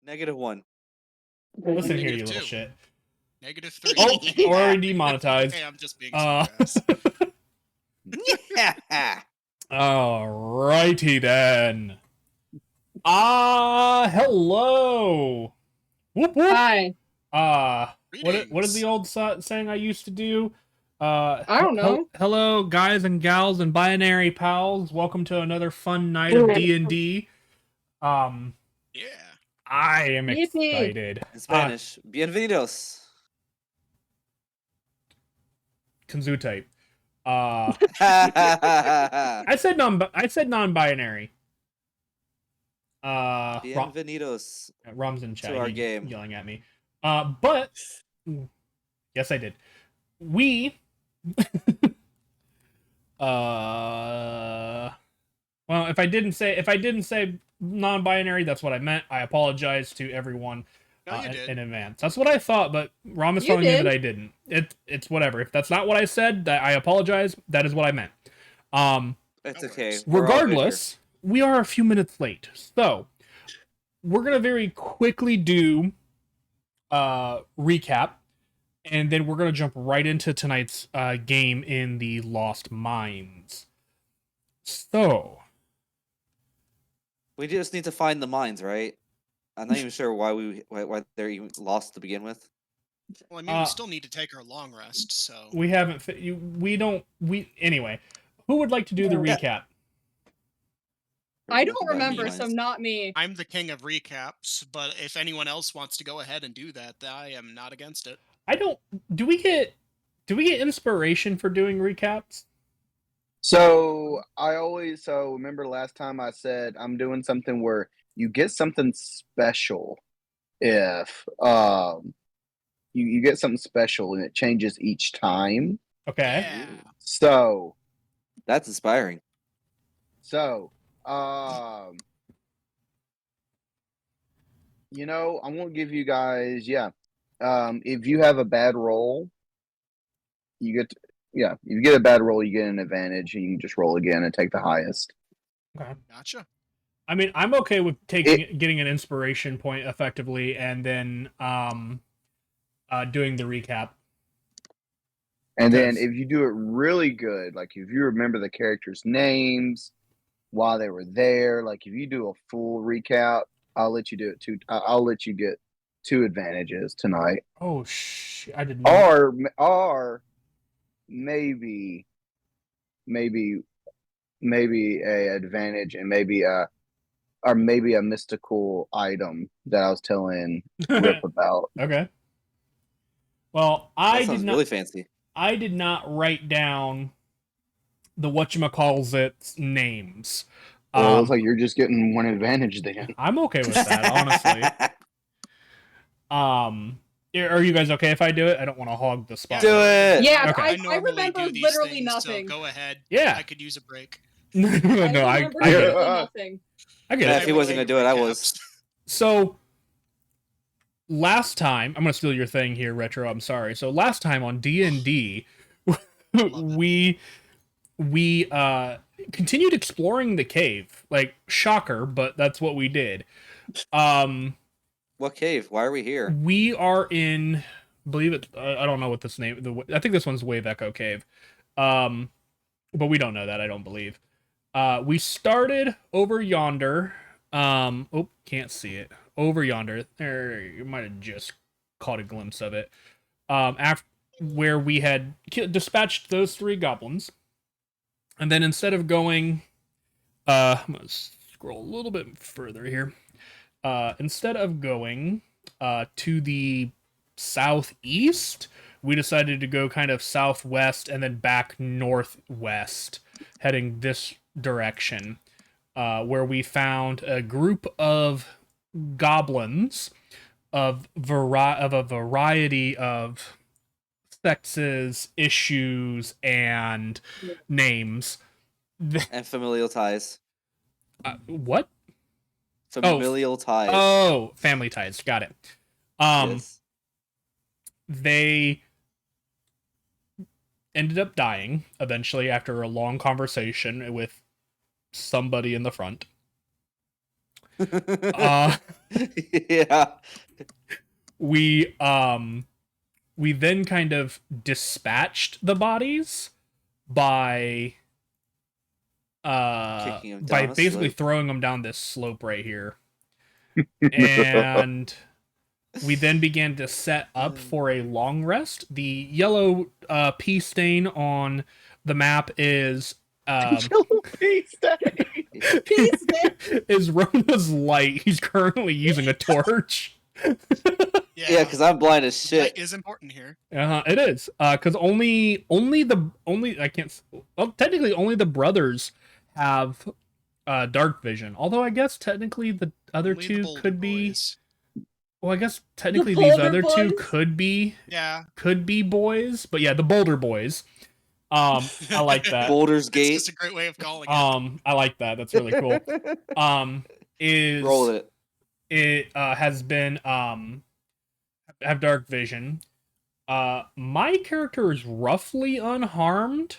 -1. Listen here, you -2. little shit. -3. Oh, already Okay, demonetized. I'm just being smartass. Yeah. Alrighty then. Hello. Whoop whoop. Hi. What is the old saying I used to do? I don't know. Hello, guys and gals and binary pals. Welcome to another fun night of D&D. Yeah. I am Yippee. excited. In Spanish, bienvenidos. Kanzutype. I I said non-binary. Bienvenidos Rom's in chat to our game. yelling at me. But yes, I did. We well, if I didn't say non-binary, that's what I meant. I apologize to everyone in advance. That's what I thought, but Rom is telling me that I didn't. It's whatever. If that's not what I said, that I apologize. That is what I meant. It's okay. Regardless, we are a few minutes late, so we're gonna very quickly do recap, and then we're gonna jump right into tonight's game in the Lost Mines. So we just need to find the mines, right? I'm not even sure why they're even lost to begin with. Well, I mean, we still need to take our long rest, so we haven't. Anyway. Who would like to do the recap? I don't remember, so not me. I'm the king of recaps, but if anyone else wants to go ahead and do that, I am not against it. Do we get inspiration for doing recaps? So remember last time I said I'm doing something where you get something special if you get something special and it changes each time. Okay. Yeah. So that's inspiring. So I'm gonna give you guys if you have a bad roll, if you get a bad roll, you get an advantage, and you can just roll again and take the highest. Okay. Gotcha. I mean, I'm okay with getting an inspiration point effectively, and then doing the recap. And then if you do it really good, like if you remember the characters' names while they were there, like if you do a full recap, I'll let you do it too. I'll let you get 2 advantages tonight. Oh I didn't know. Or maybe a advantage and maybe a mystical item that I was telling Rip about. Okay. Well, that sounds really fancy. I did not write down the whatchamacallit's names. Well, it looks like you're just getting 1 advantage then. I'm okay with that, honestly. Are you guys okay if I do it? I don't want to hog the spot. Do it! Yeah, okay. I remember literally nothing. So go ahead. Yeah. I could use a break. No, I get it. Nothing. I get it. If he wasn't going to do it, I was. So, last time, I'm going to steal your thing here, Retro, I'm sorry. So, last time on D&D, we continued exploring the cave. Like, shocker, but that's what we did. What cave? Why are we here? We are in, believe it, I don't know what this name, I think this one's Wave Echo Cave. But we don't know that, I don't believe. We started over yonder. Can't see it. Over yonder. There, you might have just caught a glimpse of it. After where we had dispatched those 3 goblins. And then instead of going, I'm going to scroll a little bit further here. Instead of going to the southeast, we decided to go kind of southwest and then back northwest, heading this direction, where we found a group of goblins of a variety of sexes, issues, and names. And familial ties. What? Familial ties. Oh, family ties. Got it. Yes. They ended up dying eventually after a long conversation with somebody in the front. Uh, Yeah. we then kind of dispatched the bodies by Kicking 'em by down a basically slope. throwing them down this slope right here. And we then began to set up for a long rest. The yellow pea stain on the map is Peace day. Peace day. is Rona's light. He's currently using a torch. Yeah, because I'm blind as light shit. is important here. It is. Because only I can't. Well, technically, only the brothers have dark vision. Although I guess technically the other Only the two Boulder could be. boys. Well, I guess technically The these Boulder other two boys? could be Yeah. boys. But yeah, the Boulder boys. I like that. Boulder's It's Gate. just a great way of calling it. I like that. That's really cool. Is Roll with it. it has been have dark vision. My character is roughly unharmed.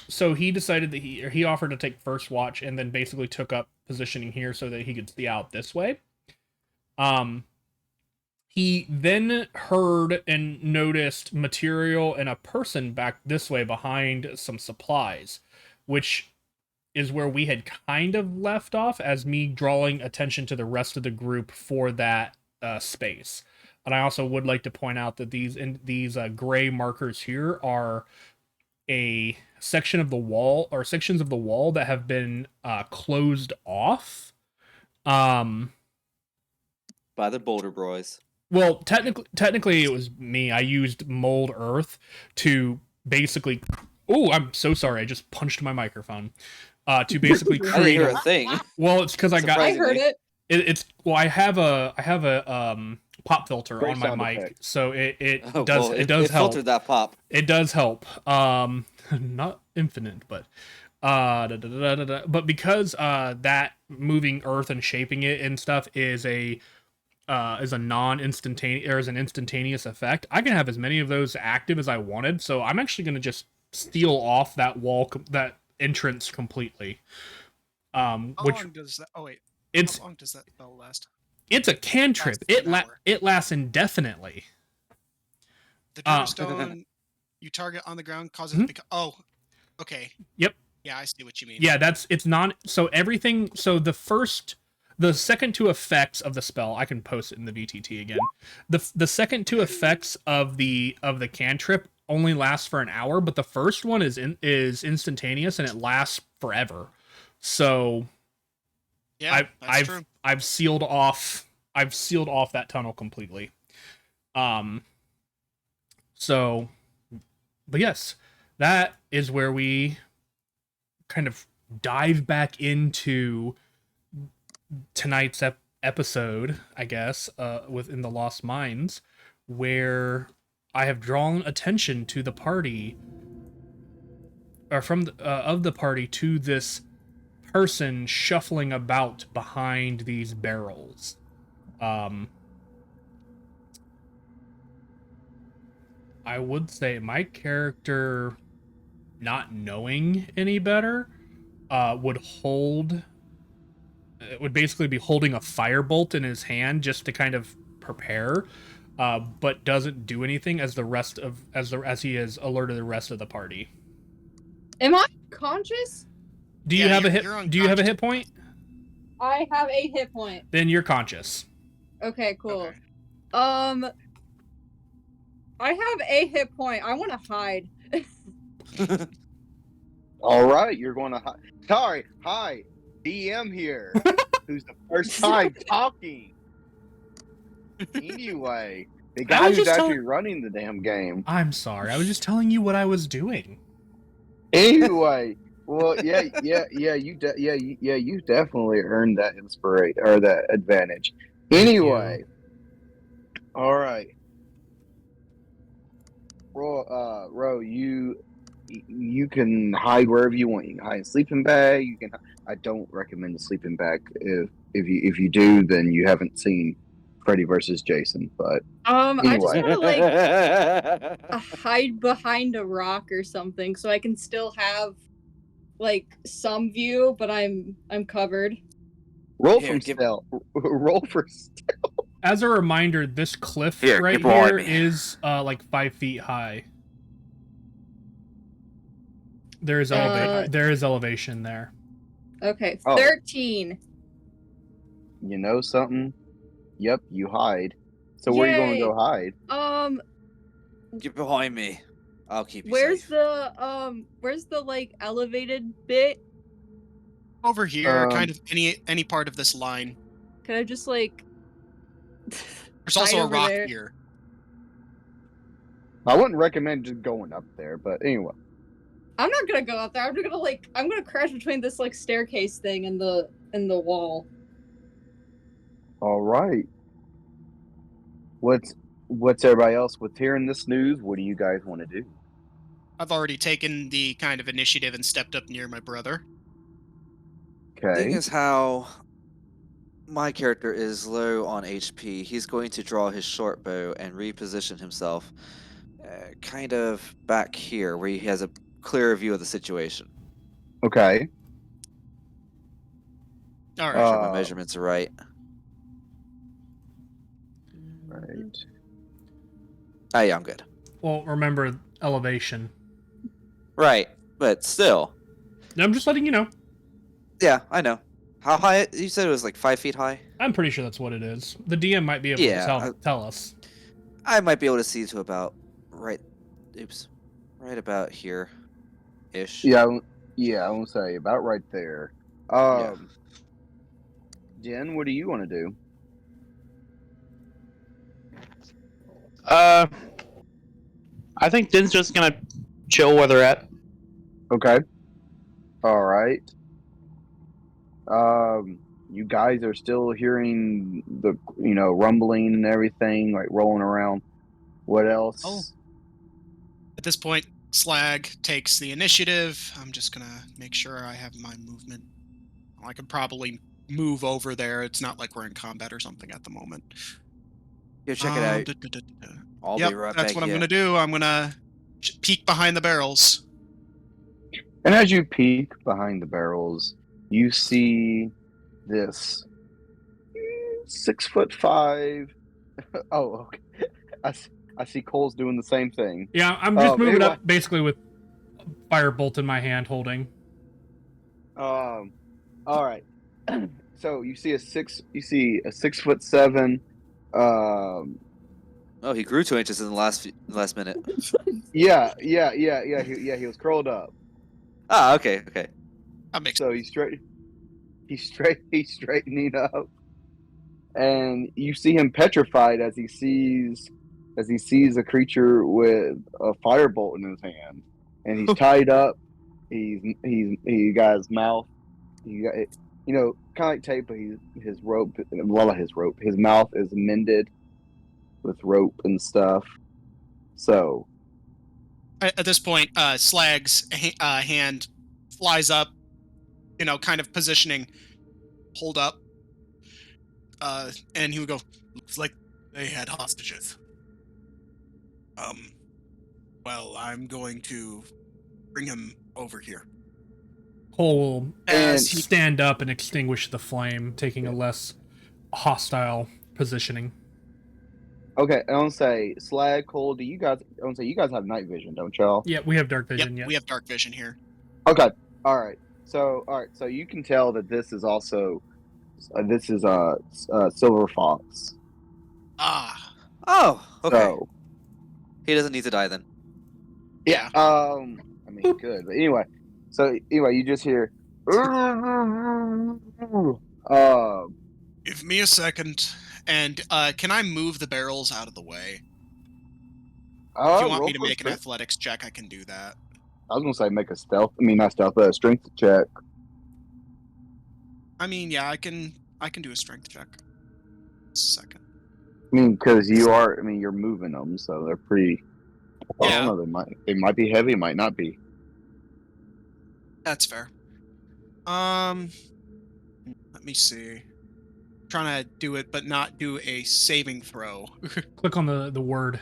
So he decided that he offered to take first watch and then basically took up positioning here so that he could see out this way. He then heard and noticed material and a person back this way behind some supplies, which is where we had kind of left off as me drawing attention to the rest of the group for that space. And I also would like to point out that these gray markers here are a section of the wall or sections of the wall that have been closed off. By the Boulder Boys. Well, technically it was me. I used mold earth to basically. Oh, I'm so sorry. I just punched my microphone. To basically I didn't create. hear a thing. Well, it's because I got. I heard it. It's well. I have a pop filter Great on my sound mic, effect. so it Oh, does well, it does help. filtered that pop. It does help. Not infinite, but but because that moving earth and shaping it and stuff is a non-instantaneous or is an instantaneous effect, I can have as many of those active as I wanted. So I'm actually going to just steal off that wall, that entrance completely. How Which long does that? Oh wait, it's how long does that spell last? it's a cantrip. Lasts an hour. It lasts indefinitely. The Uh, Dark Stone you target on the ground causes Mhm. it become. Oh, okay. Yep. Yeah, I see what you mean. Yeah, it's non. So everything. So the second two effects of the spell, I can post it in the VTT again. The second two effects of the cantrip only last for an hour, but the first one is instantaneous and it lasts forever. So Yeah, that's true. I've sealed off that tunnel completely. So, but yes, that is where we kind of dive back into tonight's episode, I guess, within the Lost Mines, where I have drawn attention to the party, or from of the party to this person shuffling about behind these barrels. I would say my character, not knowing any better, would basically be holding a firebolt in his hand just to kind of prepare, but doesn't do anything as he has alerted the rest of the party. Am I conscious? Do you Yeah, have a you're hit? Do you have a unconscious. hit point? I have a hit point. Then you're conscious. Okay, cool. Okay. I have a hit point. I want to hide. All right, you're going to. Sorry, hi, DM here. Who's the first time talking? Anyway, the guy was who's just actually running the damn game. I'm sorry. I was just telling you what I was doing. Anyway, well, you definitely earned that inspiration or that advantage. Anyway, all right. Ro, you can hide wherever you want. You can hide in a sleeping bag. You can. I don't recommend a sleeping bag. If you do, then you haven't seen Freddy versus Jason. But I just Anyway. want to hide behind a rock or something so I can still have like some view, but I'm covered. Roll Here, from give- stealth. Roll for As a reminder, this cliff Here, right get behind here me. is like 5 feet high. There is elevation there. Okay, Oh. 13. You know something? Yep, you hide. So where are you going to Yay. go hide? Get behind me. I'll keep you Where's safe. the like elevated bit? Over here, Um, kind of any part of this line. Can I just like There's also hide a over rock there? here. I wouldn't recommend just going up there, but anyway. I'm not gonna go up there. I'm gonna crash between this like staircase thing and the wall. All right. What's everybody else with hearing this news? What do you guys want to do? I've already taken the kind of initiative and stepped up near my brother. Thing Okay. is how my character is low on HP. He's going to draw his short bow and reposition himself kind of back here where he has a clearer view of the situation. Okay. All Make right. sure my measurements are right. Right. Oh yeah, I'm good. Well, remember elevation. Right, but still. I'm just letting you know. Yeah, I know. How high? You said it was like 5 feet high? I'm pretty sure that's what it is. The DM might be able Yeah, to tell us. I might be able to see to about right about here ish. Yeah, I want to say about right there. Jen, what do you want to do? I think Din's just gonna chill where they're at. Okay. All right. You guys are still hearing the rumbling and everything, like rolling around. What else? Oh. At this point, Slag takes the initiative. I'm just gonna make sure I have my movement. I could probably move over there. It's not like we're in combat or something at the moment. Here, check it out. I'll Yep, be right that's back what I'm here. gonna do. I'm gonna peek behind the barrels. And as you peek behind the barrels, you see this 6'5". Oh, okay. I see Cole's doing the same thing. Yeah, I'm just moving anyway. up basically with firebolt in my hand holding. All right. So you see a 6'7". Oh, he grew 2 inches in the last minute. Yeah. He was curled up. Ah, okay. That makes So he's straightening up, and you see him petrified as he sees a creature with a firebolt in his hand, and he's tied up. He got his mouth. He got it, kind of like tape, but his mouth is mended with rope and stuff. So At this point, Slag's hand flies up, kind of positioning, hold up, and he would go, looks like they had hostages. Well, I'm going to bring him over here. Cole will As he stand up and extinguish the flame, taking a less hostile positioning. okay, I want to say Slag, Cole. You guys have night vision, don't y'all? Yeah, we have dark Yep, vision. we have dark vision here. Okay. All right. So you can tell that this is also Silver Fox. Ah, Oh, okay. So He doesn't need to die then. yeah. I mean, good. But anyway, you just hear. Give me a second. And can I move the barrels out of the way? If you want me to make an athletics check, I can do that. I was gonna say make a stealth. I mean, not stealth, but a strength check. I mean, yeah, I can do a strength check. Second. I mean, because you're moving them, so they're pretty. I Yeah. don't know. They might be heavy, might not be. That's fair. Let me see. Trying to do it, but not do a saving throw. Click on the word.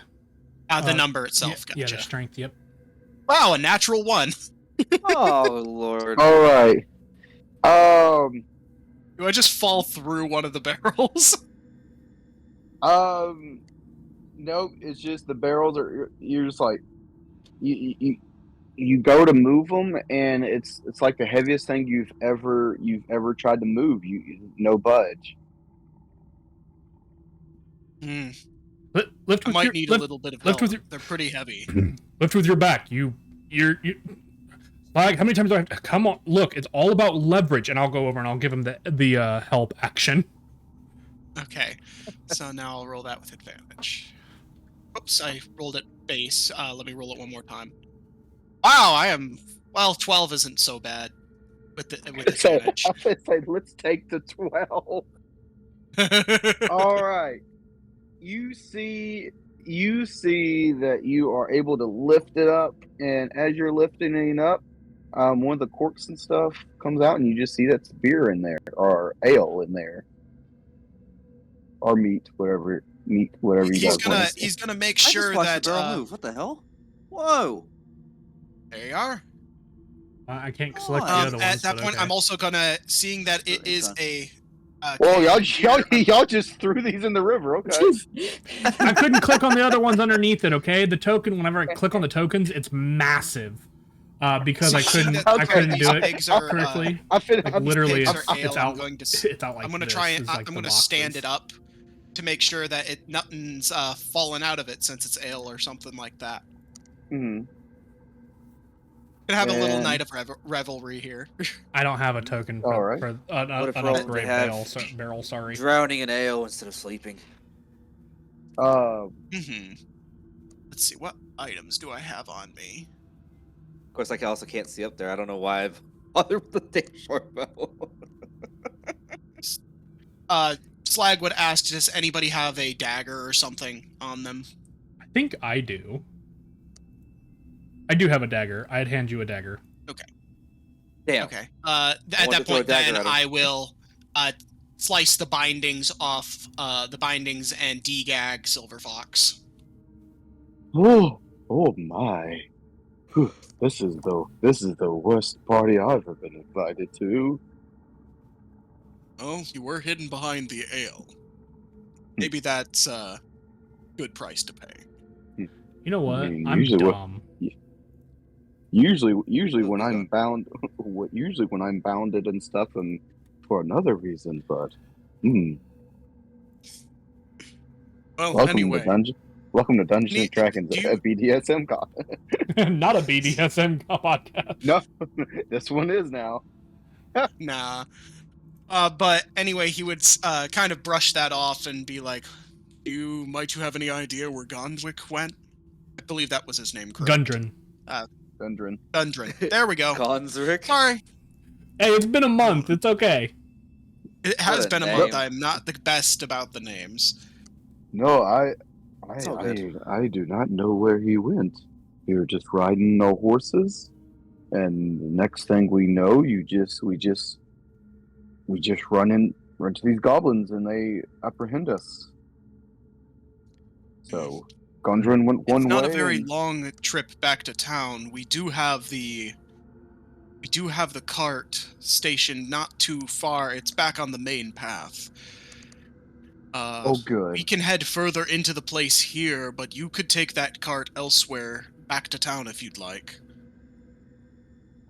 The number itself. Yeah, Gotcha. the strength. Yep. Wow, a natural 1. Oh Lord. All right. Do I just fall through one of the barrels? Nope. It's just the barrels are. You're just like you go to move them, and it's like the heaviest thing you've ever tried to move. No budge. Hmm. Lift I with might your need a lift, little bit of lift help. with your They're pretty heavy. lift with your back. You. Like, how many times do I have to come on? Look, it's all about leverage, and I'll go over and I'll give him the help action. Okay, so now I'll roll that with advantage. Oops, I rolled it base. Let me roll it one more time. Wow, I am. Well, 12 isn't so bad with So advantage. I would say let's take the 12. All right. You see that you are able to lift it up, and as you're lifting it up, one of the corks and stuff comes out, and you just see that's beer in there, or ale in there, or whatever you he's guys want. gonna make I just sure watched that the barrel move. What the hell? Whoa. there you are. I can't Oh, select the at other At ones. that but point, okay. I'm also gonna, seeing that it It's is done. a. Well, can here, y'all just threw these in the river. Okay. I couldn't click on the other ones underneath it. Okay, the token. Whenever I click on the tokens, it's massive. Because So I you see couldn't. that I couldn't these do it pigs are, correctly. these Literally, pigs it's, are ale. it's I'm out. going to. It's out like I'm gonna this. try and It's like I'm the gonna stand boxes. it up to make sure that nothing's fallen out of it since it's ale or something like that. Hmm. Gonna have a little And- night of revelry here. I don't have a token All for, right. for What if an they upgrade have barrel. Sorry. Drowning in ale instead of sleeping. Hmm. Let's see, what items do I have on me? Of course, I also can't see up there. I don't know why I've bothered with the damn short bow. Slag would ask, does anybody have a dagger or something on them? I think I do. I do have a dagger. I'd hand you a dagger. Damn. Okay. wanted At to that throw a point, dagger then at him. I will slice the bindings off the bindings and degag Silver Fox. Oh my! Whew. This is the worst party I've ever been invited to. Oh, you were hidden behind the ale. Maybe that's a good price to pay. You know what? mean, I'm usually what- dumb. Usually Oh, when my I'm bound, usually when I'm bounded and stuff, and for another reason. But Well, welcome anyway, to Dungeon. Welcome to Dungeons and Dragons, do you- a BDSM con. Not a BDSM podcast. No, this one is now. nah. But anyway, he would kind of brush that off and be like, might you have any idea where Gondwick went? I believe that was his name, correct? Gundren. Gundren. Gundren. There we go. Gonsrick. Sorry. Hey, it's been a month. It's okay. It has a been a name. month. I'm not the best about the names. No, It's all good. I do not know where he went. We were just riding our horses, and the next thing we know, we just run into these goblins, and they apprehend us. So, Gundren went It's one not way. a very and- long trip back to town. We do have the cart stationed not too far. It's back on the main path. Oh, We good. can head further into the place here, but you could take that cart elsewhere, back to town if you'd like.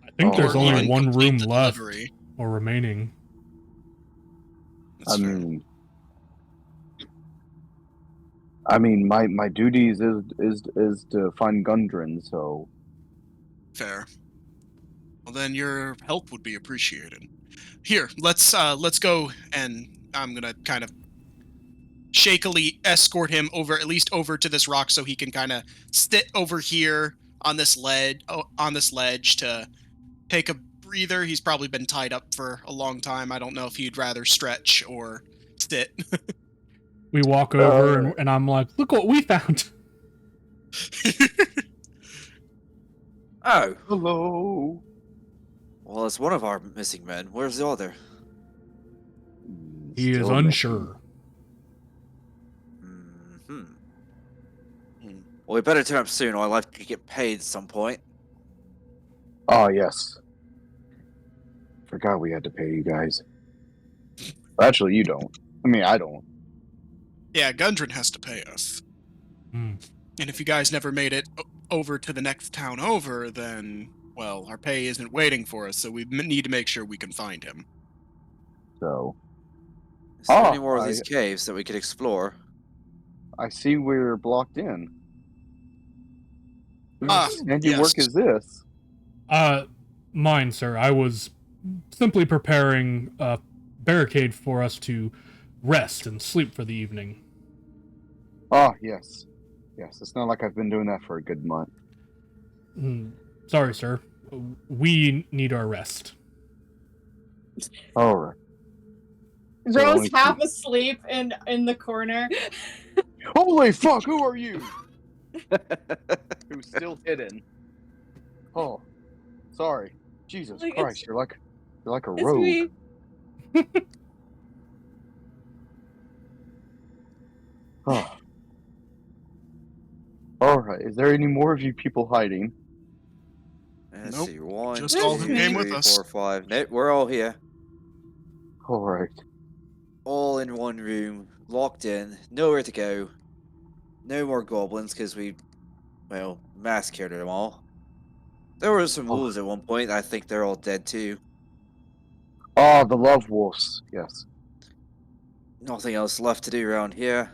I think Oh, there's Or only even one complete room the left delivery. or remaining. That's fair. I mean, my duties is to find Gundren. So, Fair. Well, then your help would be appreciated. Here, let's go, and I'm gonna kind of shakily escort him at least over to this rock, so he can kind of sit over here on this ledge to take a breather. He's probably been tied up for a long time. I don't know if he'd rather stretch or sit. We walk over and I'm like, look what we found. Oh, hello. well, it's one of our missing men. Where's the other? He is Still unsure. Hmm. Well, we better turn up soon, or I'll have to get paid at some point. Oh, yes. Forgot we had to pay you guys. Actually, you don't. I mean, I don't. Yeah, Gundren has to pay us. Hmm. And if you guys never made it over to the next town over, then, well, our pay isn't waiting for us, so we need to make sure we can find him. So, Is there any Oh, more of these caves that we could explore? I see we're blocked in. Ah, Whose handiwork yes. is this? Mine, sir. I was simply preparing a barricade for us to rest and sleep for the evening. Oh, yes. Yes, it's not like I've been doing that for a good month. Sorry, sir. We need our rest. All right. So Rose only half two. asleep in the corner. Holy fuck, who are you? Who's still hidden? Oh, sorry. Jesus Like, Christ, you're like a It's rogue. me. Oh. All right. Is there any more of you people hiding? Let's Nope, see. One, just all who two, came with three, us. 4, 5. Nope, we're all here. All right. All in one room, locked in, nowhere to go. No more goblins because we, well, massacred them all. There were some Oh. wolves at one point. I think they're all dead too. Oh, the love wolves. Yes. Nothing else left to do around here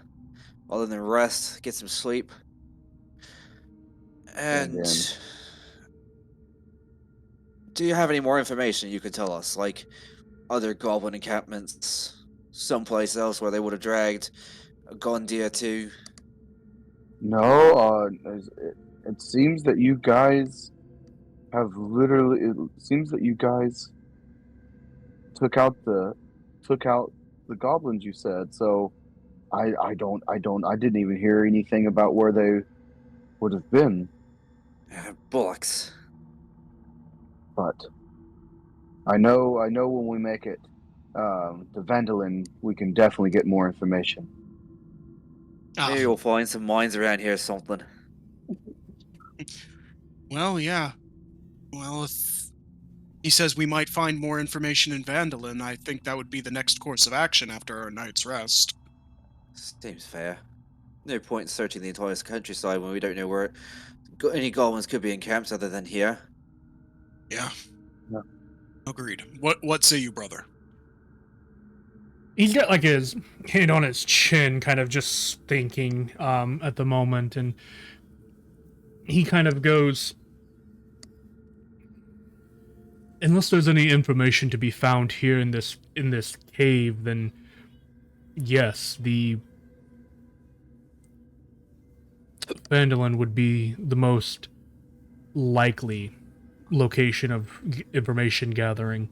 other than rest, get some sleep. And then- do you have any more information you could tell us? Like other goblin encampments someplace else where they would have dragged a Gondia to? No. It seems that you guys have literally. It seems that you guys took out the goblins. You said so. I didn't even hear anything about where they would have been. Bullocks. But I know when we make it to Vandalin, we can definitely get more information. Ah, Maybe we'll find some mines around here or something. well, yeah. Well, if he says we might find more information in Vandalin, I think that would be the next course of action after our night's rest. Seems fair. No point in searching the entire countryside when we don't know where any goblins could be encamped other than here. Yeah. Yeah. Agreed. What say you, brother? He's got like his hand on his chin, kind of just thinking at the moment, and he kind of goes, unless there's any information to be found here in this cave, then yes, the Vandalin would be the most likely location of information gathering.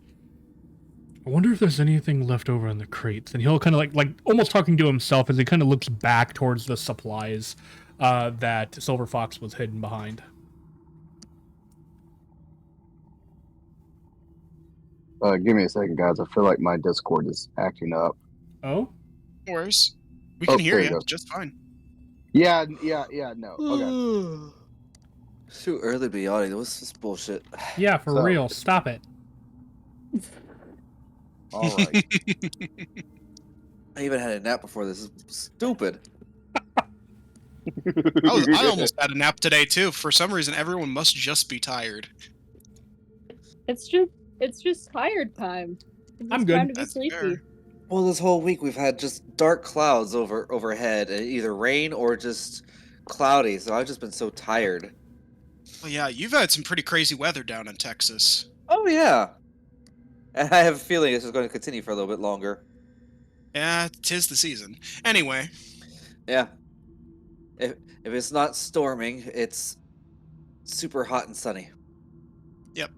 I wonder if there's anything left over in the crates. And he'll kind of like almost talking to himself as he kind of looks back towards the supplies that Silver Fox was hidden behind. Give me a second, guys. I feel like my Discord is acting up. Oh? No worries. We can hear there you you go. just fine. Yeah. No. Okay. It's too early to be yawning. What's this bullshit? Yeah, for So- real. Stop it. All right. I even had a nap before this. This is stupid. I almost had a nap today too. For some reason, everyone must just be tired. It's just tired time. It's I'm just good. time to be That's sleepy. fair. Well, this whole week we've had just dark clouds overhead, and either rain or just cloudy. So I've just been so tired. Well, yeah, you've had some pretty crazy weather down in Texas. Oh yeah, and I have a feeling this is going to continue for a little bit longer. Yeah, 'tis the season. Anyway, Yeah. If it's not storming, it's super hot and sunny. yep.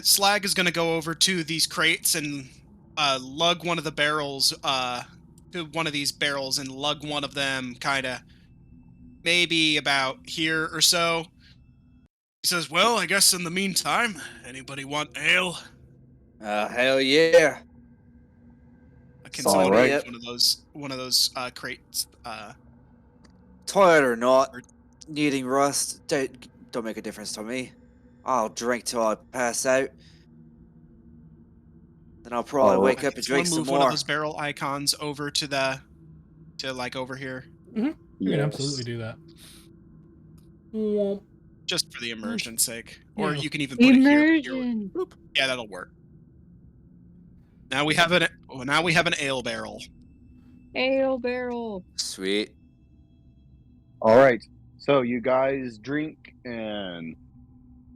Slag is gonna go over to these crates and lug one of the barrels, to one of these barrels and lug one of them kinda maybe about here or so. He says, well, I guess in the meantime, anybody want ale? Hell yeah. I can All sort right. one of those crates. Tired or not, Or- needing rest, don't make a difference to me. I'll drink till I pass out. Then I'll probably Oh. wake up and drink Someone some move one more. of those barrel icons over to like over here, You can Yes. absolutely do that. Womp. just for the immersion's sake. Or Yeah. you can even put it here. Immersion. Boop. Yeah, that'll work. Now we have an ale barrel. Ale barrel. Sweet. All right. So you guys drink and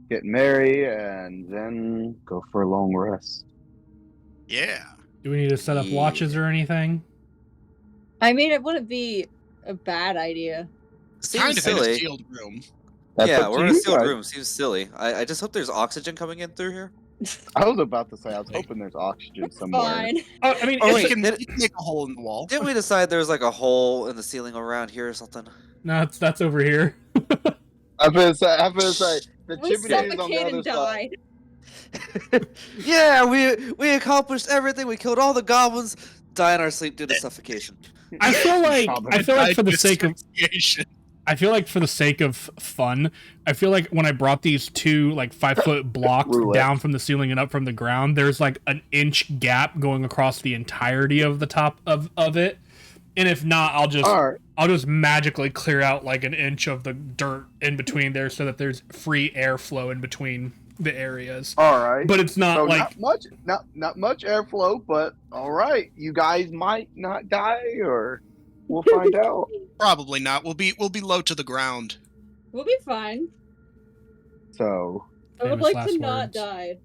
get merry, and then go for a long rest. Yeah. Do we need to set up watches or anything? I mean, it wouldn't be a bad idea. Seems Kind of in a silly. sealed room. That's Yeah, up to we're in a you sealed guys. room. Seems silly. I just hope there's oxygen coming in through here. I was about to say, I was hoping there's oxygen somewhere. Fine. Oh, I mean, Oh, it's- wait, You can make a hole in the wall. Didn't we decide there was like a hole in the ceiling around here or something? no, that's over here. I'm gonna say, the We chimney is on the suffocated other and side. died. Yeah, we accomplished everything. We killed all the goblins. Die in our sleep due to suffocation. I feel like for the sake of Asphyxiation. I feel like for the sake of fun, I feel like when I brought these two like 5-foot blocks Roulette. down from the ceiling and up from the ground, there's like an inch gap going across the entirety of the top of it. And if not, I'll All right. just magically clear out like an inch of the dirt in between there so that there's free airflow in between the areas. All right. But it's not So like not much airflow, but all right. You guys might not die, or we'll find out. Probably not. We'll be low to the ground. We'll be fine. So I would Famous like last to not words. die.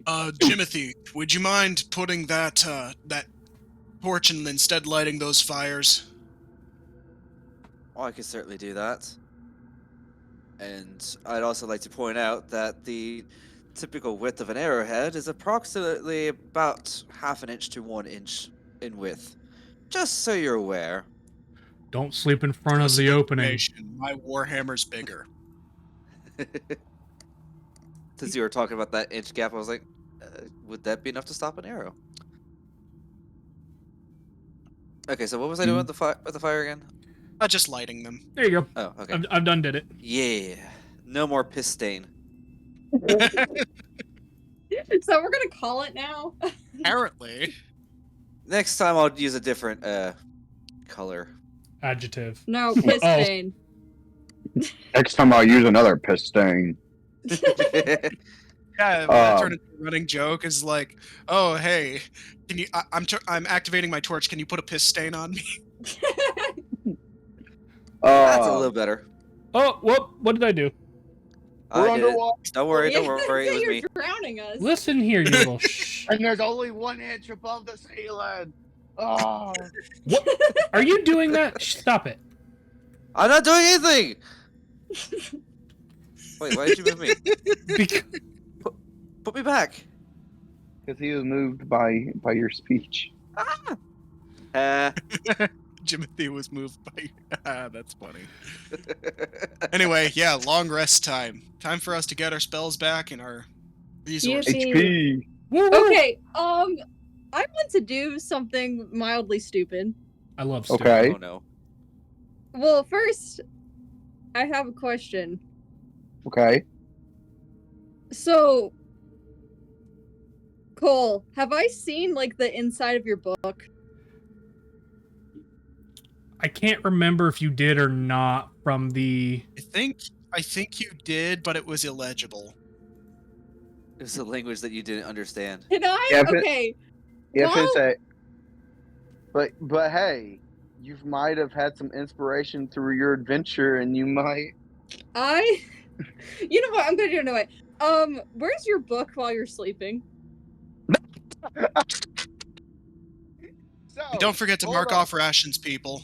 Jimothy, would you mind putting that torch and instead lighting those fires? Oh, I could certainly do that. And I'd also like to point out that the typical width of an arrowhead is approximately about half an inch to 1 inch in width. Just so you're aware. don't sleep in front of Listen the to opening. information. My warhammer's bigger. Since you were talking about that inch gap, I was like, would that be enough to stop an arrow? Okay, so what was I doing with the fire again? Just lighting them. There you go. Oh, okay. I've done did it. Yeah. No more piss stain. So we're gonna call it now. Apparently. Next time I'll use a different color. Adjective. No, piss Oh. stain. next time I'll use another piss stain. Yeah, that turned into a running joke. Is like, oh hey, can you? I'm activating my torch. Can you put a piss stain on me? That's a little better. Oh, whoop! What did I do? We're I did it. underwater, Don't worry, don't Yeah, worry. It was you're me. drowning us. Listen here, you little shh. and there's only 1 inch above the ceiling. Oh, Are you doing that? Stop it. I'm not doing anything. Wait, why did you move me? Bec- Put me back. because he was moved by your speech. Jimothy was moved by. That's funny. Anyway, yeah, long rest time. Time for us to get our spells back and our resources. Yippee. HP. Woo, woo. Okay, I want to do something mildly stupid. I love stupid. Okay. Oh no. Well, first, I have a question. Okay. So, Cole, have I seen like the inside of your book? I can't remember if you did or not from the. I think you did, but it was illegible. It was a language that you didn't understand. Can I? Yeah, but- Okay. If Well- it's a, but hey, you might have had some inspiration through your adventure, and you might. You know what? I'm gonna do it anyway. Where's your book while you're sleeping? So, And don't forget to hold mark on. off rations, people.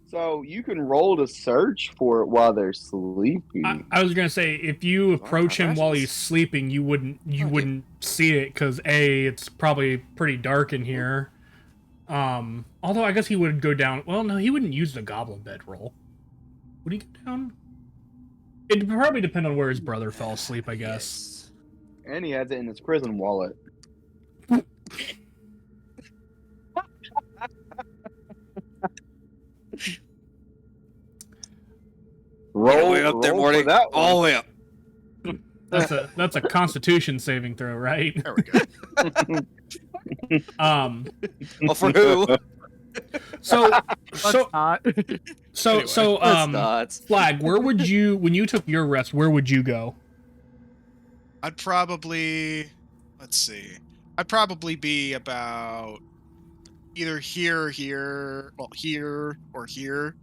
So you can roll to search for it while they're sleeping. I was gonna say if you approach him while he's sleeping, you wouldn't see it because it's probably pretty dark in here. Although I guess he would go down. Well, no, he wouldn't use the goblin bedroll. Would he go down? It'd probably depend on where his brother fell asleep, I guess. And he has it in his prison wallet. Roll, way up there, roll Morty. for that one. All the way up. That's a Constitution saving throw, right? There we go. Well, for who? So Not. Nuts. Flag, where would you, when you took your rest, where would you go? I'd probably, let's see. I'd probably be about either here, well, here or here.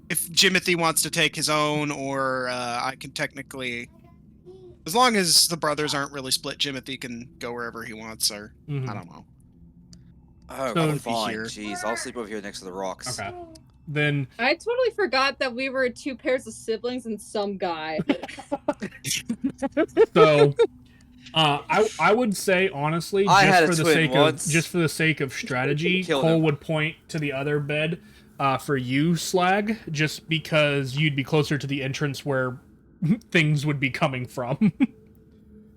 If Jimothy wants to take his own, or I can technically, as long as the brothers aren't really split, Jimothy can go wherever he wants, or Mhm. I don't know. Oh, So- fine. Here. Jeez, I'll sleep over here next to the rocks. Okay. Then I totally forgot that we were two pairs of siblings and some guy. so I would say honestly, I had a just for the twin sake once. of just for the sake of strategy, Killed Cole him. would point to the other bed for you, Slag, just because you'd be closer to the entrance where things would be coming from.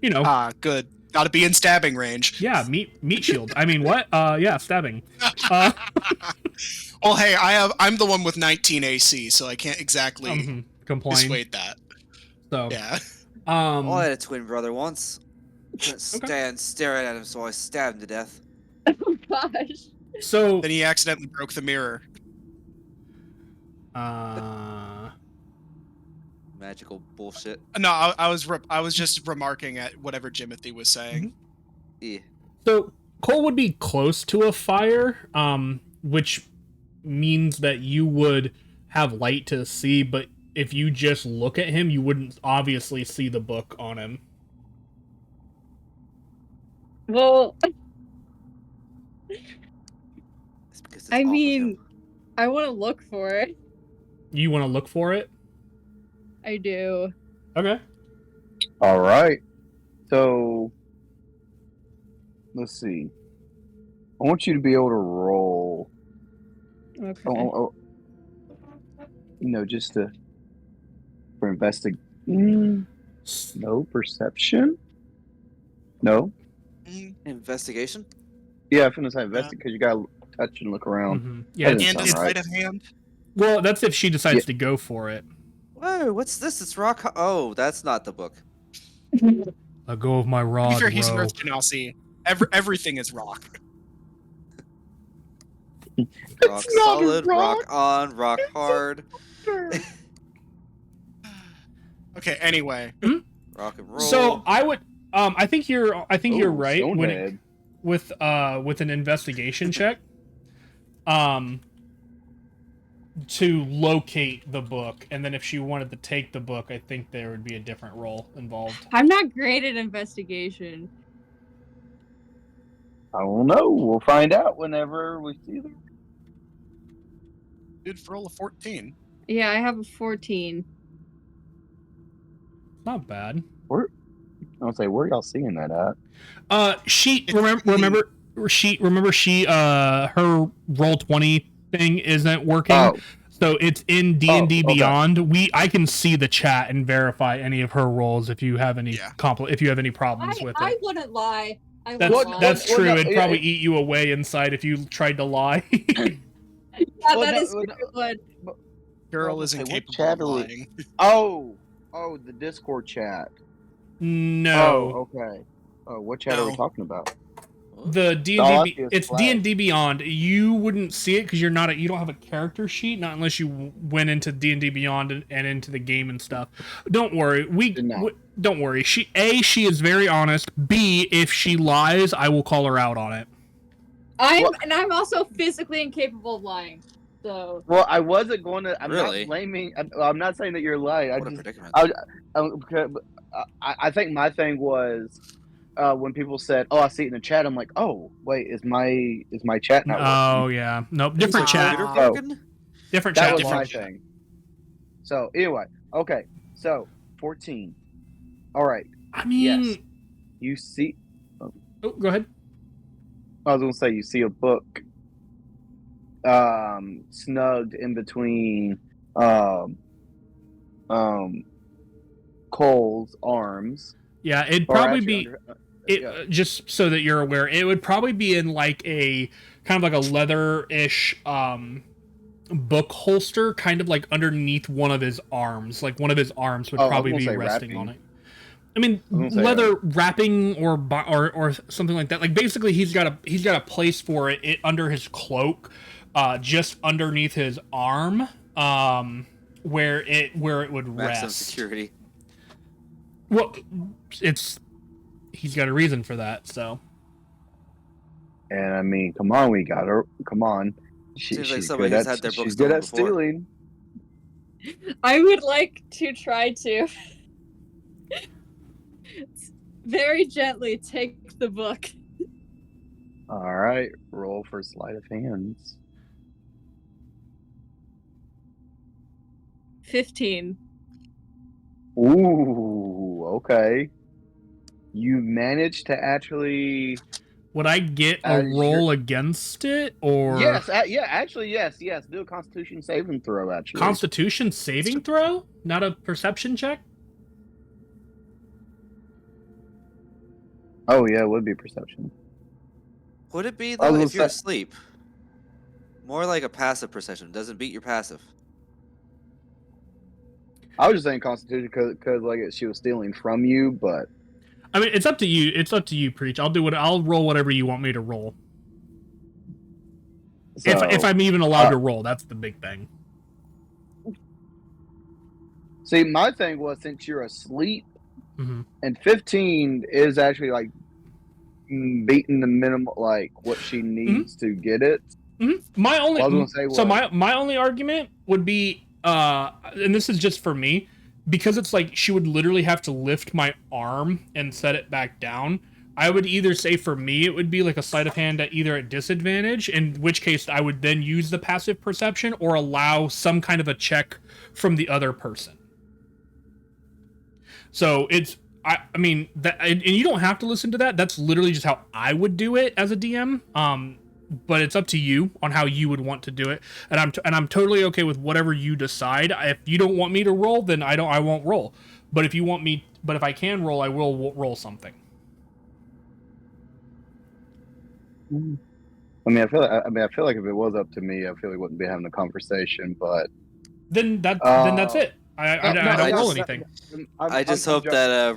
You know, Good. Got to be in stabbing range. yeah, meat shield. I mean, what? Yeah, stabbing. Uh, Well, hey, I'm the one with 19 AC, so I can't exactly complain. dissuade that. So, Yeah. Oh, I had a twin brother once. Couldn't stand staring at him, so I stabbed him to death. Oh gosh. so, Then he accidentally broke the mirror. Magical bullshit. No, I was just remarking at whatever Jimothy was saying. Yeah. So Cole would be close to a fire, which means that you would have light to see, but if you just look at him, you wouldn't obviously see the book on him. Well, It's because it's I off of mean, him. I want to look for it. You want to look for it? I do. Okay. All right. So let's see. I want you to be able to roll. Okay. Just for investigation. No perception. No. Mhm. Investigation? Yeah, I finished investigate because you gotta touch and look around. Yeah. That And sound is right. sleight of hand. Well, that's if she decides to go for it. Whoa, what's this? It's rock. Oh, that's not the book. Let go of my To be rod, fair, he's an bro. Earth Genasi. Everything is rock. Rock not a solid, rock. rock on, rock hard, Okay. Anyway, rock and roll. So I would, I think you're Ooh, right when it, Stonehead. with an investigation check, to locate the book, and then if she wanted to take the book, I think there would be a different role involved. I'm not great at investigation. I don't know. We'll find out whenever we see them. dude, roll a 14. Yeah, I have a 14. Not bad. I'll say, where y'all seeing that at? She remember she her roll 20 thing isn't working. Oh, So it's in D&D okay. Beyond. I can see the chat and verify any of her rolls if you have any Yeah. if you have any problems with I it. wouldn't lie. I That's wouldn't lie. that's Well, true. no, It'd yeah, probably eat you away inside if you tried to lie. Yeah, Well, that no, is well, true. But Girl Well, is okay, what incapable chat of are we- lying. oh, the Discord chat. No. Oh, okay. Oh, what chat are we No. talking about? The Oh, D&D I see a it's flag. D&D Beyond. You wouldn't see it because you don't have a character sheet, not unless you went into D&D Beyond and into the game and stuff. Don't worry. No. Don't worry. She is very honest. B, if she lies, I will call her out on it. I'm also physically incapable of lying. So Well, I wasn't going to. I'm Really? not blaming. I'm not saying that you're lying. What a predicament. I think my thing was when people said, "Oh, I see it in the chat." I'm like, "Oh, wait, is my chat not working?" Oh yeah. Nope. Is Different the chat. computer Oh. broken? Different That chat. was Different my chat. thing. So anyway, okay. So 14. All right. I mean, Yes. You see. oh, go ahead. I was gonna say you see a book snugged in between Cole's arms. Yeah, it'd Or probably actually be under- it yeah. just so that you're aware. It would probably be in like a kind of like a leather-ish book holster, kind of like underneath one of his arms. Like one of his arms would Oh, I was probably gonna be say resting wrapping. on it. I mean, I was gonna say, leather wrapping or something like that. Like basically, he's got a place for it under his cloak, just underneath his arm, where it would Maximum rest. security. Well, he's got a reason for that. So And I mean, come on, we got her. Come on, Seems like she's somebody good who's at had their books she's good stolen at before. stealing. I would like to try to very gently take the book. All right, roll for sleight of hands. 15. Ooh, okay. You managed to actually. would I get a As you're- roll against it or Yes, yeah, actually, yes. Do a Constitution saving throw. Actually, Constitution saving throw, not a perception check? Oh yeah, it would be perception. Would it be I though was if you're gonna say- asleep? More like a passive perception. Doesn't beat your passive. I was just saying Constitution because like she was stealing from you, but I mean, it's up to you. It's up to you, Preach. I'll roll whatever you want me to roll. so, If I'm even allowed to roll, that's the big thing. see, my thing was since you're asleep, Mhm. and 15 is actually like beating the minimum, like what she needs to get it. My only I was gonna say so what? my only argument would be and this is just for me, because it's like she would literally have to lift my arm and set it back down. I would either say for me it would be like a sleight of hand at either at disadvantage, in which case I would then use the passive perception or allow some kind of a check from the other person. So it's I mean that, and you don't have to listen to that. That's literally just how I would do it as a DM. But it's up to you on how you would want to do it, and I'm totally okay with whatever you decide. If you don't want me to roll, then I won't roll. But if I can roll, I will roll something. I mean, I feel like if it was up to me, I feel like we wouldn't be having a conversation. But Then that's it. I no, don't I roll just- anything. I just hope that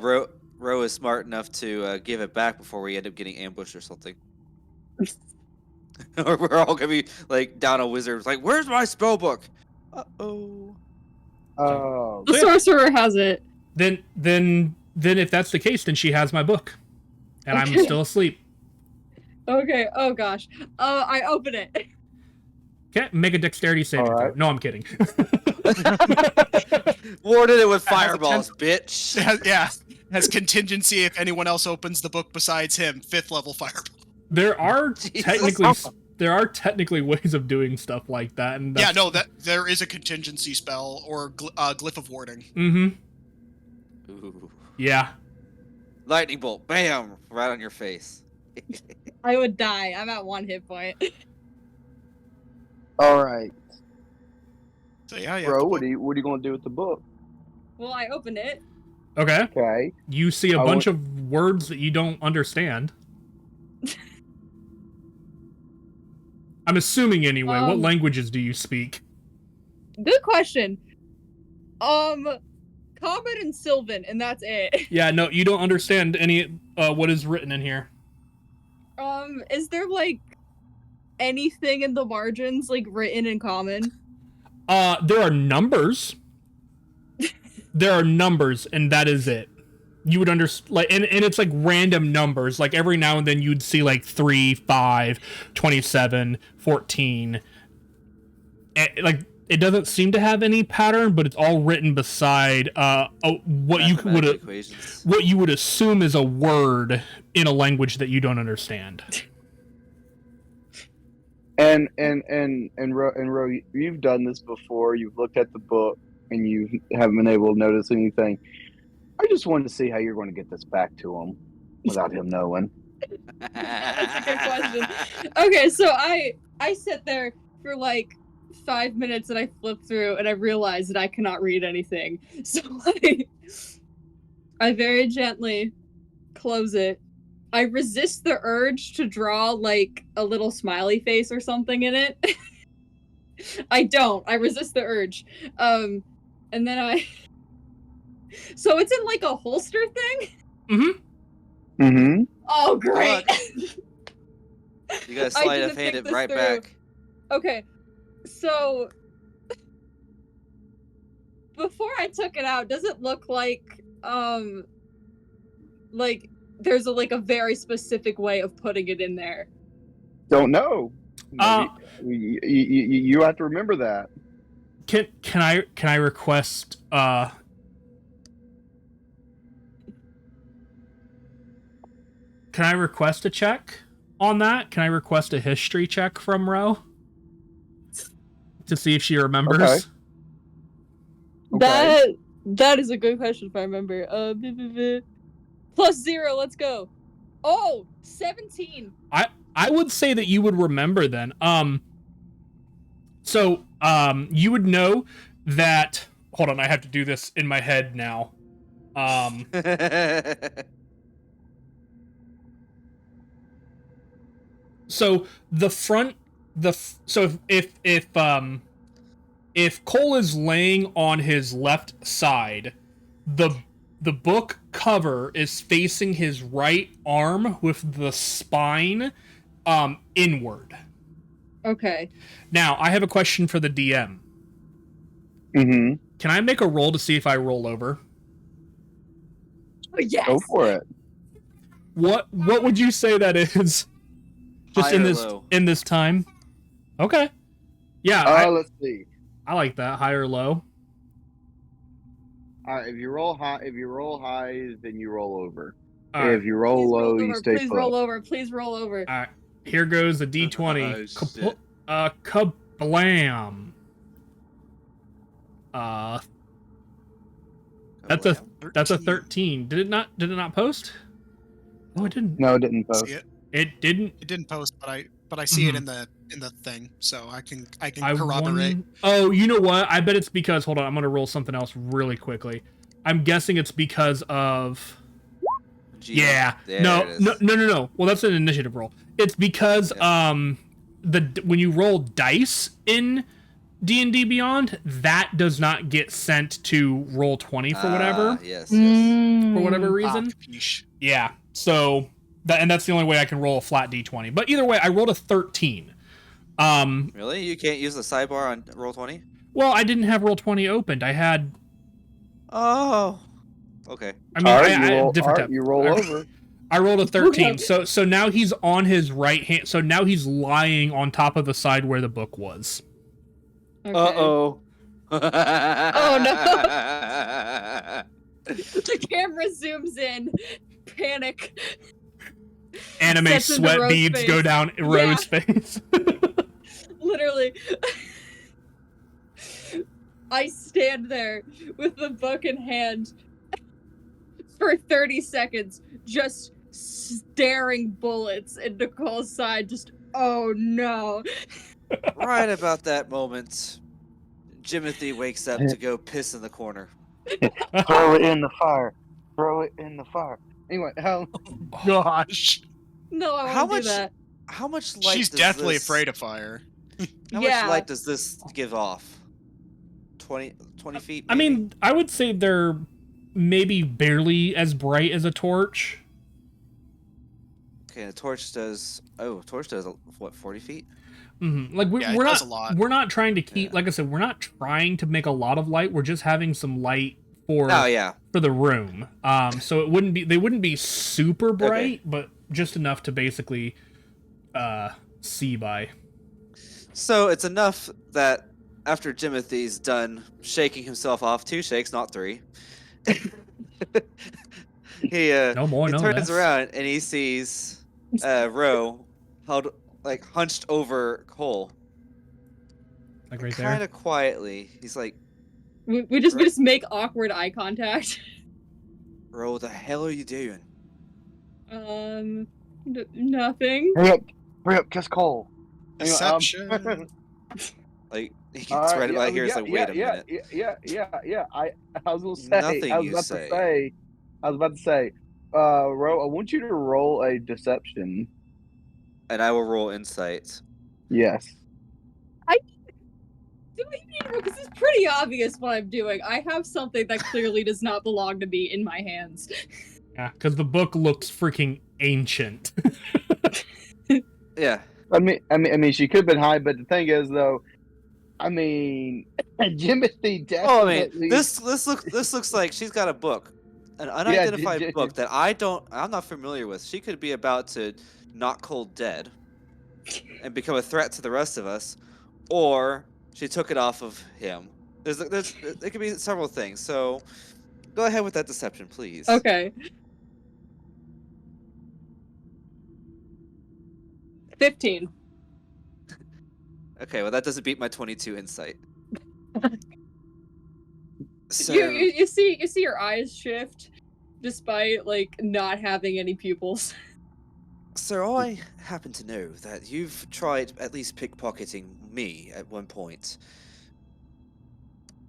Ro is smart enough to give it back before we end up getting ambushed or something. Or we're all gonna be like down a wizard, like, "Where's my spell book?" Uh-oh. Oh, The sorcerer has it. Then if that's the case, then she has my book, and I'm Okay. still asleep. Okay, oh gosh. I open it. Okay, make a dexterity saving throw. Alright. No, I'm kidding. Warded it with That has a fireballs, bitch. Yeah, has contingency if anyone else opens the book besides him. 5th level fireball. There are Jesus. technically ways of doing stuff like that, and Yeah, no, that there is a contingency spell or glyph of warding. Mm-hmm. Ooh. Yeah. Lightning bolt, bam, right on your face. I would die. I'm at 1 hit point. all right, So yeah, yeah. bro. What are you gonna do with the book? Well, I open it. Okay. Okay. You see a I bunch of words that you don't understand. I'm assuming anyway. What languages do you speak? Good question. Common and Sylvan, and that's it. Yeah, no, you don't understand any what is written in here. Is there like anything in the margins like written in common? There are numbers. There are numbers, and that is it. You would understand, like, and it's like random numbers. Like every now and then you'd see like 3, 5, 27, 14. Like it doesn't seem to have any pattern, but it's all written beside what you Mathematical would equations. what you would assume is a word in a language that you don't understand. And Ro, you've done this before. You've looked at the book and you haven't been able to notice anything. I just wanted to see how you're going to get this back to him without him knowing. That's a good question. Okay, so I sit there for like 5 minutes and I flip through and I realize that I cannot read anything. So I very gently close it. I resist the urge to draw like a little smiley face or something in it. I don't. I resist the urge. And then I. So it's in like a holster thing. Mm-hmm. Mm-hmm. Oh, great. You gotta I slide didn't of hand think it this right through. back. Okay, so before I took it out, does it look like there's a very specific way of putting it in there? Don't know. Uh, Maybe you have to remember that. Can I request Can I request a check on that? Can I request a history check from Ro to see if she remembers? Okay. That is a good question if I remember. +0, let's go. Oh, 17. I would say that you would remember then. So you would know that. Hold on, I have to do this in my head now. So the front, so if Cole is laying on his left side, the book cover is facing his right arm with the spine inward. Okay. Now, I have a question for the DM. Mm-hmm. Can I make a roll to see if I roll over? Oh, yes. Go for it. What would you say that is? Just High in or this low? in this time? Okay. Yeah, Let's see. I like that. High or low? If you roll high, then you roll over. All right. If you roll Please low, roll you over. stay Please put. roll over. Please roll over. All right. Here goes the Oh, D20. shit. Kablam. That's a 13. Did it not post? No, it didn't. No, it didn't post. See it? It didn't. It didn't post, but I see it in the thing, so I can corroborate. Oh, you know what? I bet it's because. Hold on, I'm gonna roll something else really quickly. I'm guessing it's because of. Gee, Yeah. there No. it is. No. Well, that's an initiative roll. It's because when you roll dice in D&D Beyond, that does not get sent to roll 20 for whatever Yes. for whatever reason. Capiche. Yeah. So that's the only way I can roll a flat D20. But either way, I rolled a 13. Really? You can't use the sidebar on roll 20? Well, I didn't have roll 20 opened. I had. Oh. Okay. I mean, Art, I you roll, different Art, tab. you roll over. I rolled a 13. Okay. So now he's on his right hand. So now he's lying on top of the side where the book was. Okay. Uh-oh. Oh, The camera zooms in. Panic. Anime Sets into sweat Ro's beads face. go down Ro's face. Literally. I stand there with the book in hand for 30 seconds, just staring bullets into Cole's side, just, oh no. Right about that moment, Jimothy wakes up to go piss in the corner. Throw it in the fire. Throw it in the fire. Anyway, Gosh, No, I How won't do much- that. How much light she's does deathly this, afraid of fire. How Yeah. much light does this give off? 20 feet? I maybe? mean, I would say they're maybe barely as bright as a torch. Okay, the torch does... Oh, torch does, what, 40 feet? Like Yeah, we're it does not a lot. we're not trying to keep Yeah. like I said, we're not trying to make a lot of light. We're just having some light for Oh, yeah. for the room. So it wouldn't be they wouldn't be super bright, but just enough to basically see by. So it's enough that after Jimothy's done shaking himself off, 2 shakes, not 3, he No more, he no turns less. around and he sees Ro held like hunched over Cole, Like right kind there. of quietly. He's like, We just make awkward eye contact. "Ro, what the hell are you doing?" Nothing. hurry up, kiss Cole. Anyway, Deception. Like he gets right about here. It's like, wait a minute. Yeah. I was gonna say. Nothing I was you about say. to say. I was about to say. Ro, I want you to roll a deception. And I will roll insight. Yes. Do I need to roll? Because it's pretty obvious what I'm doing. I have something that clearly does not belong to me in my hands. Yeah, because the book looks freaking ancient. Yeah. I mean, she could have been high, but the thing is, though, I mean, Jimothy definitely. Oh, I mean, this looks like she's got a book, an unidentified book that I'm not familiar with. She could be about to knock cold dead and become a threat to the rest of us, or she took it off of him. It could be several things. So, go ahead with that deception, please. Okay. 15. Okay, well that doesn't beat my 22 insight. So You see your eyes shift, despite like not having any pupils. Sir, I happen to know that you've tried at least pickpocketing me at one point.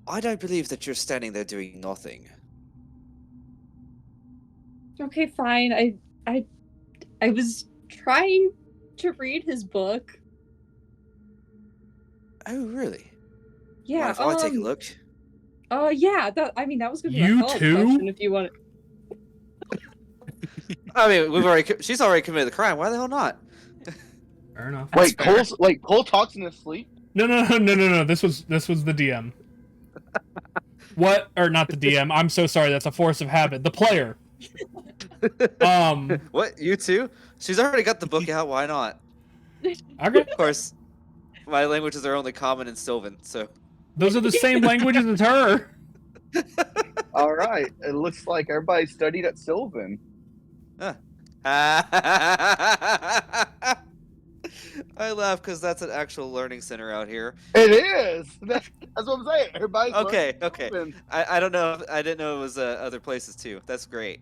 I don't believe that you're standing there doing nothing. Okay, fine. I was trying to read his book. Oh, really? Yeah. Mind if I take a look? Yeah. That was gonna be You my follow-up too? question if you want. I mean, she's already committed the crime. Why the hell not? Fair enough. Wait, Cole talks in his sleep. No. This was the DM. What? Or not the DM. I'm so sorry. That's a force of habit. The player. What? You too? She's already got the book out. Why not? Okay. Of course, my languages are only common in Sylvan, so. Those are the same languages as her. All right, it looks like everybody studied at Sylvan. I laugh because that's an actual learning center out here. It is. That's what I'm saying. Everybody's Okay, learning okay. Sylvan. I don't know. I didn't know it was other places too. That's great.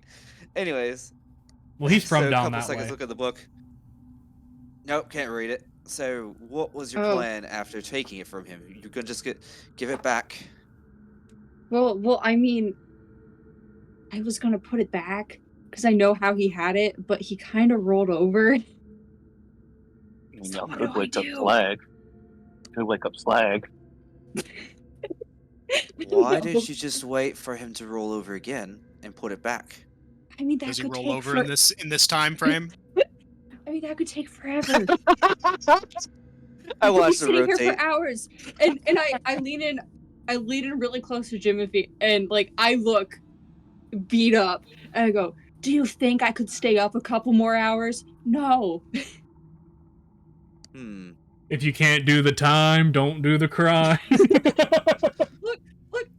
Anyways, Well, he's from so a down couple that seconds. way. Look at the book. Nope, can't read it. So, what was your Oh. plan after taking it from him? You gonna just give it back? Well, I mean, I was gonna put it back because I know how he had it, but he kind of rolled over. Y'all what could do I wake up do? Slag. Could wake up Slag. Why No. did you just wait for him to roll over again and put it back? I mean, that Does he could roll take over in this time frame? I mean, that could take forever. I could be watched the sitting here rotate. for hours, and I lean in really close to Jimothy, and like I look beat up, and I go, "Do you think I could stay up a couple more hours? No." If you can't do the time, don't do the crime. Look,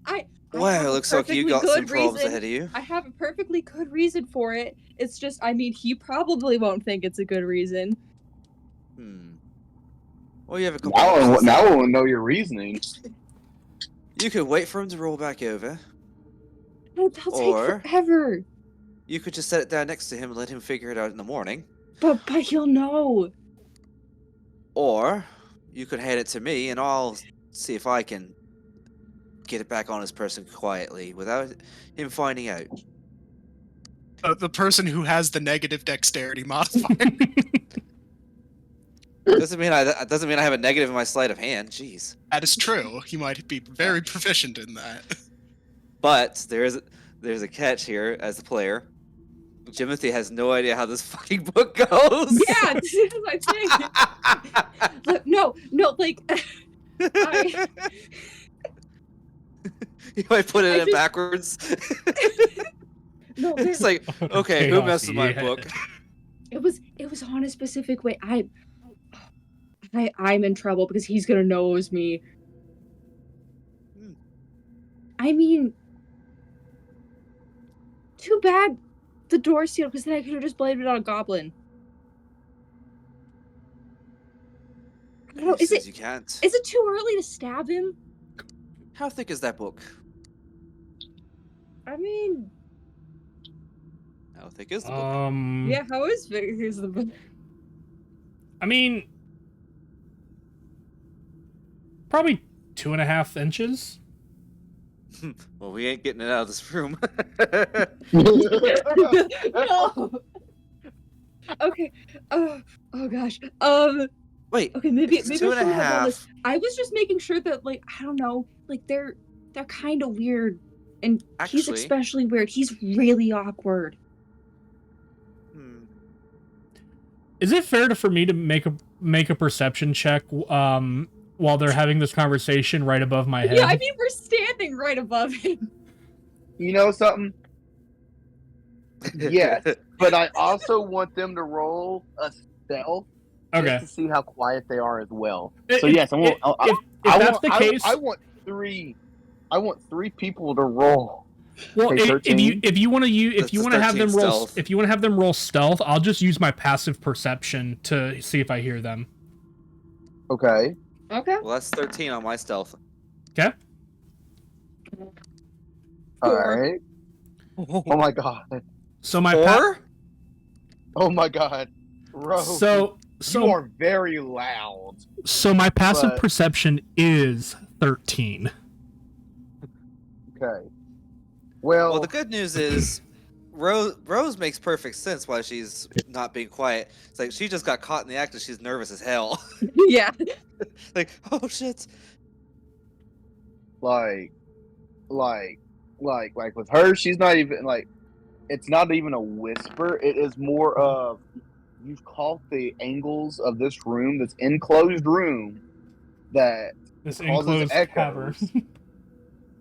I have Well, a looks like you perfectly got some good problems reason. ahead of you. I have a perfectly good reason for it. It's just, I mean, he probably won't think it's a good reason. Well, you have a couple options. Now I want to know your reasoning. You could wait for him to roll back over. No, that'll Or- take forever. You could just set it down next to him and let him figure it out in the morning. But he'll know. Or you could hand it to me and I'll see if I can get it back on his person quietly without him finding out. The person who has the negative dexterity modifier. Doesn't mean I have a negative in my sleight of hand. Jeez. That is true. He might be very proficient in that. But there's a catch here as a player. Jimothy has no idea how this fucking book goes. Yeah, this is my thing. Look, no, like, You might put I it in just- backwards. no, It's like, okay, who Chaos, messed with my yeah. book? it was on a specific way. I'm in trouble because he's gonna know it was me. Hmm. I mean, too bad the door sealed because then I could have just blamed it on a goblin. I don't know, Who is says it you can't? is it too early to stab him? How thick is that book? I mean, How thick is the book? yeah, how is here's the book? I mean, probably 2.5 inches. Well, we ain't getting it out of this room. No. Okay. Oh gosh. Wait, Okay, maybe it's maybe two I and a shouldn't have done this. half. I was just making sure that, like, I don't know, like they're kind of weird, and he's Actually- especially weird. He's really awkward. Hmm. Is it fair for me to make a perception check while they're having this conversation right above my head? Yeah, I mean we're standing right above him. You know something? Yes, but I also want them to roll a stealth Okay. just to see how quiet they are as well. If- So yes, I want. if I that's want, the case, I want three. I want 3 people to roll. well, Okay, if you want to That's if you a want to have them 13 roll stealth. if you want to have them roll stealth, I'll just use my passive perception to see if I hear them. Okay. Okay. Well, that's 13 on my stealth. Okay. All 4. right. Oh my god. So my 4? Oh my god. Bro. so you are very loud. so my passive but- perception is 13. Okay. Well, Well, the good news is Rose makes perfect sense why she's not being quiet. It's like she just got caught in the act and she's nervous as hell. Yeah. Like, oh shit. like with her, she's not even like. It's not even a whisper. It is more of you've caught the angles of this room, this enclosed room, that This causes enclosed echoes. cavern.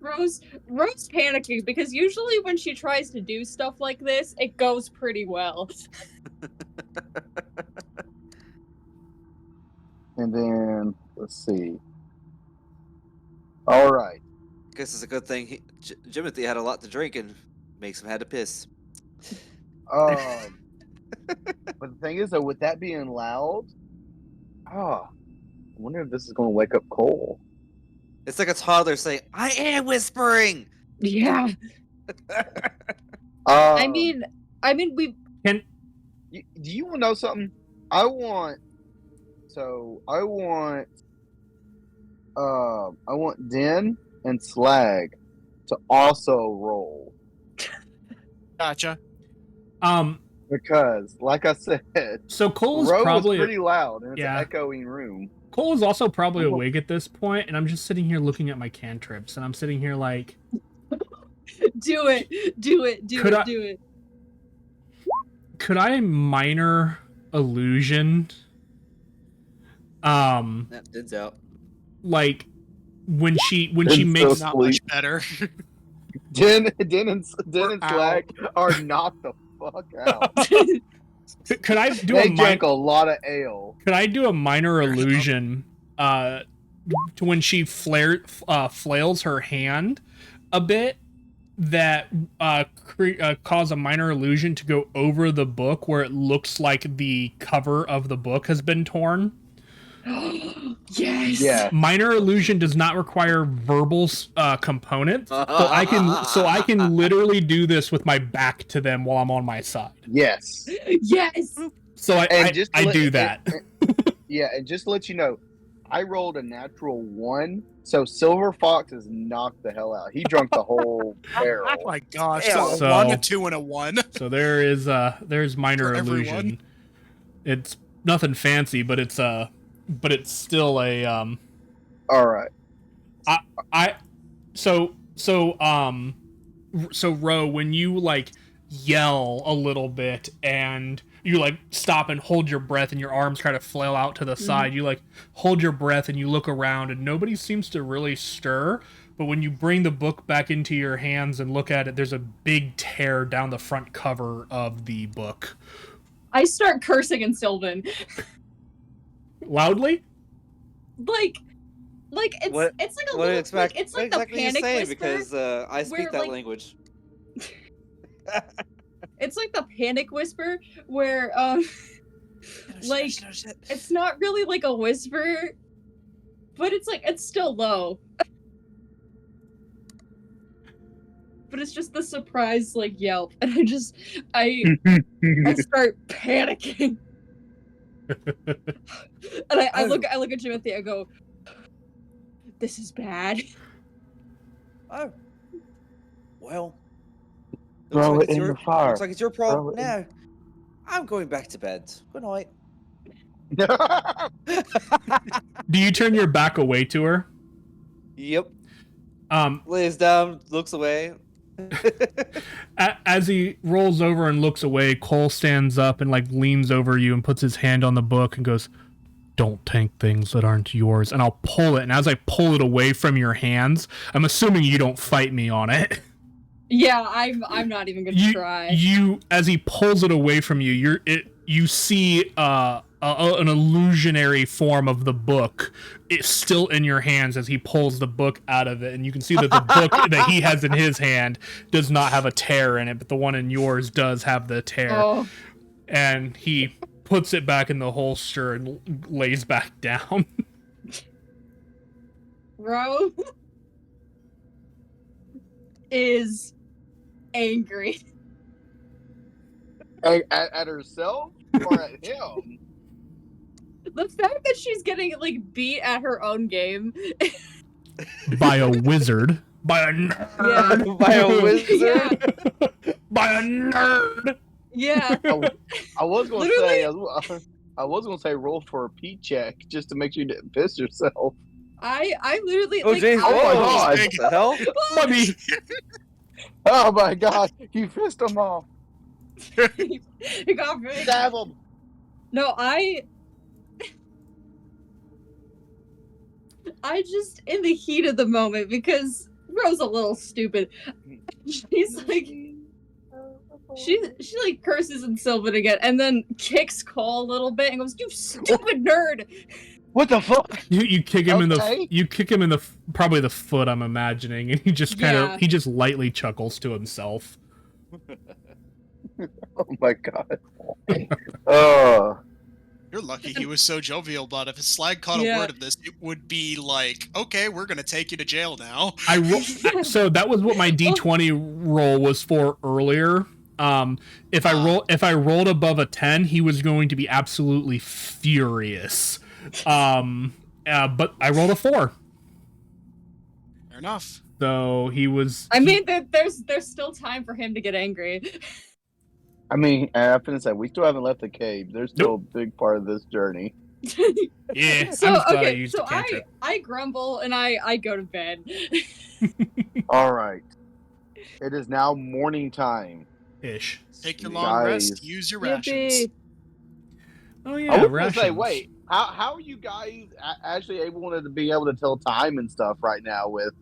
Rose panicking because usually when she tries to do stuff like this, it goes pretty well. And then let's see. All right. Guess it's a good thing Jimothy had a lot to drink and makes him had to piss. But the thing is, though, with that being loud, I wonder if this is going to wake up Cole. It's like a toddler saying, "I am whispering." Yeah. I I mean we do you want to know something? I want Den and Slag to also roll Gotcha. because, like I said, So Cole's Row probably is pretty loud and it's yeah. an echoing room. Cole is also probably awake at this point, and I'm just sitting here looking at my cantrips, and I'm sitting here like, do it. Do Could I- do it. could I minor illusion? That Din's out. Like when she It's makes so Not Sleep. much better. Den and We're Slag are knocked the fuck out. could I do They a drank a lot of ale. could I do a minor illusion to when she flails her hand a bit that cause a minor illusion to go over the book where it looks like the cover of the book has been torn? Yes. Yeah. Minor illusion does not require verbal components, so I can literally do this with my back to them while I'm on my side. Yes. Yes. So I to do let- that. Yeah, and just to let you know, I rolled a natural 1, so Silver Fox is knocked the hell out. He drunk the whole barrel. Oh my gosh. Yeah, So, so- 1, a 2, and a 1. So there's minor For illusion. everyone. It's nothing fancy, but it's still a All right. so Ro, when you like yell a little bit and you like stop and hold your breath and your arms kind of flail out to the side, you like hold your breath and you look around and nobody seems to really stir. But when you bring the book back into your hands and look at it, there's a big tear down the front cover of the book. I start cursing in Sylvan. Loudly? Like it's What- it's like a What do you little expect? like it's what like the exactly you panic saying? whisper. Because I speak where, that like- language. It's like the panic whisper where like it's not really like a whisper, but it's like it's still low. But it's just the surprise like yelp, and I start panicking. And I look at Timothy, I go, this is bad. Oh. Well. Throw looks it like it's in your, the fire. Looks like it's your Throw problem. it in- No. I'm going back to bed. Good night. Do you turn your back away to her? Yep. Um, Lays down, looks away. as he rolls over and looks away, Cole stands up and like leans over you and puts his hand on the book and goes, "Don't take things that aren't yours." And I'll pull it. And as I pull it away from your hands, I'm assuming you don't fight me on it. Yeah, I'm not even gonna try. You, as he pulls it away from you, you see an illusionary form of the book. It's still in your hands as he pulls the book out of it, and you can see that the book that he has in his hand does not have a tear in it, but the one in yours does have the tear. Oh. And he puts it back in the holster and lays back down. Ro is angry. At herself or at him? The fact that she's getting like beat at her own game. By a wizard. By a nerd. Yeah. By a wizard. Yeah. By a nerd. Yeah. I was gonna Literally- say I was gonna say roll for a P check just to make sure you didn't piss yourself. I literally Oh, like jeez. Oh my God. What the hell? Money. Oh my god, you pissed him off. it got very Stab him. No, I just in the heat of the moment because Ro's a little stupid. She's like she like curses in Sylvan again and then kicks Cole a little bit and goes, "You stupid nerd." What the fuck? You kick him Okay. you kick him in the probably the foot, I'm imagining, and he just Yeah. he just lightly chuckles to himself. Oh my god. Oh. You're lucky he was so jovial, but if his slag caught a Yeah. word of this, it would be like, okay, we're gonna take you to jail now. So that was what my D20 roll was for earlier. If I rolled above a 10, he was going to be absolutely furious. But I rolled a 4. Fair enough. So he was I mean there's still time for him to get angry. I mean, I'm finna say we still haven't left the cave. There's still a big part of this journey. yeah. So I'm just glad I okay, used so the cantrip. I grumble and I go to bed. Alright. It is now morning time. Ish. Take your Sweet. long rest, Guys. use your rations. Yippee. Oh I yeah, was rations. gonna say, wait, how are you guys actually able to be able to tell time and stuff right now with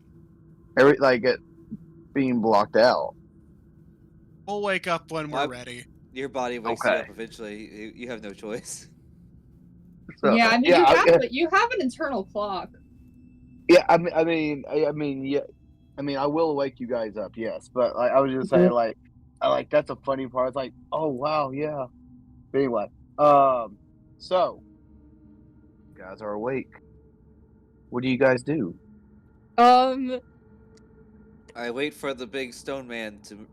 it being blocked out? We'll wake up when we're Well, ready. Your body wakes you Okay. up eventually. You have no choice. So, Yeah, I mean you have an internal clock. yeah. I mean, yeah. I mean, I will wake you guys up, yes. But I was just saying, that's a funny part. It's like, oh wow, yeah. But anyway, so you guys are awake. What do you guys do? I wait for the big stone man to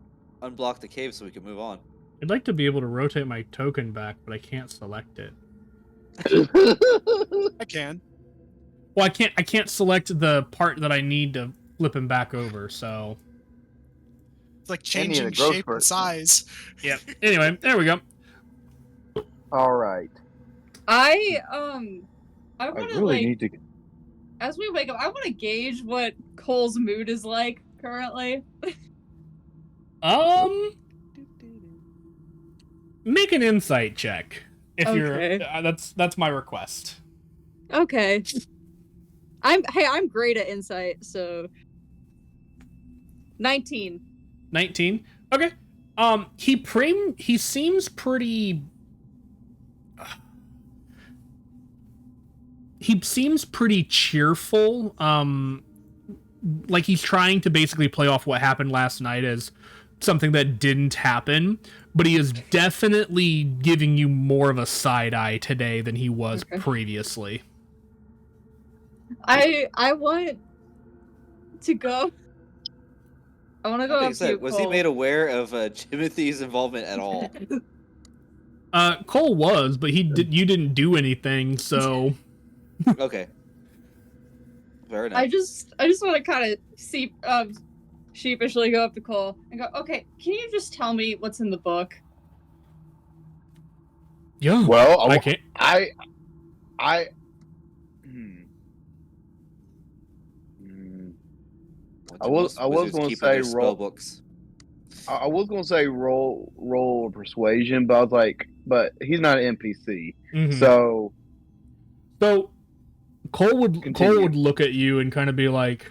unblock the cave so we can move on. I'd like to be able to rotate my token back, but I can't select it. I can. Well, I can't select the part that I need to flip him back over, so It's like Any of the changing growth shape and person. size. yeah. Anyway, there we go. All right. I I want to really like need to. as we wake up, I want to gauge what Cole's mood is like currently. Make an insight check if Okay. you're. That's my request. Okay. I'm great at insight, so 19. 19. Okay. He seems pretty. He seems pretty cheerful. Like he's trying to basically play off what happened last night as something that didn't happen, but he is definitely giving you more of a side eye today than he was Okay. previously. I want to go. I want to go That being up to said, you, was Cole. he made aware of Timothy's involvement at all? Cole was, but you didn't do anything, so Okay. Fair enough. I just want to kind of sheepishly go up to Cole and go, okay, can you just tell me what's in the book? yeah. Well, I can't. I. Hmm. Hmm. What I do was- most I was wizards gonna keep in their say spell books? I was gonna say roll persuasion, but I was like, but he's not an NPC, Mhm. so So Cole would Continue. look at you and kind of be like,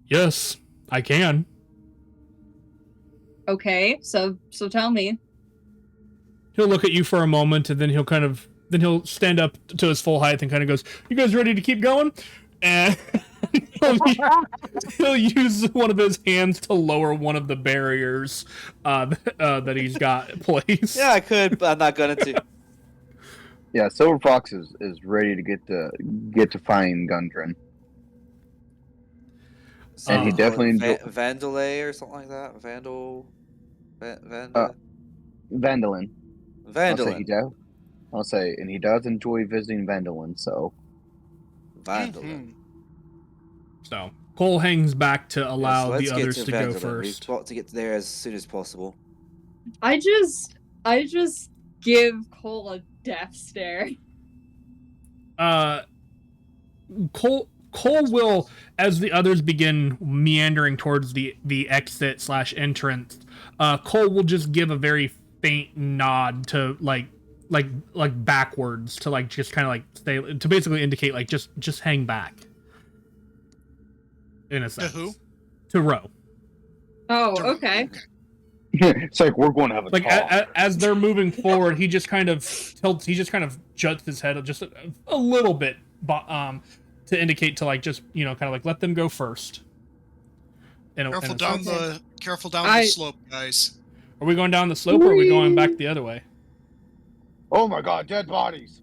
"Yes, I can." Okay, so tell me. He'll look at you for a moment, and then he'll stand up to his full height and kind of goes, "You guys ready to keep going?" And he'll use one of his hands to lower one of the barriers that he's got placed. Yeah, I could, but I'm not going to. yeah, Silver Fox is ready to get to find Gundren. So And he we call it definitely Vandalay or something like that. Uh, Vandalin. I'll say he Vandalin. does. I'll say, and he does enjoy visiting Vandalin. So Vandalin. So Cole hangs back to allow Yes, the let's get others to to go Vandalin. We've first. got to get there as soon as possible. I just give Cole a death stare. Cole will, as the others begin meandering towards the exit / entrance, Cole will just give a very faint nod to like backwards to like just kind of like stay, to basically indicate like just hang back. In a sense. To who? To Ro. Oh, To Ro, okay. it's like we're going to have a Like talk. as they're moving forward, he just kind of tilts. He just kind of juts his head just a little bit, to indicate to like just kind of like let them go first. Careful down the slope, guys. Are we going down the slope or are we going back the other way? Oh my God, dead bodies!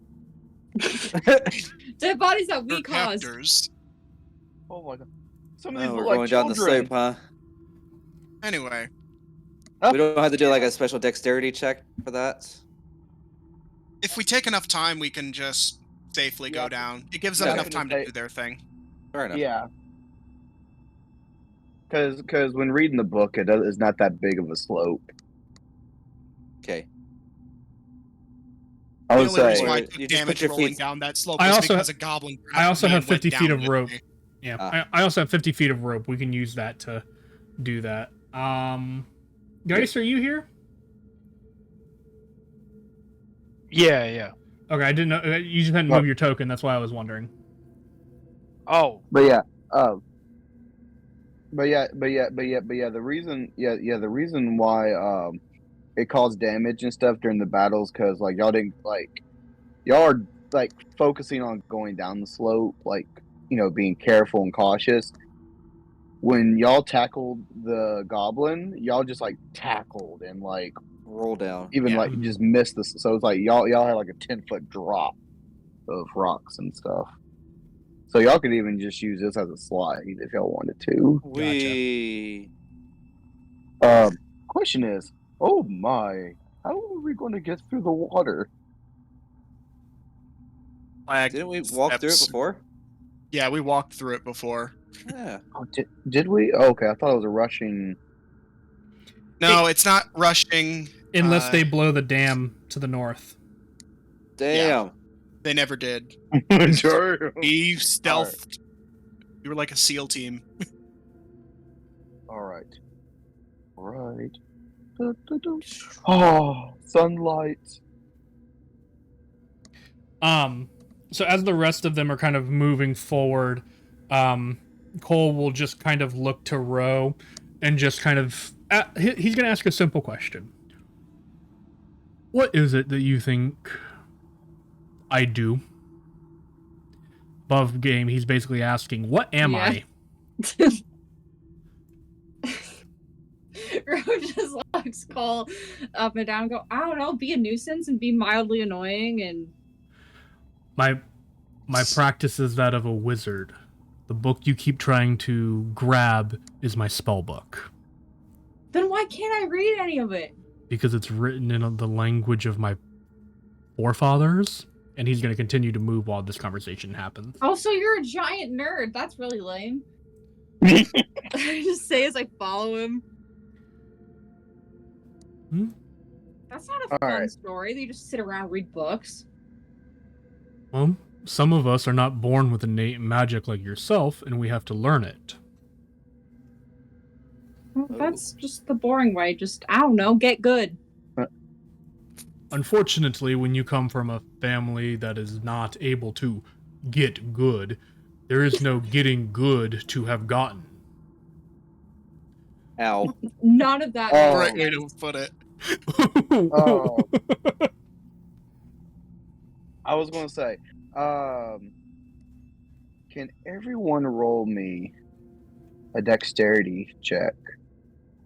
Dead bodies that we Your caused. captors. Oh my God! Some of No, these we're look like going down the children. slope, huh? Anyway, We don't have to do like a special dexterity check for that. if we take enough time, we can just safely Yeah. go down. It gives them Yeah. enough time to do their thing. Fair enough. Yeah. Because when reading the book, it's not that big of a slope. Okay. I The would only say reason why I You took just put damage your rolling feet- down that slope I was also because a goblin grabbed I also me have and went 50 feet down of with rope. me. Yeah, Ah. I also have 50 feet of rope. We can use that to do that. Geist, are you here? Yeah. Okay, I didn't know. You just hadn't What? moved your token. That's why I was wondering. Oh, but yeah, the reason why it caused damage and stuff during the battles because like y'all are like focusing on going down the slope, like being careful and cautious. When y'all tackled the goblin, y'all just like tackled and like Roll down. even Yeah. like just missed this. So it's like y'all had like a 10-foot drop of rocks and stuff. So y'all could even just use this as a slide if y'all wanted to. We Question is, oh my, how are we going to get through the water? Flag didn't we walk through it steps. before? Yeah, we walked through it before. Yeah. Oh, did we? Oh, okay, I thought it was a rushing. No, it's not rushing. Unless they blow the dam to the north. Damn. They never did. Sure. We stealthed. We were like a SEAL team. All right. Oh, sunlight. So as the rest of them are kind of moving forward, Cole will just kind of look to Ro and just kind of he's going to ask a simple question. What is it that you think I do? Above game, he's basically asking, what am Yeah. I? Ro just looks Cole up and down and go, I don't know, be a nuisance and be mildly annoying and My practice is that of a wizard. The book you keep trying to grab is my spell book. then why can't I read any of it? Because it's written in the language of my forefathers, and he's going to continue to move while this conversation happens. Also, you're a giant nerd. That's really lame. I just say as I follow him. Hmm? That's not a fun Alright. story. They just sit around and read books. Well, some of us are not born with innate magic like yourself, and we have to learn it. Well, that's just the boring way. Just, I don't know, get good. Unfortunately, when you come from a family that is not able to get good, there is no getting good to have gotten. Ow. None of that. Oh. Great makes way to sense. put it. Oh. I was going to say, can everyone roll me a dexterity check?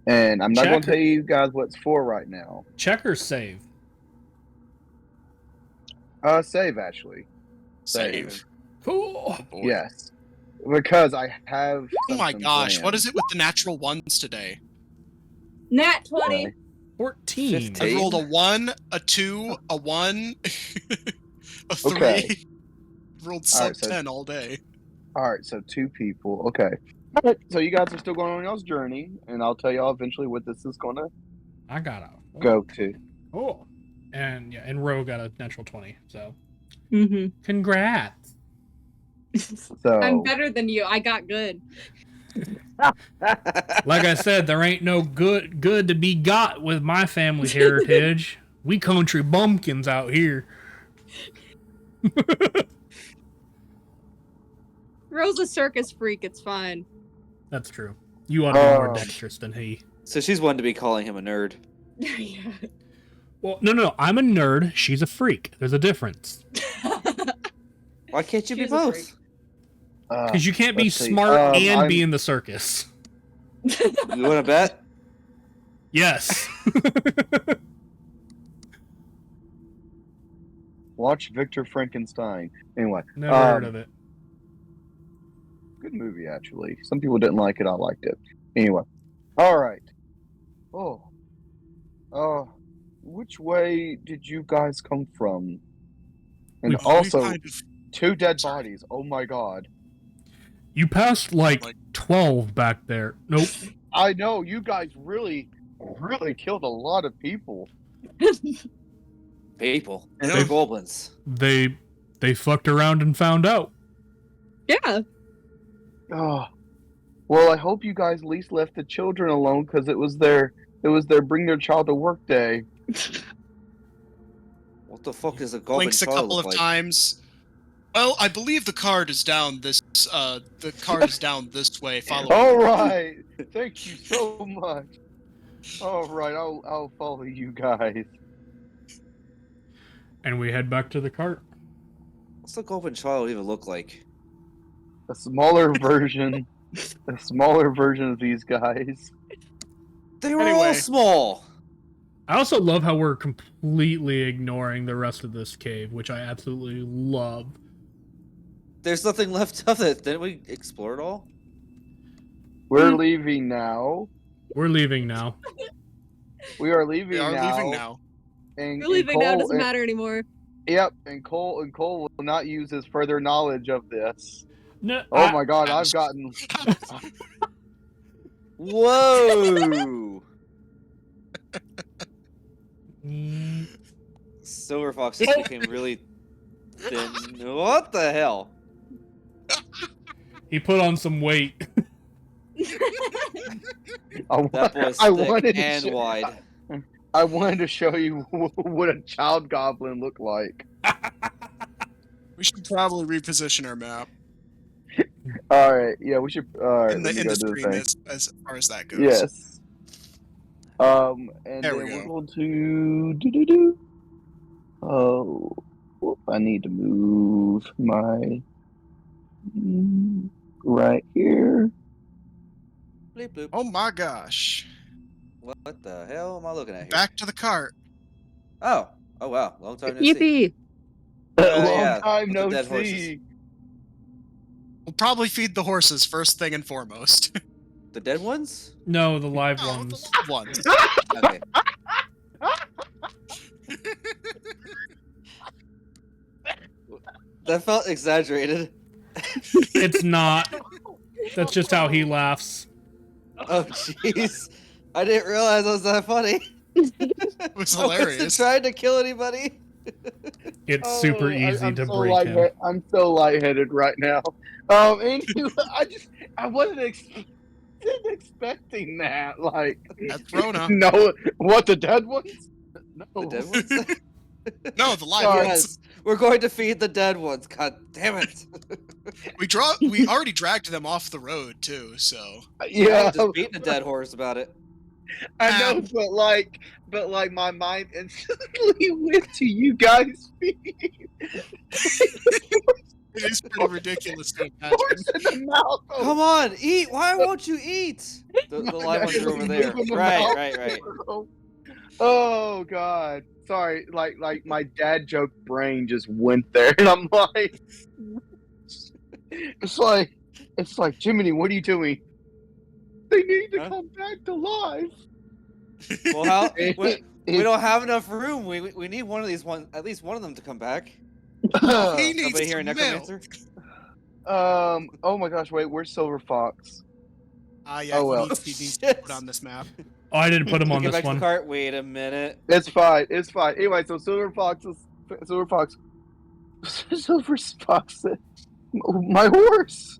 And I'm not going to Check. tell you guys what it's for right now. Check or save? Save, actually. Save. Cool. Oh, boy. Yes. Because I have. Oh my something gosh, what planned. is it with the natural ones today? Nat 20. Okay. 14. 15. I rolled a 1, a 2, a 1, a 3. Okay. Rolled All right, sub so- 10 all day. All right, so 2 people. Okay. All right, so you guys are still going on y'all's journey, and I'll tell y'all eventually what this is going to I got a go to. Cool. And yeah, and Ro got a natural 20. So Mm-hmm. congrats. So I'm better than you. I got good. Like I said, there ain't no good to be got with my family heritage. We country bumpkins out here. Rose a circus freak. It's fine. That's true. You ought to be more Oh. dexterous than he. So she's one to be calling him a nerd. Yeah. Well, no. I'm a nerd. She's a freak. There's a difference. Why can't you be She's a both? freak. Because you can't be let's see. smart and I'm- be in the circus. You want to bet? Yes. Watch Victor Frankenstein. Anyway, Never heard of it. good movie actually. Some people didn't like it. I liked it. Anyway, all right. Which way did you guys come from? And We- also, kind of, 2 dead Sorry. bodies. Oh my god! You passed like 12 back there. Nope. I know you guys really killed a lot of people. People. Yeah. They're goblins. They fucked around and found out. Yeah. Oh, well, I hope you guys at least left the children alone because it was their bring their child to work day. What the fuck is a goblin blinks a child couple look of like? times. Well, I believe the card is down this. The card is down this way. Follow. All me. right, thank you so much. All right, I'll follow you guys. And we head back to the cart. What's a goblin child even look like? A smaller version of these guys. They were all Anyway. small. I also love how we're completely ignoring the rest of this cave, which I absolutely love. There's nothing left of it. Didn't we explore it all? We're leaving now. We're leaving now. We are leaving We are now. leaving now. And, We're leaving now. Cole- Doesn't matter anymore. Yep, and Cole will not use his further knowledge of this. No, Oh my god, I've gotten Whoa! Mm, Silver Fox just became really thin. What the hell? he put on some weight. That boy's I thick wanted to and show- wide. I wanted to show you what a child goblin looked like. We should probably reposition our map All right, yeah, we should. All right, in the let me go do the screen thing. as far as that goes. Yes. And There then we we're go. going to Oh, whoop, I need to move my right here. Bleep bloop. Oh my gosh! What the hell am I looking at here? Back to the cart. Oh wow, long time no see. Yippee! Long yeah, time with the no dead see. horses. We'll probably feed the horses first thing and foremost. The dead ones? No, the live Oh, ones. the live ones. Okay. That felt exaggerated. It's not. That's just how he laughs. Oh jeez, I didn't realize it was that funny. It was I wasn't hilarious. trying to kill anybody. It's super easy I'm to so break him. I'm so lightheaded right now. Anyway, I wasn't expecting that. Like, That's Rona. no, what, the dead ones? No. The dead ones? No, the live Sorry. ones. Yes, we're going to feed the dead ones. God damn it! We already dragged them off the road too, so Yeah, just beating a dead horse about it. I know, but like my mind instantly went to you guys feeding it is pretty ridiculous to imagine. horse in the mouth. Come on, eat! Why won't you eat? The live ones are over there. Move in the Right, mouth. right. Oh God, sorry. Like my dad joke brain just went there, and I'm like, it's like Jiminy, what are you doing? They need to Huh? come back to life. Well, how? We don't have enough room. We need one of these at least one of them to come back. He needs Somebody here, a some milk. necromancer? Oh my gosh, wait, where's Silver Fox? Yeah, Oh, well. he needs to Shit. put on this map. Oh, I didn't put him on Get this back to the one. cart. Wait a minute. It's fine. Anyway, so Silver Fox, said, my horse.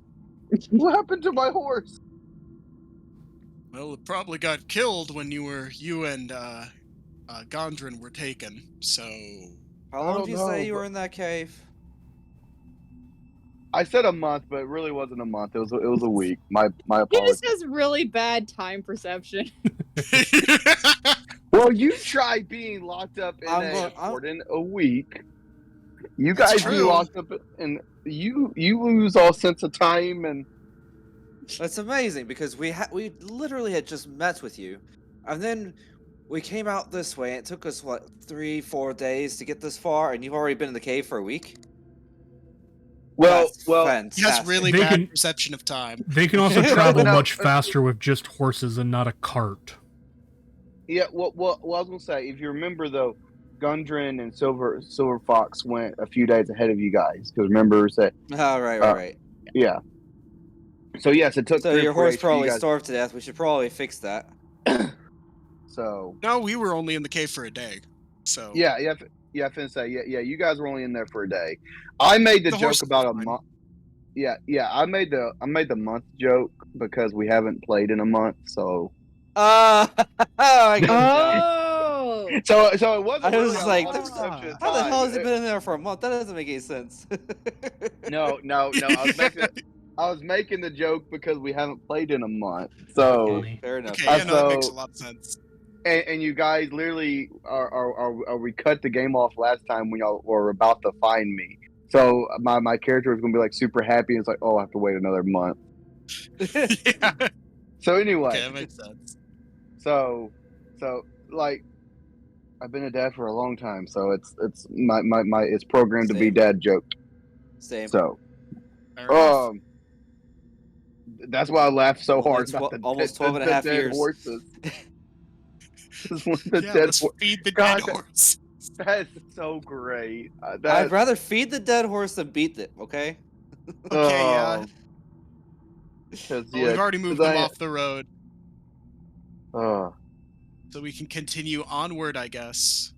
What happened to my horse? Well, it probably got killed when you and Gondrin were taken. So How I long don't did you know, say you but- were in that cave? I said a month, but it really wasn't a month. It was a week. My He apologies. just has really bad time perception. Well, you try being locked up in I'm a week. You That's guys be true. locked up, and you lose all sense of time. And That's amazing because we literally had just met with you, and then we came out this way. And it took us what 3-4 days to get this far, and you've already been in the cave for a week. That's he has fantastic. really They bad can- perception of time. They can also travel No. much faster with just horses and not a cart. yeah, well, I was gonna say, if you remember though, Gundren and Silver Fox went a few days ahead of you guys. Because remember, that Oh, right. yeah. So yes, it took. So 3 or your 4 horse days for you probably guys- starved to death. We should probably fix that. So No, we were only in the cave for a day. So yeah. I finna say yeah. You guys were only in there for a day. I made the The joke horses about were a fine. month. Yeah. I made the month joke because we haven't played in a month. So I get it now. Oh, so it wasn't. I was really just a like, lot of perception of how the time. hell has it been in there for a month? That doesn't make any sense. No. I was making the joke because we haven't played in a month. So Okay, fair enough. Okay, yeah, no, that makes a So- lot of sense. and you guys literally are we cut the game off last time when y'all were about to find me. So my character was gonna be like super happy. And it's like, oh, I have to wait another month. Yeah. So anyway, Okay, that makes sense. so like I've been a dad for a long time, so it's my it's programmed to be Same. dad joke. Same. So Fair enough. that's why I laughed so hard It's about the almost the 12 and a half dead years. horses. The Yeah, dead let's hor- feed the God, dead that- horse. That's so great. I'd rather feed the dead horse than beat it, okay? Okay, yeah. Because Well, we've already moved them off the road, so we can continue onward, I guess.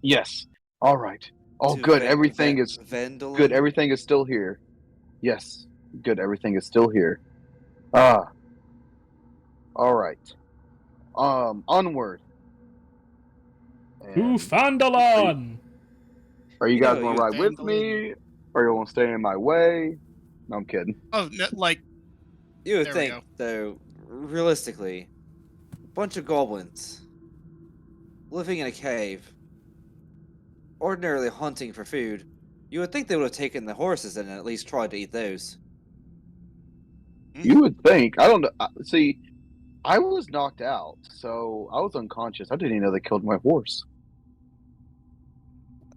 yes. All right. Oh, To good. Ven- Everything Ven- is Vendel. good. Everything is still here. Yes. Good. Everything is still here. All right. Onward. To And Fandalon! are you guys No, gonna you're ride with me, or you want to stay in my way? No, I'm kidding. Oh, no, like You would There we think, go. though, realistically, a bunch of goblins living in a cave, ordinarily hunting for food, you would think they would have taken the horses and at least tried to eat those. You would think. I don't know. See, I was knocked out, so I was unconscious. I didn't even know they killed my horse.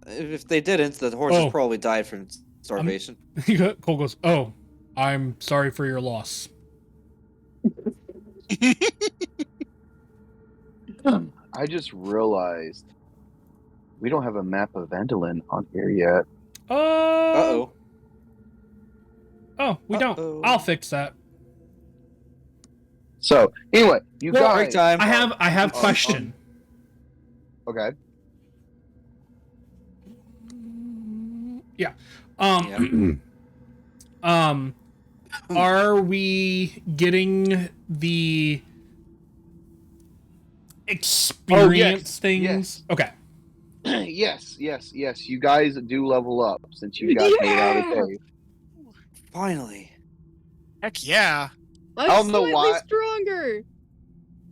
If they didn't, the horses Oh. probably died from starvation. Cole goes, oh, I'm sorry for your loss. I just realized we don't have a map of Vandalin on here yet. Uh-oh. Oh, we Uh-oh. don't. I'll fix that. So anyway, you Break guys. time. I have question. Okay. Are we getting the experience things? yes. Okay. yes. You guys do level up since you guys made it out of the Yeah! cave. Finally. Heck yeah! I I'm don't know slightly why. stronger.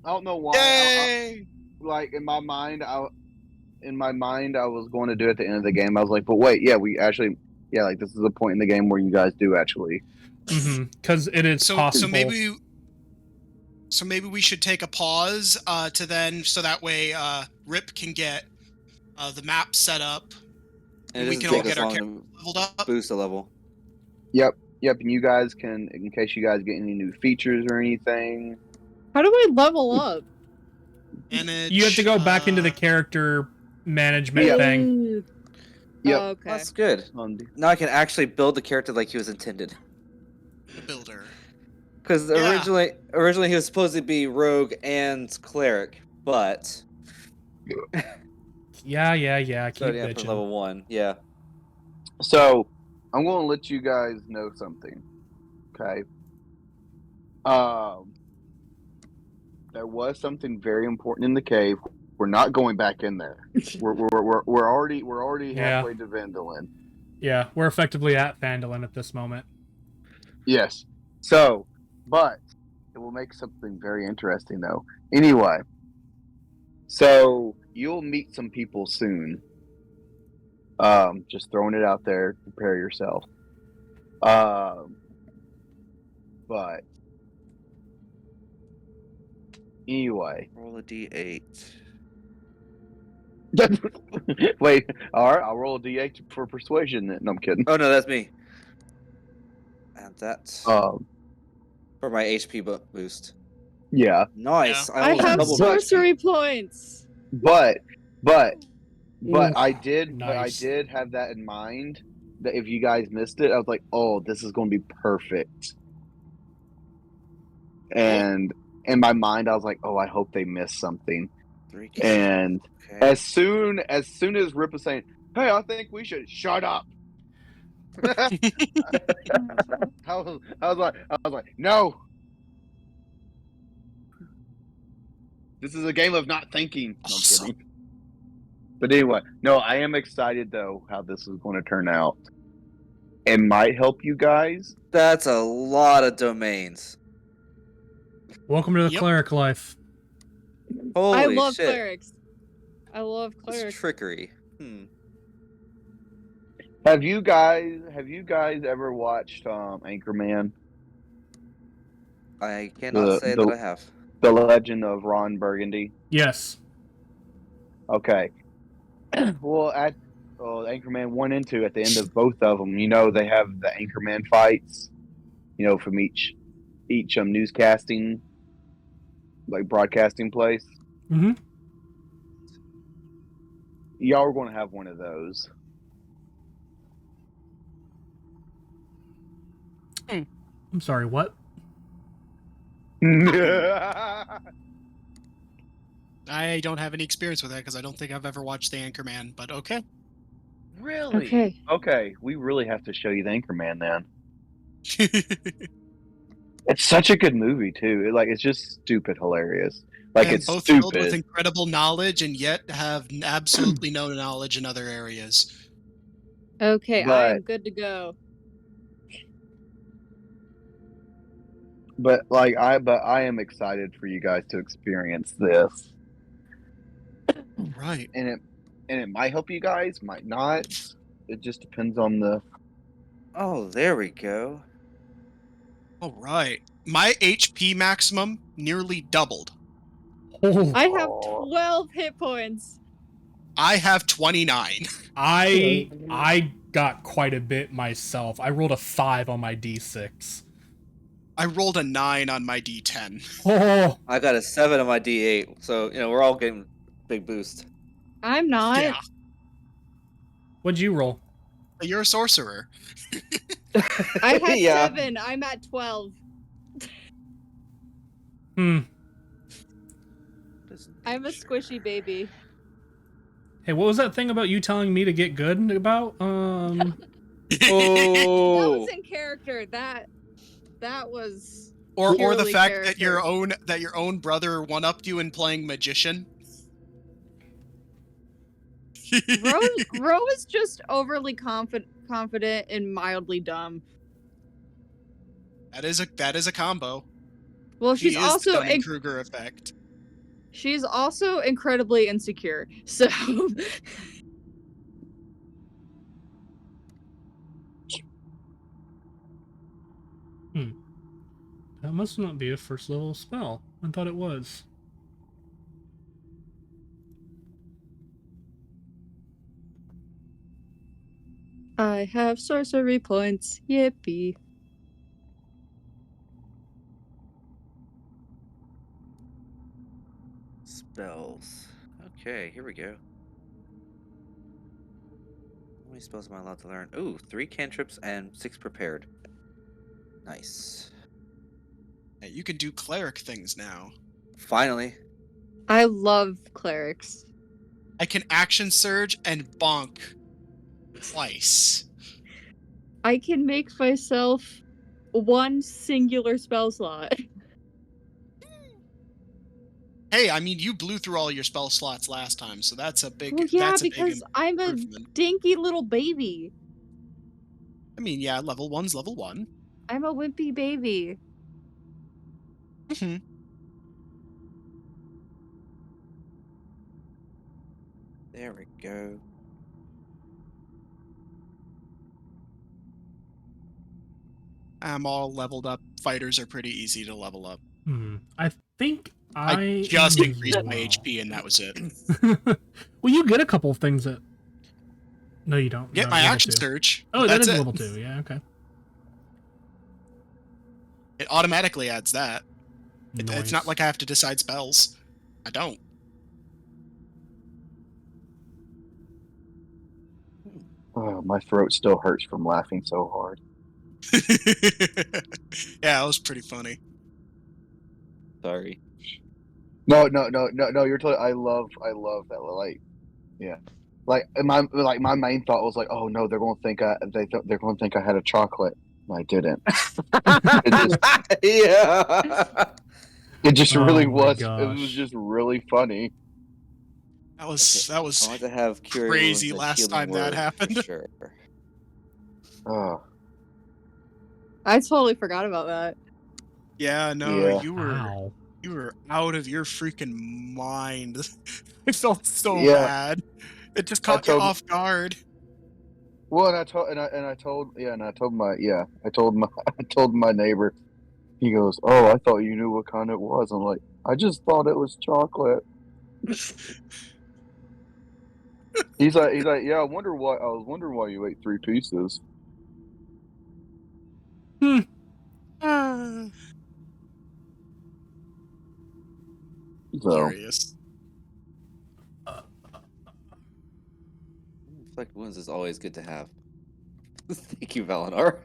I don't know why. Yay! Like in my mind, I was going to do it at the end of the game. I was like, but wait, yeah, we actually, yeah, like this is a point in the game where you guys do actually. Because it is possible. So maybe we should take a pause to then, so that way Rip can get the map set up. And it We doesn't can all take us get our long characters to leveled up. boost a level. Yep, and you guys can, in case you guys get any new features or anything. How do I level up? Manage, You have to go back into the character management Yeah. thing. Ooh. Yep. Oh, okay. That's good. Now I can actually build the character like he was intended. the builder. Because Yeah. originally he was supposed to be rogue and cleric, but Yeah. Keep starting out bitching. from level 1. Yeah. So I'm going to let you guys know something. Okay. There was something very important in the cave. We're not going back in there. We're already Yeah. halfway to Vandalin. Yeah, we're effectively at Vandalin at this moment. Yes. So, but it will make something very interesting though. Anyway, so you'll meet some people soon. Just throwing it out there. Prepare yourself. But anyway. Roll a d8. Wait, all right, I'll roll a d8 for persuasion then. No, I'm kidding. Oh no, that's me. And that's for my HP boost. Yeah, Nice. I almost have doubled my HP. sorcery points. but Oof, I did nice. have that in mind that if you guys missed it, I was like, oh, this is going to be perfect. And in my mind, I was like, oh, I hope they miss something. 3K. And Okay. as soon as Rip was saying, hey, I think we should shut up. I was like, no. This is a game of not thinking. No, I'm Awesome. kidding. But anyway, no, I am excited though how this is going to turn out. It might help you guys. That's a lot of domains. Welcome to the Yep. cleric life. Holy I love shit. clerics. I love It's clerics. trickery. Have you guys ever watched Anchorman? I cannot say that I have. The Legend of Ron Burgundy? Yes. Okay. Well, at Anchorman 1 and 2, at the end of both of them, they have the Anchorman fights, from each newscasting, like broadcasting place. Mm-hmm. Y'all are going to have one of those. I'm sorry, what? I don't have any experience with that because I don't think I've ever watched The Anchorman, but okay. Really? Okay. Okay, we really have to show you the Anchorman then. It's such a good movie too. It's just stupid hilarious. Like And it's both filled with stupid. incredible knowledge and yet have absolutely no knowledge in other areas. Okay, I But- am good to go. But I am excited for you guys to experience this. Right. And it might help you guys, might not. It just depends on the Oh, there we go. All right. My HP maximum nearly doubled. Oh, I have 12 hit points. I have 29. I got quite a bit myself. I rolled a 5 on my d6. I rolled a 9 on my D10. Oh, I got a 7 on my d8, so we're all getting big boost. I'm not. Yeah. what'd you roll? You're a sorcerer. I had Yeah. 7. I'm at 12. Hmm. I'm a squishy baby. Hey, what was that thing about you telling me to get good about? That Oh, was in character. That was or the purely fact character. that your own brother one-upped you in playing magician. Ro is just overly confident and mildly dumb. That is a combo. Well, She she's is the also Dunning-Kruger effect. she's also incredibly insecure. So That must not be a first level spell. I thought it was. I have sorcery points. Yippee. spells. Okay, here we go. How many spells am I allowed to learn? Ooh, 3 cantrips and 6 prepared. Nice. Hey, you can do cleric things now. Finally. I love clerics. I can action surge and bonk twice. I can make myself one singular spell slot. Hey, I mean, you blew through all your spell slots last time, so that's a big. Well, yeah, that's a big because I'm a improvement. dinky little baby. I mean, yeah, level 1's level 1. I'm a wimpy baby. Mhm. There we go. I'm all leveled up. Fighters are pretty easy to level up. I think I just am increased as my well. HP, and that was it. Well, you get a couple of things that. No, you don't. Get Not my level action 2. surge. Oh, that that's is it. level 2. Yeah, okay. It automatically adds that. It's Nice. not like I have to decide spells. I don't. Oh, my throat still hurts from laughing so hard. Yeah, it was pretty funny. Sorry. No. You're totally. I love that. Like, yeah. Like my main thought was like, oh no, they're going to think they're going to think I had a chocolate. I didn't. Yeah. It just Oh really my was. It gosh. was just really funny. That was I want to have cure crazy wounds and last healing time that word for happened. Sure. Oh, I totally forgot about that. Yeah, no, Yeah. you Ow. were out of your freaking mind. I felt so Yeah. bad. It just caught you told- off guard. well, I told my neighbor. He goes, "Oh, I thought you knew what kind it was." I'm like, "I just thought it was chocolate." He's like, "Yeah, I was wondering why you ate 3 pieces." So Hilarious. Inflict wounds is always good to have. Thank you, Valinor.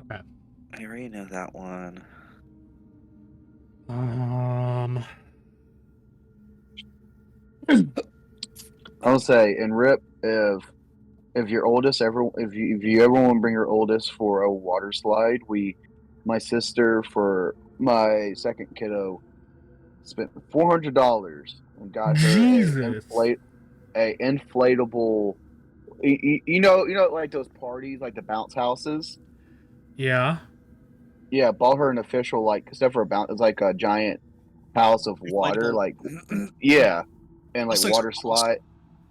Okay. I already know that one. I'll say, and Rip, if your oldest ever, if you ever want to bring your oldest for a water slide, my sister for my second kiddo spent $400 and got her Jesus. a inflatable. You know, like those parties, like the bounce houses. Yeah. Yeah, bought her an official, like, except for a bounce, it's like a giant house of water, Inflatable. like, yeah, and like Those things water are awesome. slide.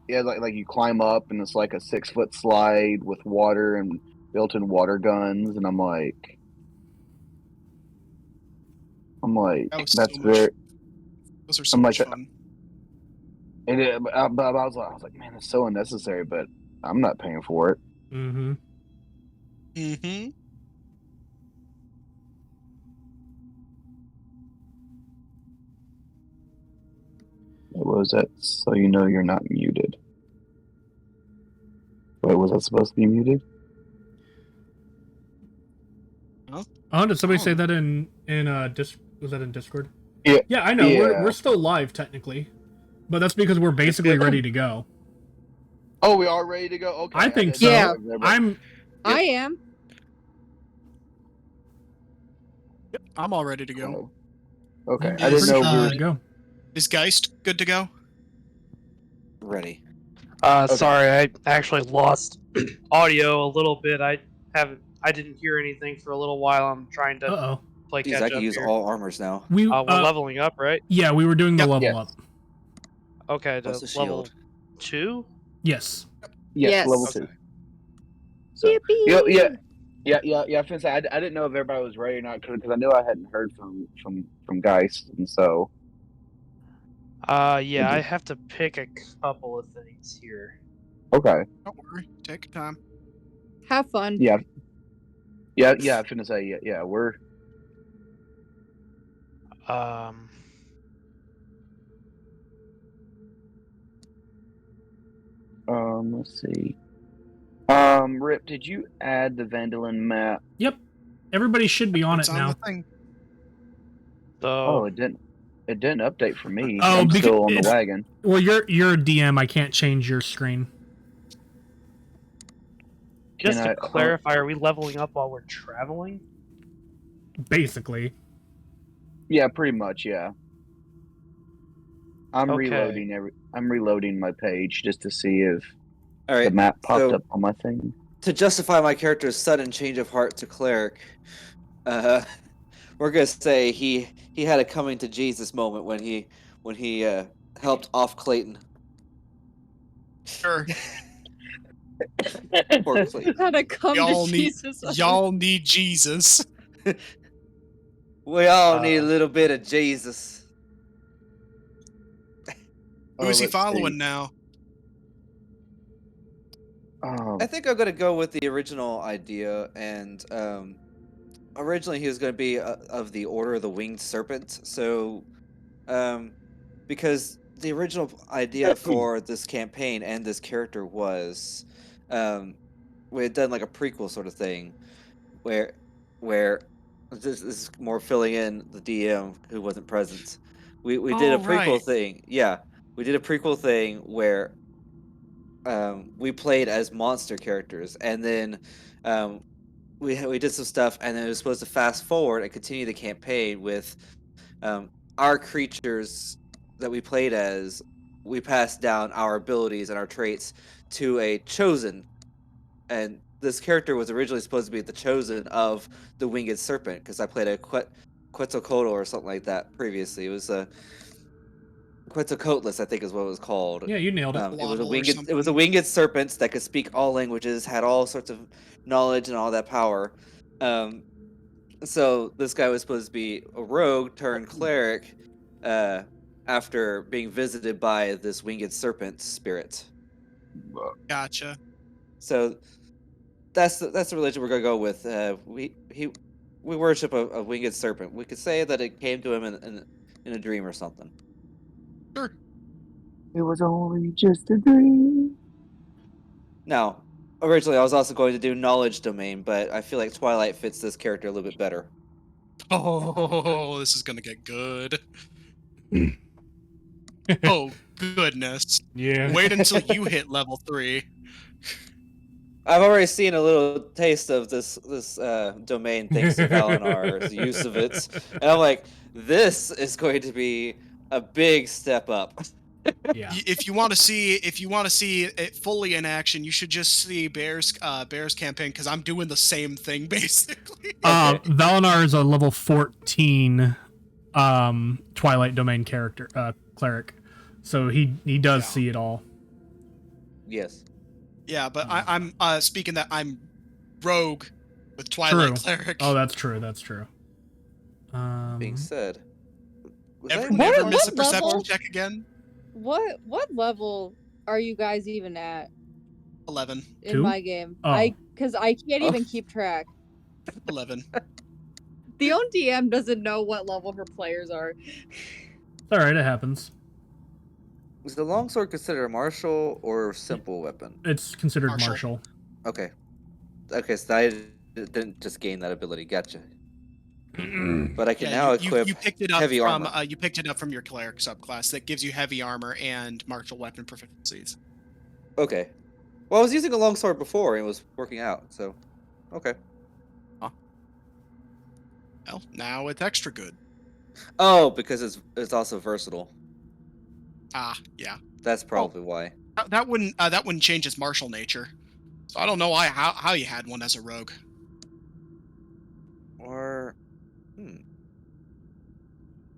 Yeah, like you climb up and it's like a 6-foot slide with water and built-in water guns, and I'm like, That was that's so much. very. Those are so I'm much like, fun. and but I was like, man, it's so unnecessary, but I'm not paying for it. Mm-hmm. Mm-hmm. What was that? So you know you're not muted. Wait, was that supposed to be muted? Oh, did somebody say Oh. that in was that in Discord? Yeah. Yeah, I know. Yeah. We're still live technically, but that's because we're basically ready to go. Oh, we are ready to go. Okay. I think didn't so. Yeah. know if everybody- I'm I am. I'm all ready to go. Oh. Okay. Yeah, I didn't Is, know pretty we sure were. ready to go. Is Geist good to go? Ready. Sorry, I actually lost audio a little bit. I didn't hear anything for a little while. I'm trying to Uh-oh. play Geez, catch I up can use here. all armors now. We We're leveling up, right? yeah, we were doing the Yep. level Yes. up. Okay, What's to the level shield? 2. Yes. Yes, Yes. level Okay. 2. So, Yippee! yeah. I was gonna say I didn't know if everybody was ready or not because I knew I hadn't heard from Geist, and so Yeah, I have to pick a couple of things here. okay, Don't worry. Take your time. Have fun. yeah. I was gonna say yeah. We're Um, let's see. Rip, did you add the Vandalin map? Yep. Everybody should be on It's it on now. the thing. Oh, so it didn't. It didn't update for me. Oh, I'm because still on the it's- wagon. Well, you're a DM. I can't change your screen. just And to I- clarify, are we leveling up while we're traveling? Basically. Yeah, pretty much. Yeah. I'm Okay. reloading I'm reloading my page just to see if All the right. map popped so up on my thing. to justify my character's sudden change of heart to cleric, we're gonna say he had a coming to Jesus moment when he helped off Clayton. Sure. Poor Clayton. How to come Y'all to need- Jesus. Y'all need Jesus. We all need a Uh, little bit of Jesus. Who is he let's following see. now? I think I'm gonna go with the original idea, and originally he was gonna be of the Order of the Winged Serpent. So, because the original idea for this campaign and this character was, we had done like a prequel sort of thing, where this is more filling in the DM who wasn't present. We did a Oh, prequel right. thing. Yeah, we did a prequel thing where we played as monster characters, and then we did some stuff, and then it was supposed to fast forward and continue the campaign with our creatures that we played as. We passed down our abilities and our traits to a chosen, and this character was originally supposed to be the chosen of the Winged Serpent because I played a Quetzalcoatl or something like that previously. It was a Quetzalcoatlus, I think, is what it was called. Yeah, you nailed it. It was a Waddle or winged. It was a something. winged serpent that could speak all languages, had all sorts of knowledge and all that power. So this guy was supposed to be a rogue turned cleric, after being visited by this winged serpent spirit. Gotcha. So that's the religion we're gonna go with. We worship a winged serpent. We could say that it came to him in a dream or something. Sure. It was only just a dream. Now, originally I was also going to do knowledge domain, but I feel like Twilight fits this character a little bit better. Oh, this is gonna get good. Oh goodness! Yeah. Wait until you hit level 3. I've already seen a little taste of this domain thanks to Valinar's use of it, and I'm like, this is going to be a big step up. Yeah. If you want to see it fully in action, you should just see Bear's campaign because I'm doing the same thing basically. Valinor is a level 14 Twilight domain character cleric. So he does Yeah. see it all. Yes. Yeah, but I'm speaking that I'm rogue with Twilight True. cleric. Oh, that's true. That's true. Being said, was Never, that never What- miss a what perception level? check again. What level are you guys even at 11. in 2? my game? Oh. Because I can't Oh. even keep track. 11. The own DM doesn't know what level her players are. It's all right. It happens. Was the longsword considered a martial or simple weapon? It's considered Martial. martial. Okay. Okay, so I didn't didn't just gain that ability. Gotcha. But I can Yeah, now you equip picked it up heavy from armor. you picked it up from your cleric subclass that gives you heavy armor and martial weapon proficiencies. Okay. Well, I was using a longsword before and it was working out, so okay. Well, now it's extra good. Oh, because it's also versatile. Ah, yeah. That's probably why. That wouldn't change its martial nature. So I don't know how you had one as a rogue. Or hmm. I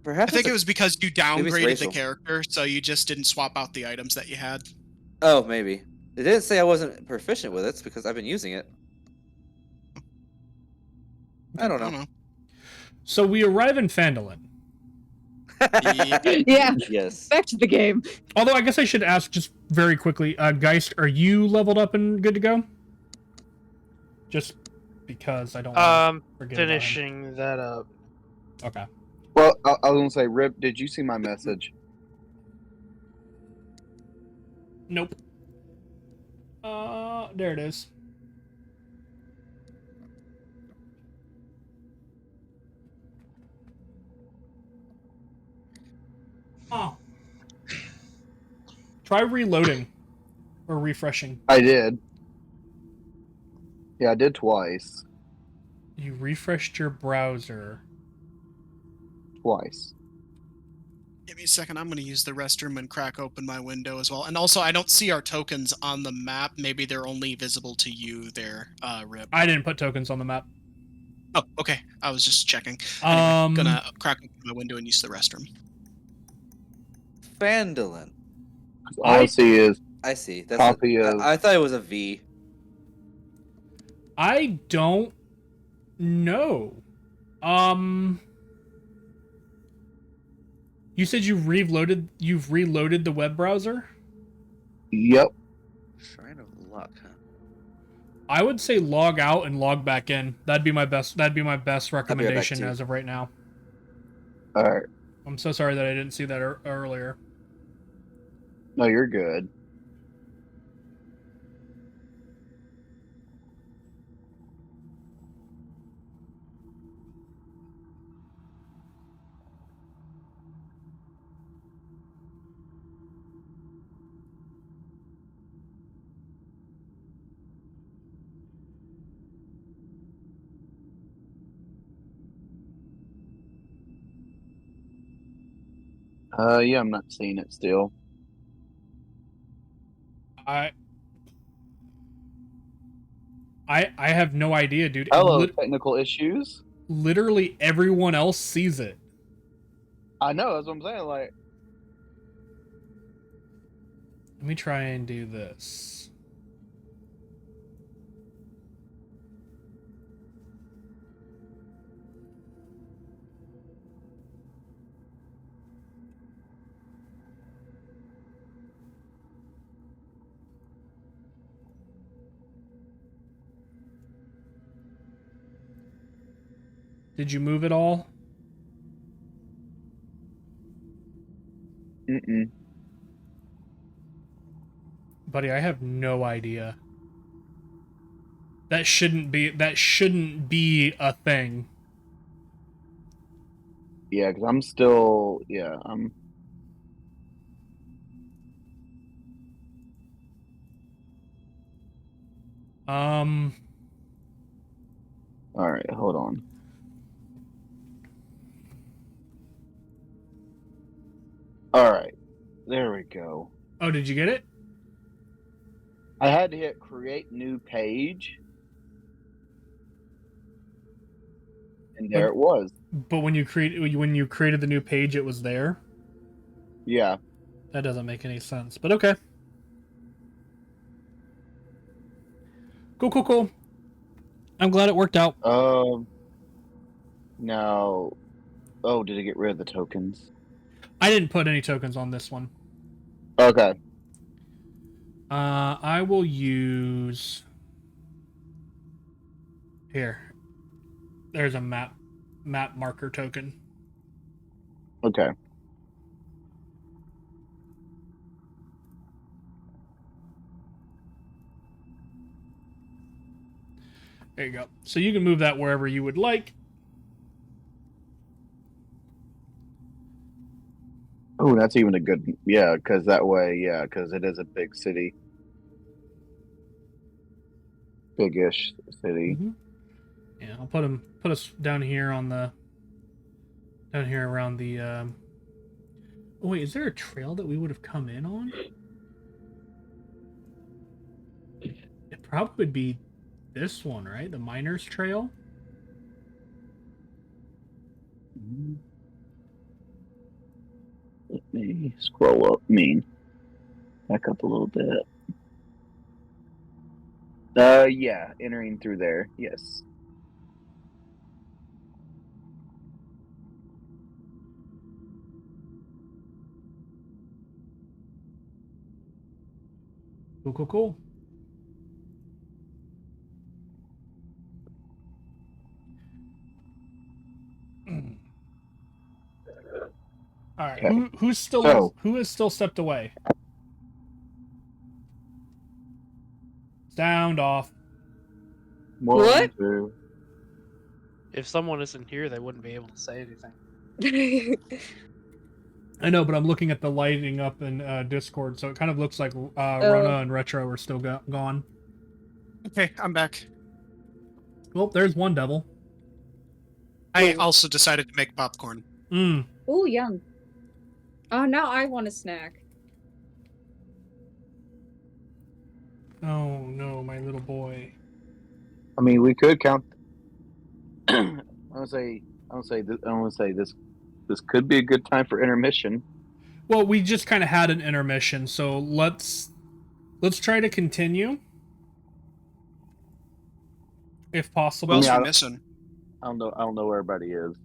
Perhaps think it was because you maybe it's downgraded the racial. character, so you just didn't swap out the items that you had. Oh, maybe. It didn't say I wasn't proficient with it, it's because I've been using it. I don't I know. don't know. So we arrive in Phandalin. Yeah, Yes. back to the game. Although I guess I should ask just very quickly, Geist, are you leveled up and good to go? Just because I don't want to forget about him. Finishing that up. Okay. Well, I was gonna say, Rip, did you see my message? Nope. There it is. Oh. Try reloading or refreshing. I did. Yeah, I did twice. You refreshed your browser. Twice. Give me a second. I'm going to use the restroom and crack open my window as well. And also, I don't see our tokens on the map. Maybe they're only visible to you there, Rip. I didn't put tokens on the map. Oh, okay. I was just checking. Anyway, gonna crack open my window and use the restroom. Phandalin. All I see is I see. That's copy of. I thought it was a V. I don't know. You said you've reloaded the web browser? Yep. Shrine of Luck, huh? I would say log out and log back in. That'd be my best recommendation too. as of right now. All right. I'm so sorry that I didn't see that earlier. No, you're good. Yeah, I'm not seeing it still. I have no idea, dude. Hello, technical issues. Literally everyone else sees it. I know, that's what I'm saying. Like, Let me try and do this. Did you move it all? mm-mm. Buddy, I have no idea. That shouldn't be a thing. Yeah, because I'm still. Yeah, I'm. All right, hold on. All right, there we go. Oh, did you get it? I had to hit create new page, and there it was. But when you created the new page, it was there. Yeah. That doesn't make any sense, but okay. Cool. I'm glad it worked out. Now, oh, did it get rid of the tokens? I didn't put any tokens on this one. Okay. I will use... Here. There's a map marker token. Okay. There you go. So you can move that wherever you would like. Oh, that's even a good, yeah, because that way, yeah, because it is a big city. Big-ish city. Mm-hmm. Yeah, I'll put us down here on the down here around the. Oh wait, is there a trail that we would have come in on? It probably would be this one, right? The Miners Trail. Let me scroll up, back up a little bit. Yeah, entering through there, yes. Cool, cool, cool. All right, Okay. who has still stepped away? Sound off. One, What? two. If someone isn't here, they wouldn't be able to say anything. I know, but I'm looking at the lighting up in Discord, so it kind of looks like Rona and Retro are still gone. Okay, I'm back. Well, there's one devil. I also decided to make popcorn. Mm. Oh, yum. Oh, now I want a snack. Oh no, my little boy. I mean, we could count. I want to say this. This could be a good time for intermission. Well, we just kind of had an intermission, so let's try to continue, if Who possible. else Yeah, we missing? I don't know where everybody is.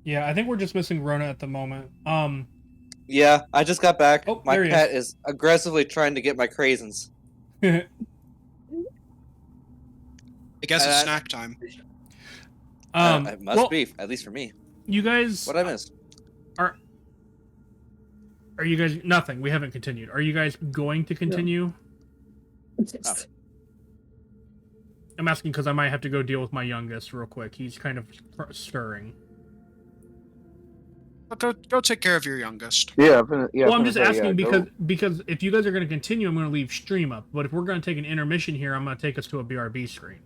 Yeah, I think we're just missing Rona at the moment. Yeah, I just got back. Oh, My there he pet is aggressively trying to get my craisins. I guess it's Uh, snack time. It must well, be, at least for me. you guys What I missed? are you guys nothing? We haven't continued. Are you guys going to continue? Oh. I'm asking because I might have to go deal with my youngest real quick. He's kind of stirring. But go take care of your youngest. Yeah, Well, I'm just asking because if you guys are going to continue, I'm going to leave stream up. But if we're going to take an intermission here, I'm going to take us to a BRB screen.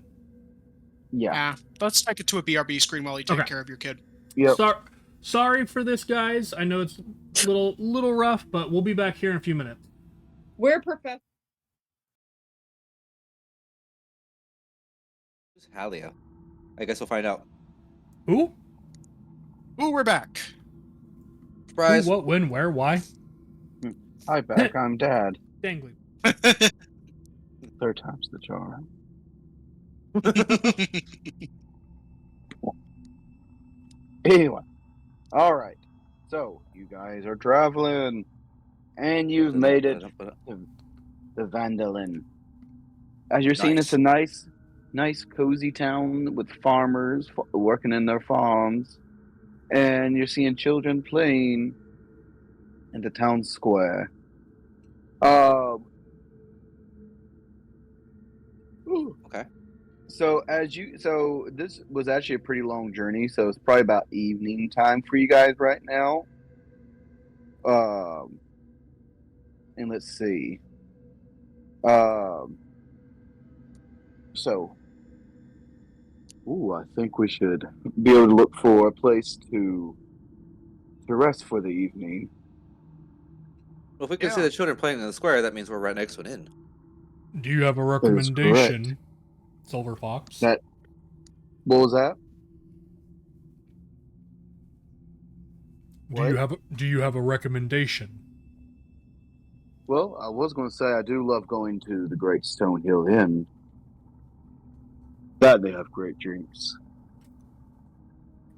Yeah. Let's take it to a BRB screen while you take Okay. care of your kid. Yep. Sorry for this, guys. I know it's a little rough, but we'll be back here in a few minutes. We're Professor. Who's Halia? I guess we'll find out. Who? Ooh, we're back. Surprise! Who, what, when, where, why? Hi, back. I'm Dad. Dangly. Third time's the charm. Anyway, all right. So you guys are traveling, and you've made it to the Vandalin. As you're seeing, it's a nice, cozy town with farmers working in their farms, and you're seeing children playing in the town square. Okay. So this was actually a pretty long journey, so it's probably about evening time for you guys right now. And let's see. I think we should be able to look for a place to rest for the evening. Well, if we can see the children playing in the square, that means we're right next to an inn. Do you have a recommendation, Silver Fox? What was that? Do you have a recommendation? Well, I was going to say I do love going to the Great Stone Hill Inn. That they have great drinks.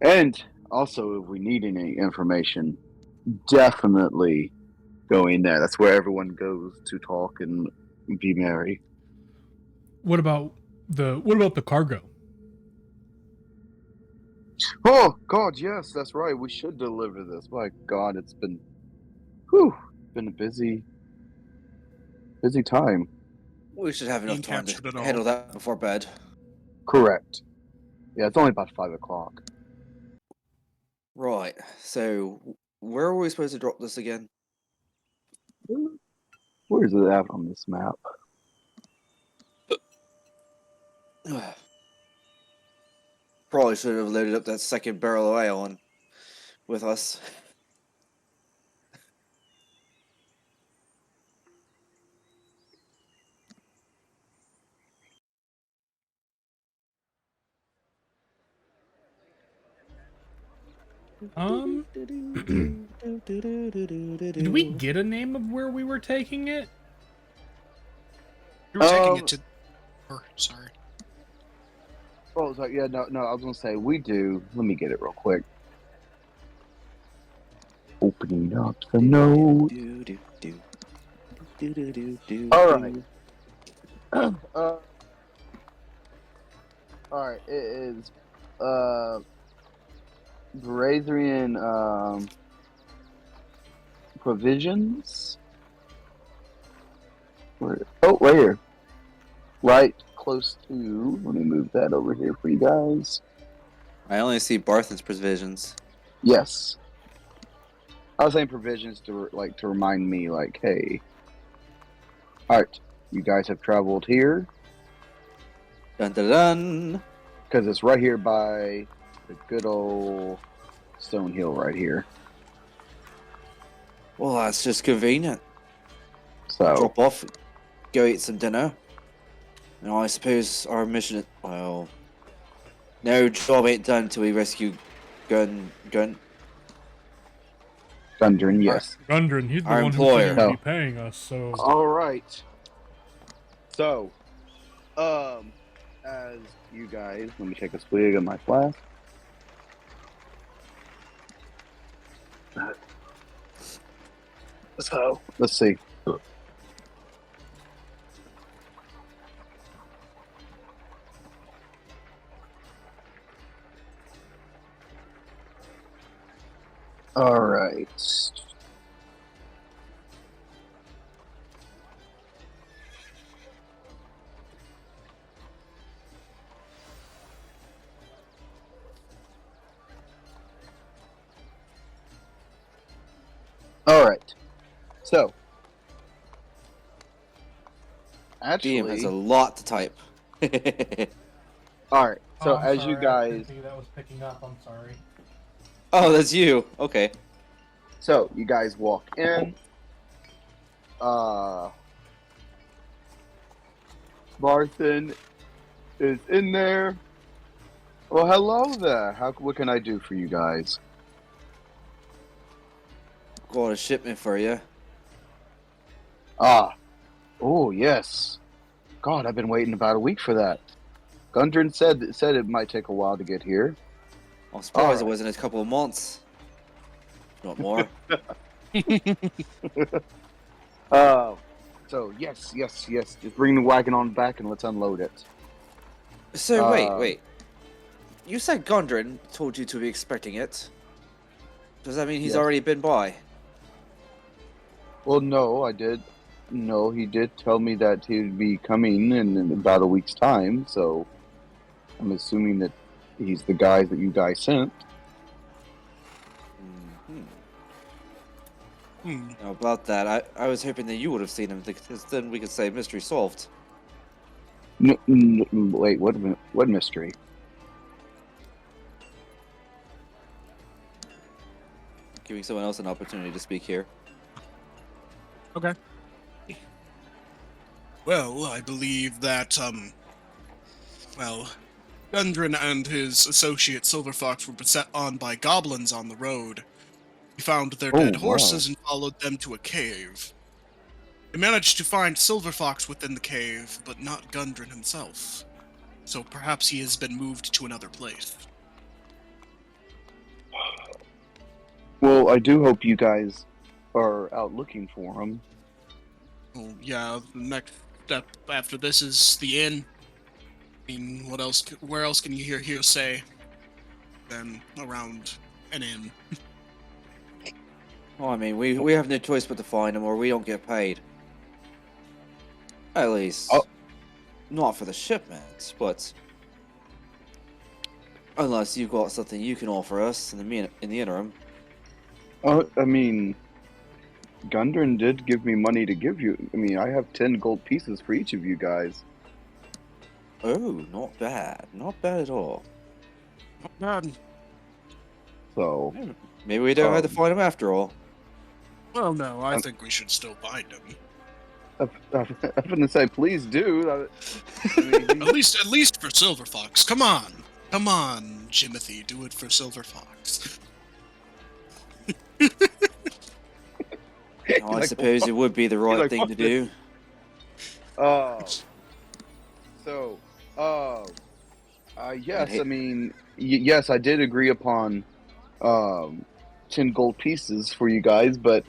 And also, if we need any information, definitely go in there. That's where everyone goes to talk and be merry. What about the cargo? Oh God, yes, that's right. We should deliver this. My God, it's been a busy time. We should have enough Being time captured to at all. handle that before bed. Correct. Yeah, it's only about 5 o'clock. Right. So, where are we supposed to drop this again? Where is it at on this map? Probably should have loaded up that second barrel of ale on with us. Did we get a name of where we were taking it? You were taking it to. Sorry. Oh, sorry. Yeah, no. I was gonna say we do. Let me get it real quick. Opening up the note. All right. All right. It is Brazian provisions. Oh, right here. Right close to. Let me move that over here for you guys. I only see Barthen's provisions. Yes. I was saying provisions to remind me, like, hey, all right, you guys have traveled here Dun dun dun. because it's right here by the good old Stone Hill right here. Well, that's just convenient. So Drop off, go eat some dinner. And I suppose our mission. Well, no job ain't done till we rescue Gun. Gundren, yes. Gundren, he's the Our one employer. who's going to Oh. be paying us, so... All right. So, as you guys, let me take a swig of my flask. So, let's see. All right. All right. So, DM has actually, a lot to type. all right. So, Oh, I'm as sorry, you I guys, didn't think that was picking up, I'm sorry. Oh, that's you. Okay. so you guys walk in. Barthen is in there. Well, hello there. What can I do for you guys? Got a shipment for you. Ah. Oh, yes. God, I've been waiting about a week for that. Gundren said it might take a while to get here. I'm surprised it Alright. wasn't a couple of months. Not more. So yes. Just bring the wagon on back and let's unload it. So wait. You said Gondrin told you to be expecting it. Does that mean he's Yes. already been by? Well, no, I did. No, he did tell me that he'd be coming in about a week's time. So I'm assuming that he's the guy that you guys sent. Now about that, I was hoping that you would have seen him, because then we could say mystery solved. Wait, what mystery? Giving someone else an opportunity to speak here. Okay. Well, I believe that, Gundren and his associate Silverfox were beset on by goblins on the road. We found their dead wow. horses and followed them to a cave. We managed to find Silverfox within the cave, but not Gundren himself. So perhaps he has been moved to another place. Well, I do hope you guys are out looking for him. Well, yeah, the next step after this is the inn. I mean, what else? Where else can you hear hearsay than around an inn? Well, I mean, we have no choice but to find him, or we don't get paid. At least, Oh. not for the shipments, but Unless you've got something you can offer us in the interim. I mean, Gundren did give me money to give you. I mean, I have 10 gold pieces for each of you guys. Oh, not bad. Not bad at all. So, Maybe we don't have to Um, fight him after all. Well, no, I think we should still bind him. I'm gonna say, please do. I mean, At least for Silver Fox. Come on, Jimothy, do it for Silver Fox. I like, suppose it would be the right like, thing fuck to this. do. So, yes, hate- I mean, yes, I did agree upon 10 gold pieces for you guys, but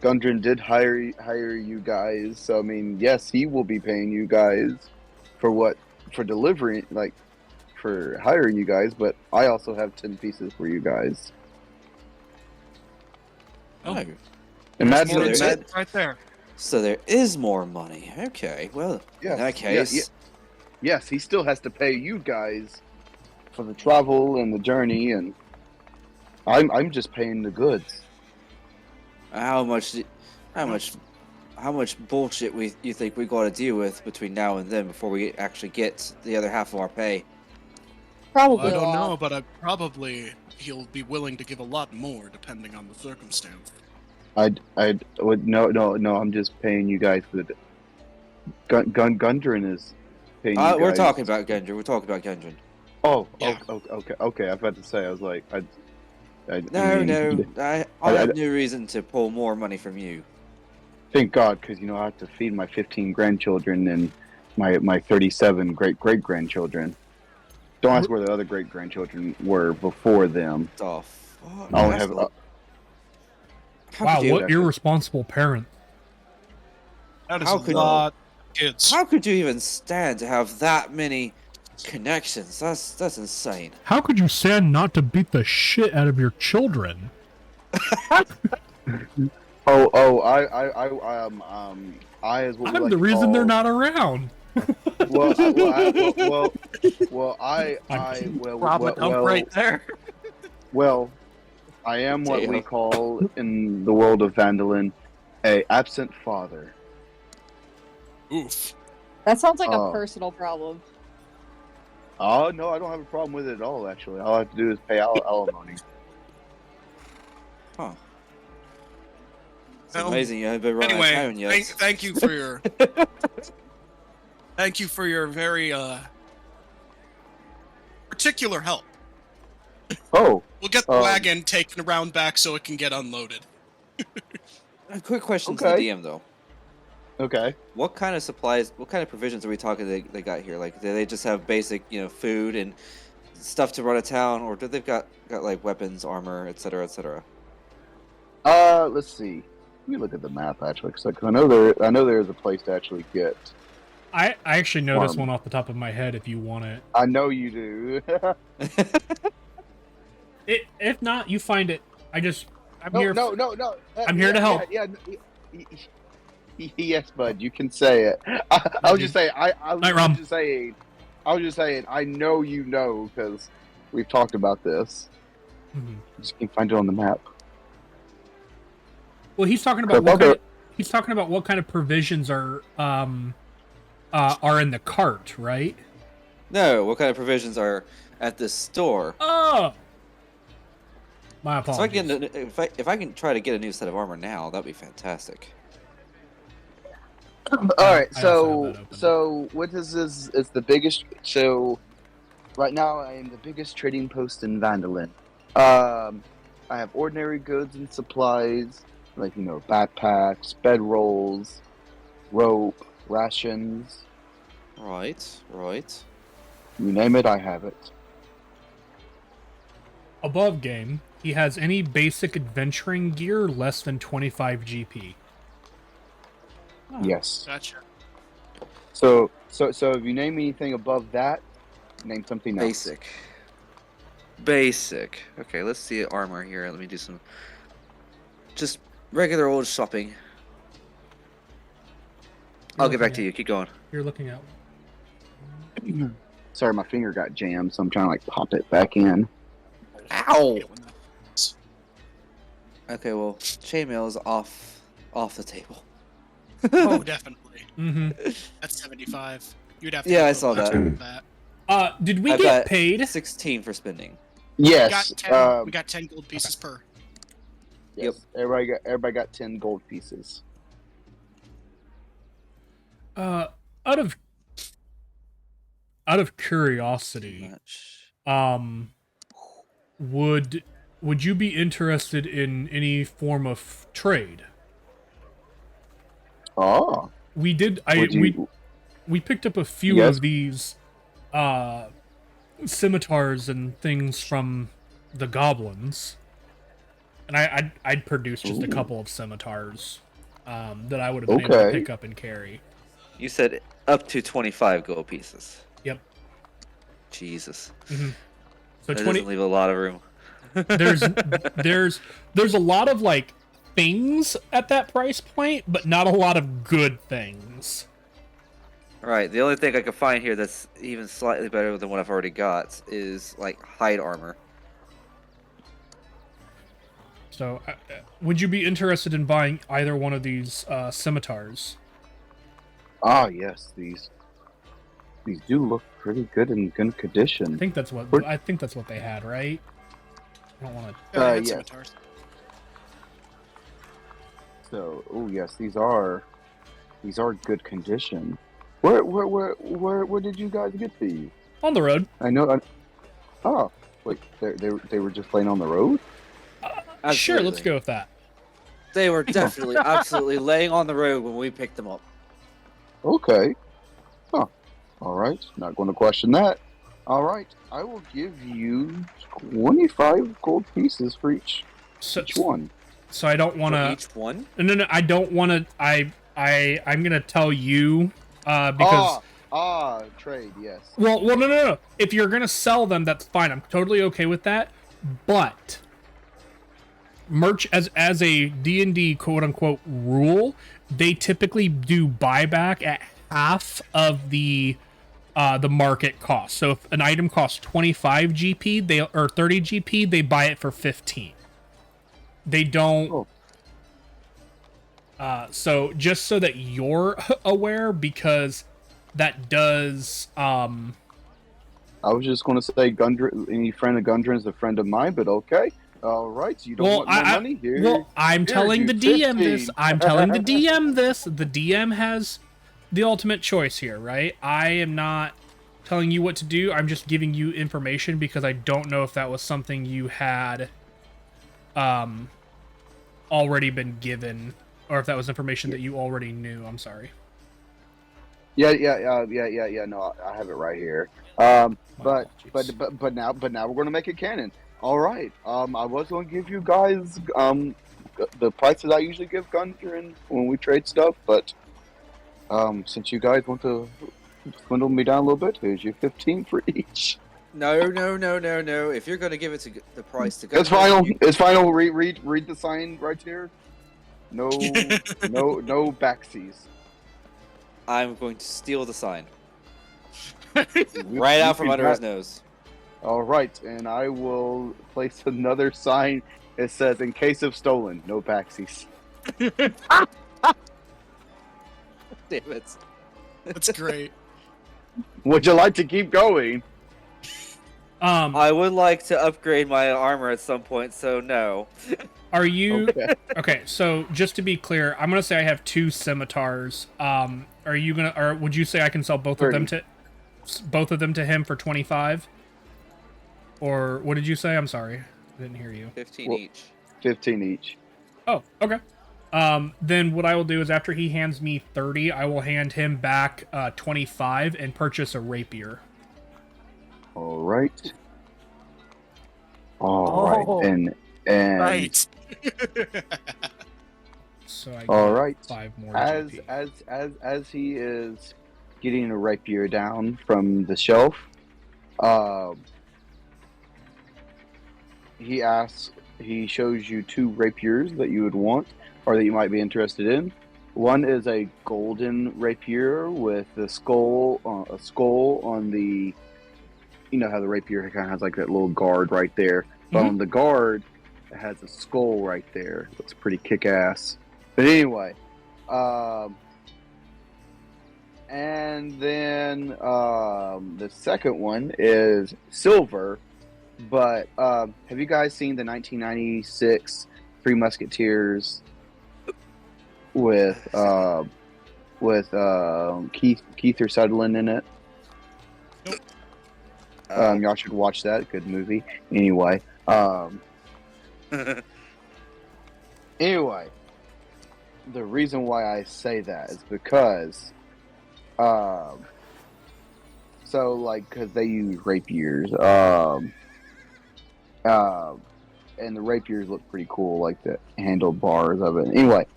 Gundren did hire you guys. So, I mean, yes, he will be paying you guys for delivering, like, for hiring you guys, but I also have 10 pieces for you guys. Oh. Oh, Imagine, more More than insight right there. so there is more money. Okay, well, yes, in that yeah, case, yes, he still has to pay you guys for the travel and the journey, and I'm just paying the goods. how much bullshit you think we got to deal with between now and then before we actually get the other half of our pay? Probably Well, I a don't lot. know, but he'll be willing to give a lot more depending on the circumstance. I would no. I'm just paying you guys for the Gundren is paying you guys. We're talking about Gundren. We're talking about Gundren. Oh, Yeah. okay. I was about to say, I was like, I No, mean, no, I I- have no reason to pull more money from you. Thank God, because I have to feed my 15 grandchildren and my 37 great grandchildren. Don't ask where the other great grandchildren were before them. The fuck? I only That's have not- How Wow, could you- what irresponsible parent. That is How a could- lot of kids. How could you even stand to have that many connections? That's insane. How could you stand not to beat the shit out of your children? I is what we I'm like the to reason they're call- not around. Well, I there. Well, I am what we Damn. call in the world of Vandalin a absent father. Oof. That sounds like Oh. a personal problem. Oh no, I don't have a problem with it at all. Actually, all I have to do is pay alimony. Huh. It's Well, amazing you haven't been running a Anyway, town yet. thank you for your thank you for your very particular help. Oh, We'll get the Um, wagon taken around back so it can get unloaded. A quick question to Okay. the DM though. okay. What kind of supplies, what kind of provisions are we talking they got here? Like, do they just have basic, food and stuff to run a town, or do they've got like weapons, armor, etc., etc.? Let's see. Let me look at the map actually, because I know there is a place to actually get. I actually know this Farm. one off the top of my head if you want it. I know you do. If not, you find it. I'm no, here. no. I'm here to help. Yeah, yes, bud. You can say it. I was just saying. I Night, Rom. was just saying. I know you know because we've talked about this. Mhm. Just can't find it on the map. Well, he's talking about what kind of provisions are in the cart, right? No, what kind of provisions are at this store? Oh, my So apologies. if I can try to get a new set of armor now, that'd be fantastic. All right, I also have that open. so what this is the biggest. So right now I am the biggest trading post in Vandalin. I have ordinary goods and supplies like backpacks, bedrolls, rope, rations. Right. You name it, I have it. Above game, he has any basic adventuring gear less than 25 GP. Oh, Yes. Gotcha. So if you name anything above that, name something else. Basic. Okay, let's see armor here. Let me do some just regular old shopping. I'll get back to you. Keep going. You're looking at. Sorry, my finger got jammed, so I'm trying to like pop it back in. Ow! Yeah, when that- Okay, well, chainmail is off the table. Oh, definitely. Mm-hmm. That's 75. You'd have to. Yeah, go I to saw the that. left with that. Did we I get bet paid? 16 for spending. We got Yes. 10. We got 10 gold pieces per. Yes. Everybody got 10 gold pieces. Out of Too curiosity, much. would you be interested in any form of trade? Oh. We did. We picked up a few Yes. of these scimitars and things from the goblins, and I'd produced just a Ooh. couple of scimitars that I would have been able to Okay. pick up and carry. You said up to 25 gold pieces. Yep. Jesus. So That 20. doesn't leave a lot of room. There's a lot of like things at that price point, but not a lot of good things. Right. The only thing I could find here that's even slightly better than what I've already got is like hide armor. So, would you be interested in buying either one of these scimitars? Ah, yes. These do look pretty good in good I condition. think that's what they had, right? I don't want to. Yeah, they had yes. scimitars. So, oh yes, these are good condition. Where did you guys get these? On the road. I know. Oh, wait, they were just laying on the road. Sure, let's Absolutely. go with that. They were definitely, absolutely laying on the road when we picked them up. Okay. Huh. All right. Not going to question that. All right. I will give you 25 gold pieces for each one. So I don't want For to. each one? No. I don't want to. I'm gonna tell you because. Trade. Yes. Well, no. If you're gonna sell them, that's fine. I'm totally okay with that. But merch as a D&D quote unquote rule, they typically do buyback at half of the market cost. So if an item costs 25 GP, or 30 GP, they buy it for 15. They don't. Oh. So just so that you're aware, because that does. I was just going to say, any friend of Gundren's a friend of mine, but okay. All right. You don't want more money here. Well, I'm Here, telling you the DM this. 15. I'm telling the DM this. The DM has the ultimate choice here, right? I am not telling you what to do. I'm just giving you information because I don't know if that was something you had already been given, or if that was information that you already knew. I'm sorry. Yeah. No, I have it right here. My But apologies. now we're going to make it canon. All right. I was going to give you guys the prices I usually give Gundren when we trade stuff, but since you guys want to swindle me down a little bit, here's your 15 for each. No. If you're going to give it to the price to go, It's final. It's final. Read the sign right here. No backsies. I'm going to steal the sign You- right you out from can under his have- nose. All right, and I will place another sign. It says, "In case of stolen, no backsies." Damn it. That's great. Would you like to keep going? I would like to upgrade my armor at some point, so no. Are you Okay. okay? So just to be clear, I'm gonna say I have 2 scimitars. Are you gonna, or would you say I can sell both of them to him for 25? Or what did you say? I'm sorry, I didn't hear you. 15 Well- each. 15 each. Oh, okay. Then what I will do is after he hands me 30, I will hand him back 25 and purchase a rapier. All right. All right. Oh. And Right. So I all get right. 5 more As GP. as he is getting a rapier down from the shelf, he shows you 2 rapiers that you would want or that you might be interested in. One is a golden rapier with a skull on the you know how the rapier kind of has like that little guard right there. But Mhm. on the guard, it has a skull right there. Looks pretty kick-ass. But anyway, and then the second one is silver. But have you guys seen the 1996 Three Musketeers with Keith Sutherland in it? Y'all should watch that. Good movie. Anyway, anyway, the reason why I say that is because, so like, because they use rapiers, and the rapiers look pretty cool, like the handlebars of it. Anyway,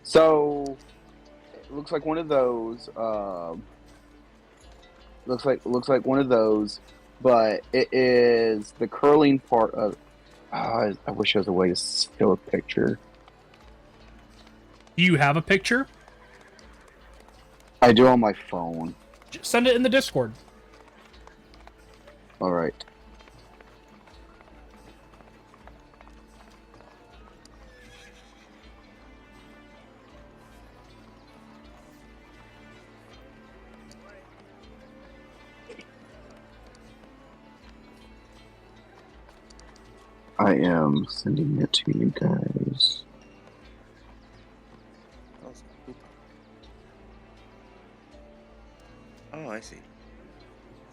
so it looks like one of those. Looks like one of those, but it is the curling part of. I wish there was a way to show a picture. Do you have a picture? I do on my phone. Just send it in the Discord. All right. I am sending it to you guys. Oh, I see.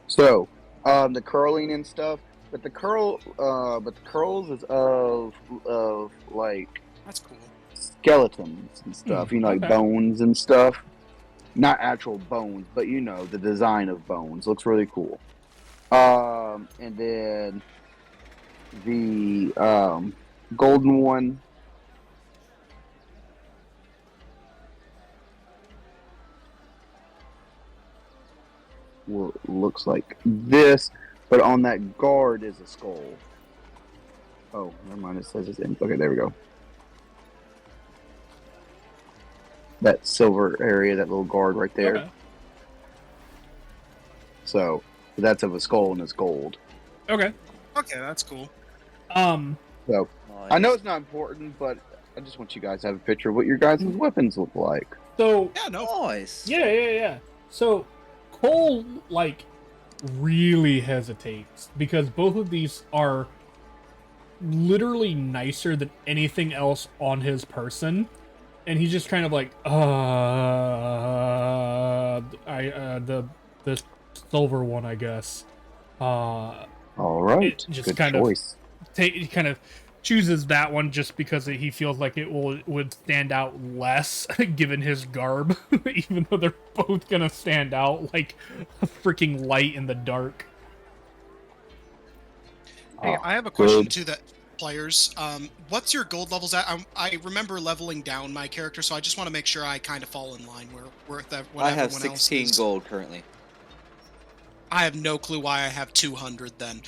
So, the curling and stuff, but the curls is of like That's cool. skeletons and stuff. You know, like okay. bones and stuff. Not actual bones, but you know the design of bones looks really cool. And then the golden one. Looks like this, but on that guard is a skull. Oh, never mind. It says it's in. Okay, there we go. That silver area, that little guard right there. Okay. So that's of a skull and it's gold. Okay. Okay, that's cool. So I know it's not important, but I just want you guys to have a picture of what your guys' weapons look like. So Yeah, no. Nice. yeah. So Cole like really hesitates because both of these are literally nicer than anything else on his person, and he's just kind of like, the silver one, I guess. All right, It just good kind of- choice. He kind of chooses that one just because he feels like it would stand out less given his garb, even though they're both gonna stand out like a freaking light in the dark. Hey, Oh, I have a question good. to the players. What's your gold levels at? I remember leveling down my character, so I just want to make sure I kind of fall in line where I have everyone else 16 is. gold currently. I have no clue why I have 200 then.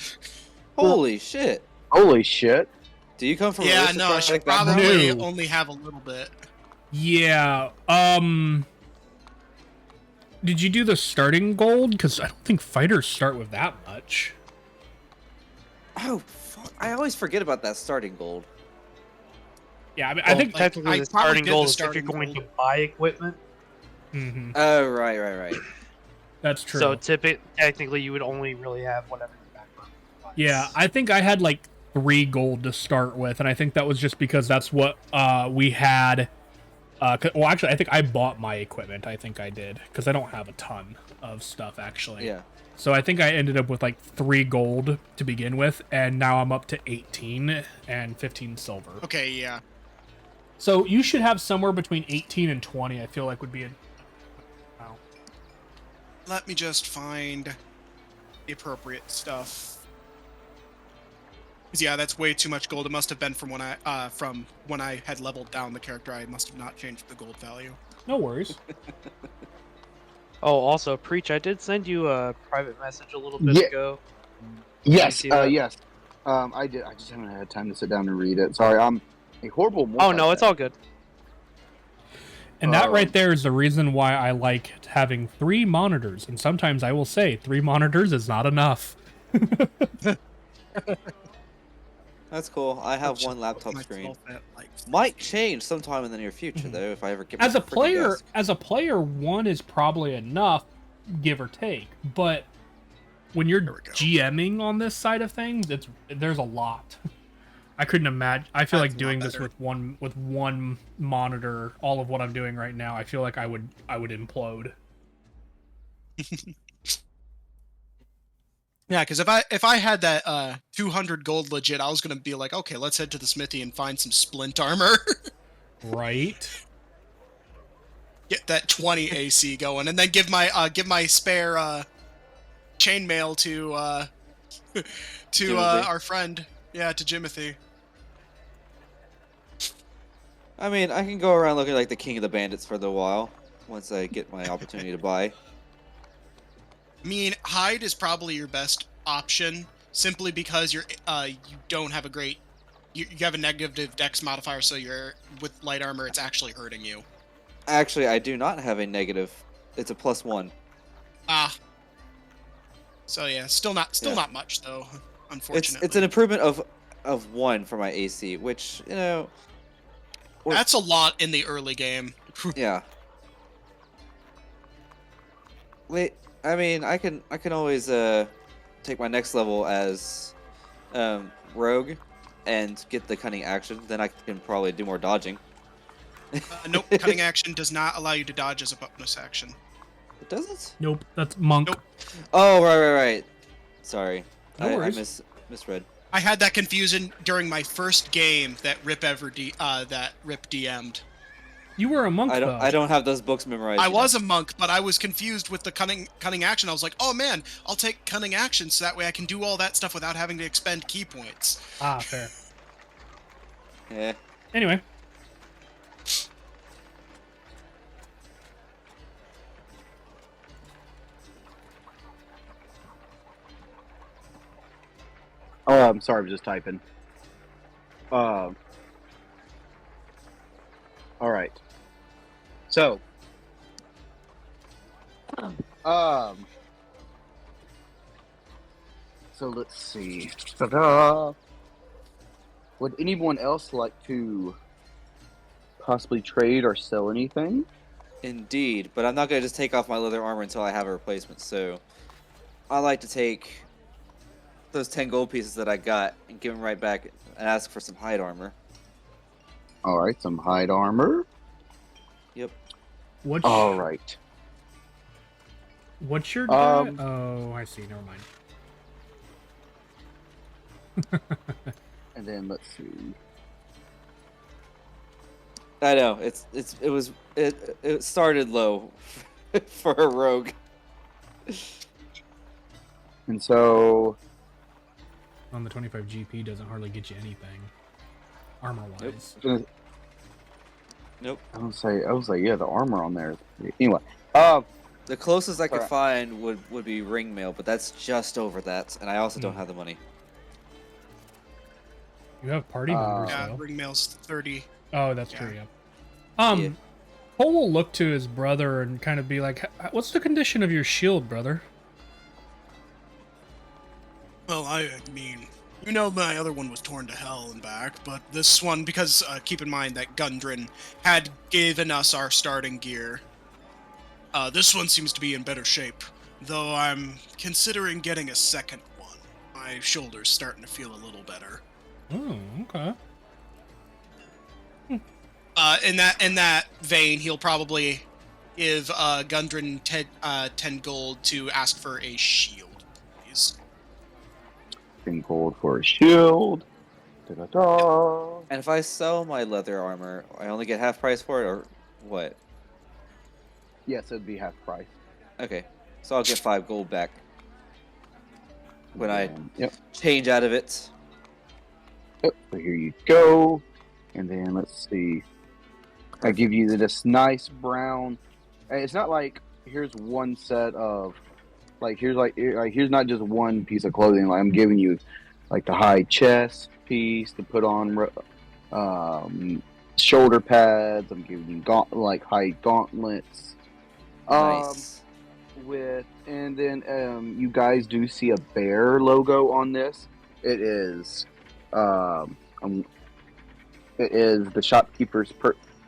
Holy shit! Holy shit! Do you come from Yeah, a no, I should background? probably No. only have a little bit. Yeah. Did you do the starting gold? Because I don't think fighters start with that much. Oh, fuck. I always forget about that starting gold. Yeah, I mean, I I think think. like, technically I the probably starting did goal the is if you're starting going gold. to buy equipment. Mhm, Oh, right. that's true. So technically you would only really have whatever your background provides. Yeah, I think I had like 3 gold to start with, and I think that was just because that's what we had. Well, actually, I think I bought my equipment. I think I did because I don't have a ton of stuff actually. Yeah. So I think I ended up with like 3 gold to begin with, and now I'm up to 18 and 15 silver. Okay, yeah. So you should have somewhere between 18 and 20. I feel like would be a. Wow. Let me just find the appropriate stuff. 'Cause, yeah, that's way too much gold. It must have been from when I had leveled down the character. I must have not changed the gold value. No worries. Oh, also, Preach, I did send you a private message a little bit Yeah. ago. Yes, see that? yes. I did. I just haven't had time to sit down and read it. Sorry, I'm a horrible. Oh no, it's all good. And that right Um, there is the reason why I like having 3 monitors. And sometimes I will say 3 monitors is not enough. That's cool. I have Let's one just laptop put screen. myself at, like, Might change sometime in the near future, Mhm. though, if I ever get As my a freaking player, desk. one is probably enough, give or take. But when you're There we go. GMing on this side of things, there's a lot. I couldn't imagine. I feel That's like a lot doing this better. with one monitor, all of what I'm doing right now. I feel like I would implode. Yeah, because if I had that 200 gold legit, I was gonna be like, okay, let's head to the smithy and find some splint armor. Right? Get that 20 AC going, and then give my spare chainmail to Timothy. our friend, yeah, to Jimothy. I mean, I can go around looking like the king of the bandits for a little while, once I get my opportunity to buy. I mean, hide is probably your best option, simply because you don't have a great you have a negative dex modifier, so you're with light armor, it's actually hurting you. Actually, I do not have a negative. It's a +1. Ah. So yeah, still not Yeah. much though, unfortunately. It's an improvement of 1 for my AC, which, you know, That's a lot in the early game. yeah. Wait, I mean, I can always take my next level as rogue and get the cunning action. Then I can probably do more dodging. Nope, cutting action does not allow you to dodge as a bonus action. It doesn't? Nope. That's monk. Nope. Oh, right. Sorry. No I worries. misread. I had that confusion during my first game that Rip DM'd. You were a monk, though. I don't have those books memorized. I yet. was a monk, but I was confused with the cunning action. I was like, oh man, I'll take cunning action so that way I can do all that stuff without having to expend key points. Ah, fair. Yeah. Anyway, Oh, I'm sorry, I was just typing. All right. So, so let's see. Ta-da! Would anyone else like to possibly trade or sell anything? Indeed, but I'm not gonna just take off my leather armor until I have a replacement. So, I like to take those 10 gold pieces that I got and give them right back and ask for some hide armor. All right, some hide armor. Yep. what's All right. what's your Um, Oh, I see. Never mind. And then let's see. I know it started low for a rogue. And so, On the 25 GP doesn't hardly get you anything, armor wise. Nope. I was like, yeah, the armor on there. Anyway, The closest I could Alright. find would be ring mail, but that's just over that, and I also don't Hmm. have the money. You have party members, Yeah, though. ring mail's 30. Oh, that's Yeah. true. Yeah. Yeah. Cole will look to his brother and kind of be like, "What's the condition of your shield, brother?" Well, I mean, you know, my other one was torn to hell and back, but this one, because keep in mind that Gundren had given us our starting gear, this one seems to be in better shape, though I'm considering getting a second one. My shoulder's starting to feel a little better. Oh, okay. In that vein, he'll probably give Gundren 10 gold to ask for a shield, please. 10 gold for a shield. Da-da-da. And if I sell my leather armor, I only get half price for it, or what? Yes, it'd be half price. Okay, so I'll get 5 gold back when I Yep. change out of it. Yep. So here you go. And then let's see. I give you this nice brown. It's not like here's one set of here's not just one piece of clothing. Like I'm giving you like the high chest piece to put on, shoulder pads. I'm giving you high gauntlets. Nice. and then you guys do see a bear logo on this. It is, it is the shopkeeper's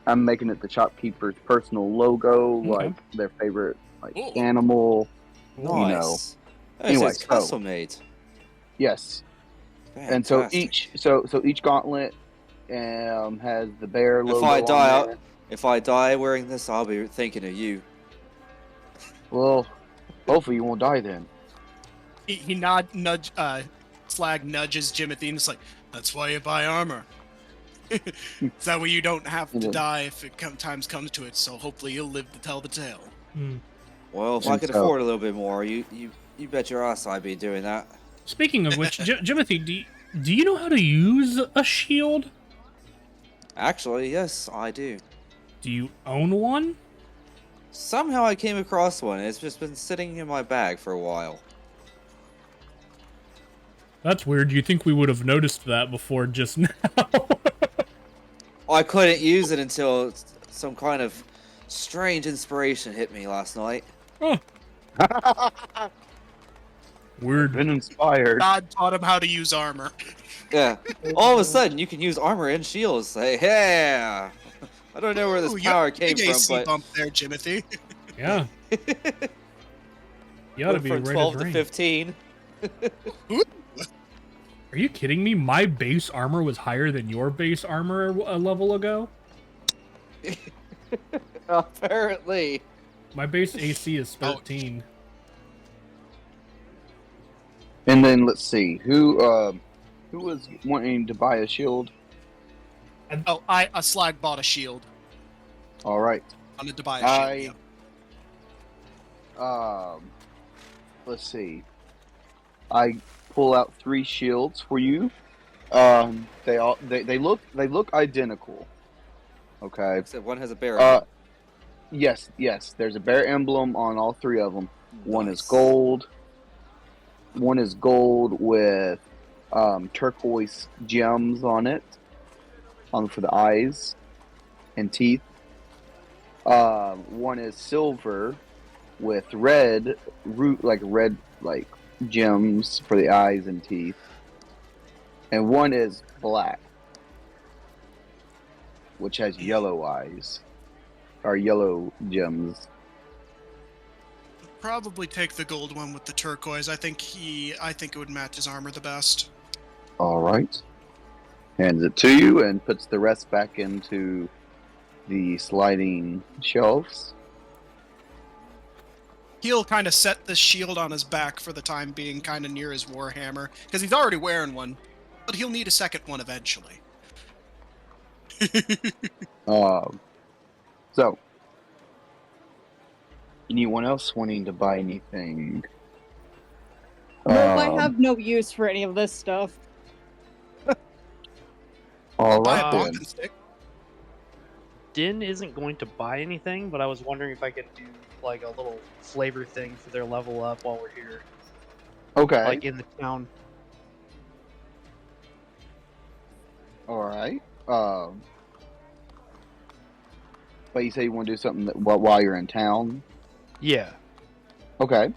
I'm making it the shopkeeper's personal logo, Okay. like their favorite Ooh. animal. Nice. Oh, Anyway, so it's custom made. Yes, and so each gauntlet has the bear logo. If I die wearing this, I'll be thinking of you. Well, hopefully you won't die then. Slag nudges Jimothy and it's like, that's why you buy armor. That way you don't have to die if times comes to it, so hopefully you'll live to tell the tale. Hmm. Well, if I could afford a little bit more, you bet your ass I'd be doing that. Speaking of which, Jimothy, do you know how to use a shield? Actually, yes, I do. Do you own one? Somehow I came across one. It's just been sitting in my bag for a while. That's weird. You think we would have noticed that before just now? I couldn't use it until some kind of strange inspiration hit me last night. Huh. Weird. Been inspired. God taught him how to use armor. Yeah. All of a sudden, you can use armor and shields. Say, yeah. I don't know where this power came big from, AC but bump there, Jimothy. Yeah. You ought to went be from right 12 as to rain. 15. Are you kidding me? My base armor was higher than your base armor a level ago? Apparently. My base AC is 13. And then let's see who was wanting to buy a shield. Oh, a Slag bought a shield. All right. Wanted to buy a shield. Let's see. I pull out 3 shields for you. They look identical. Okay. Except one has a bear. Yes. There's a bear emblem on all 3 of them. One is Nice. gold. One is gold with turquoise gems on it, for the eyes and teeth. One is silver with red gems for the eyes and teeth, and one is black, which has yellow eyes or yellow gems. Probably take the gold one with the turquoise. I think it would match his armor the best. All right. Hands it to you and puts the rest back into the sliding shelves. He'll kind of set the shield on his back for the time being, kind of near his warhammer, because he's already wearing one, but he'll need a second one eventually. So, anyone else wanting to buy anything? No, I have no use for any of this stuff. All Buy right a then. walking stick. Din isn't going to buy anything, but I was wondering if I could do like a little flavor thing for their level up while we're here, Okay. like in the town. All right. But you say you want to do something while you're in town? Yeah. Okay.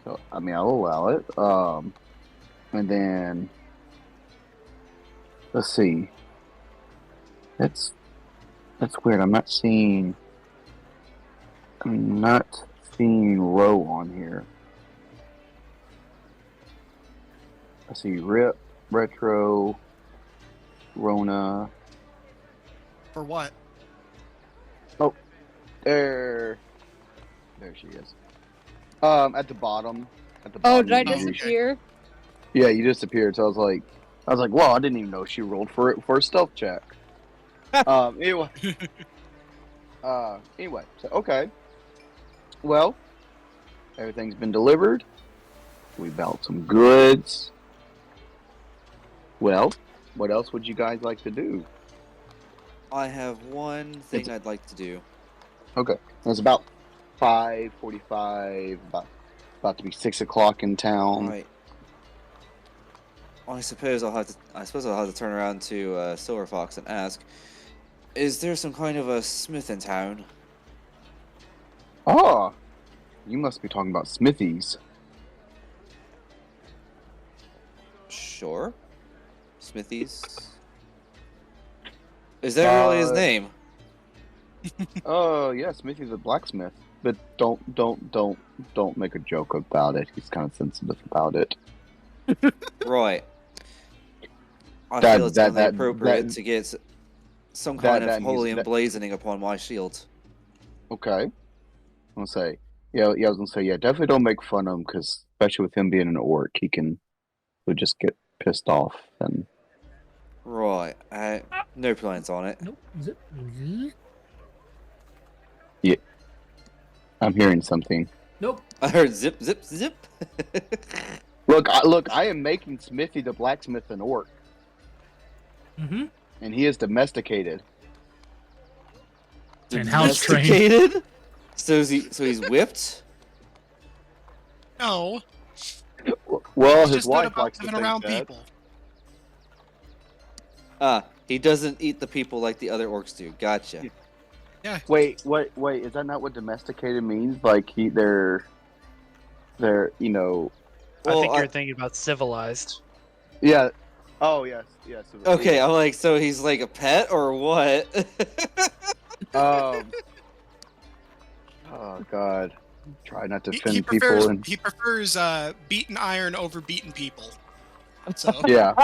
So, I mean, I'll allow it. And then let's see. That's weird. I'm not seeing Row on here. I see Rip, Retro, Rona. For what? There she is. At the bottom. Oh, did I Okay. disappear? Yeah, you disappeared. So I was like, well, I didn't even know she rolled for a stealth check. Anyway. So okay. Well, everything's been delivered. We bought some goods. Well, what else would you guys like to do? I have one thing I'd like to do. Okay, it's about 5:45. About to be 6 o'clock in town. Right. I suppose I'll have to turn around to Silver Fox and ask, is there some kind of a smith in town? Oh, You must be talking about Smithies. Sure. Smithies. Is that really his name? Oh yeah, Smithy the blacksmith. But don't make a joke about it. He's kind of sensitive about it. Right. I That- feel it's that- only that- appropriate that- to get some kind that of needs- holy that- emblazoning upon my shield. Okay. I'm gonna say, yeah, I was gonna say, yeah, definitely don't make fun of him because, especially with him being an orc, would just get pissed off and. Right. No plans on it. Nope. Zip. I'm hearing something. Nope. I heard zip, zip, zip. Look, I am making Smithy the blacksmith an orc, Mm-hmm. and he is domesticated. And house trained. Domesticated? So he's whipped? No, Well, he's his just good wife about likes to living think around that. people. He doesn't eat the people like the other orcs do. Gotcha. Wait, is that not what domesticated means? Like they're you know, I Well, think you're thinking about civilized. yeah. Oh yes. Okay, I'm like, so he's like a pet or what? Oh God. Try not to He offend prefers people. he prefers beaten iron over beaten people. So Yeah.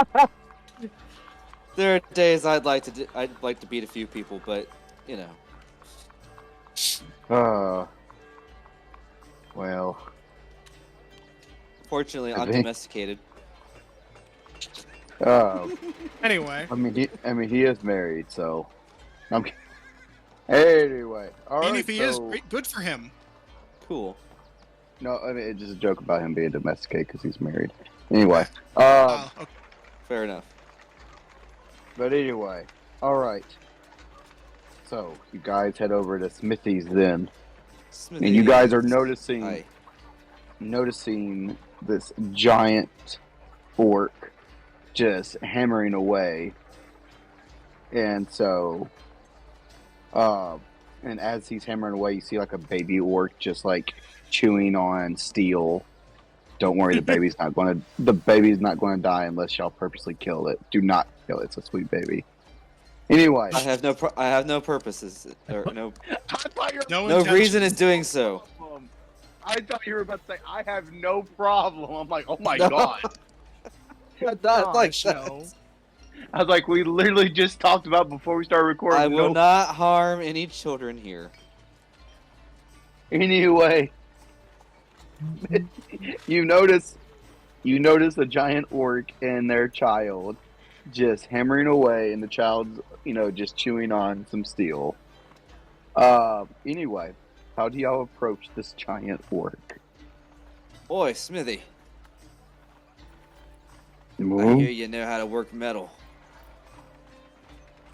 There are days I'd like to beat a few people, but you know. Well. Fortunately, I I'm think- domesticated. anyway, I mean, he is married, so. I'm. Anyway, all right. and if he is, so- great, good for him. Cool. No, I mean it's just a joke about him being domesticated because he's married. Anyway, Okay. Fair enough. but anyway, all right. So you guys head over to Smithy's then, and you guys are Hi. noticing this giant orc just hammering away, and so, and as he's hammering away, you see like a baby orc just like chewing on steel. Don't worry, the baby's not going to die unless y'all purposely kill it. Do not kill it. It's a sweet baby. Anyway, I have no purposes or no I thought you were No, no reason in intentions. doing so. I thought you were about to say I have no problem. I'm like, oh my No. god. Not like Gosh, that. no. I was like, we literally just talked about before we started recording. I will no- not harm any children here. Anyway, you notice a giant orc and their child just hammering away, and the child's just chewing on some steel. Anyway, how do y'all approach this giant orc? Oi, Smithy. I Hmm? hear you know how to work metal.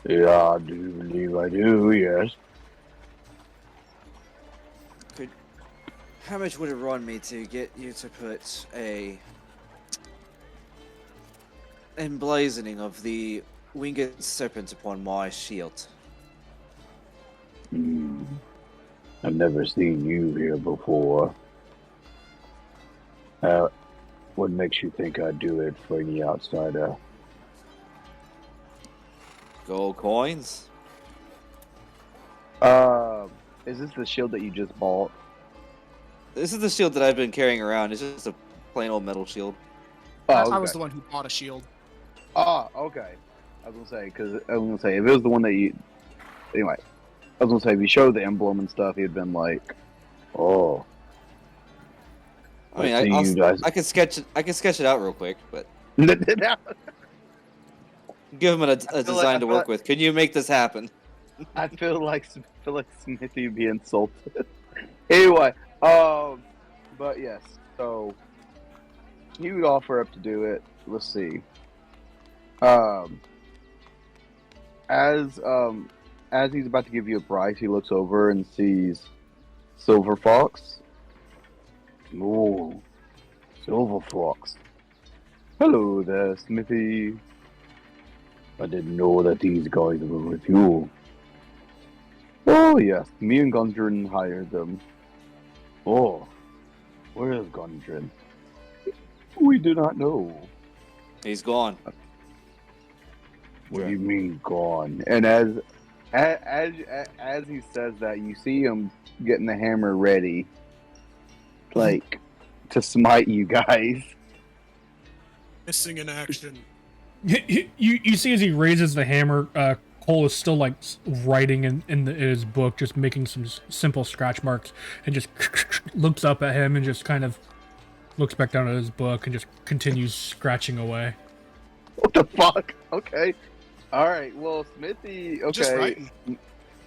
Yeah, I do believe I do. Yes. How much would it run me to get you to put a emblazoning of the winged serpent upon my shield? I've never seen you here before. What makes you think I'd do it for any outsider? Gold coins? Is this the shield that you just bought? This is the shield that I've been carrying around. It's just a plain old metal shield. Oh, I okay. was the one who bought a shield. Okay. I was gonna say if it was the one that you. Anyway, I was gonna say if you showed the emblem and stuff, he'd been like, "Oh." I mean, see you guys. I can sketch it out real quick, but I give him a I design to feel work with. Can you make this happen? feel like Smithy would be insulted. Anyway, but yes, so he would offer up to do it. Let's see. As he's about to give you a price, he looks over and sees Silver Fox. Oh, Silver Fox. Hello there, Smithy. I didn't know that these guys were with you. Oh yes, me and Gundren hired them. Oh, Where is Gundren? We do not know. He's gone. What do you mean gone? And as he says that, you see him getting the hammer ready, like to smite you guys. Missing in action. You see as he raises the hammer, Cole is still like writing in his book, just making some simple scratch marks, and just looks up at him and just kind of looks back down at his book and just continues scratching away. What the fuck? Okay. All right. Well, Smithy. Okay. Just writing.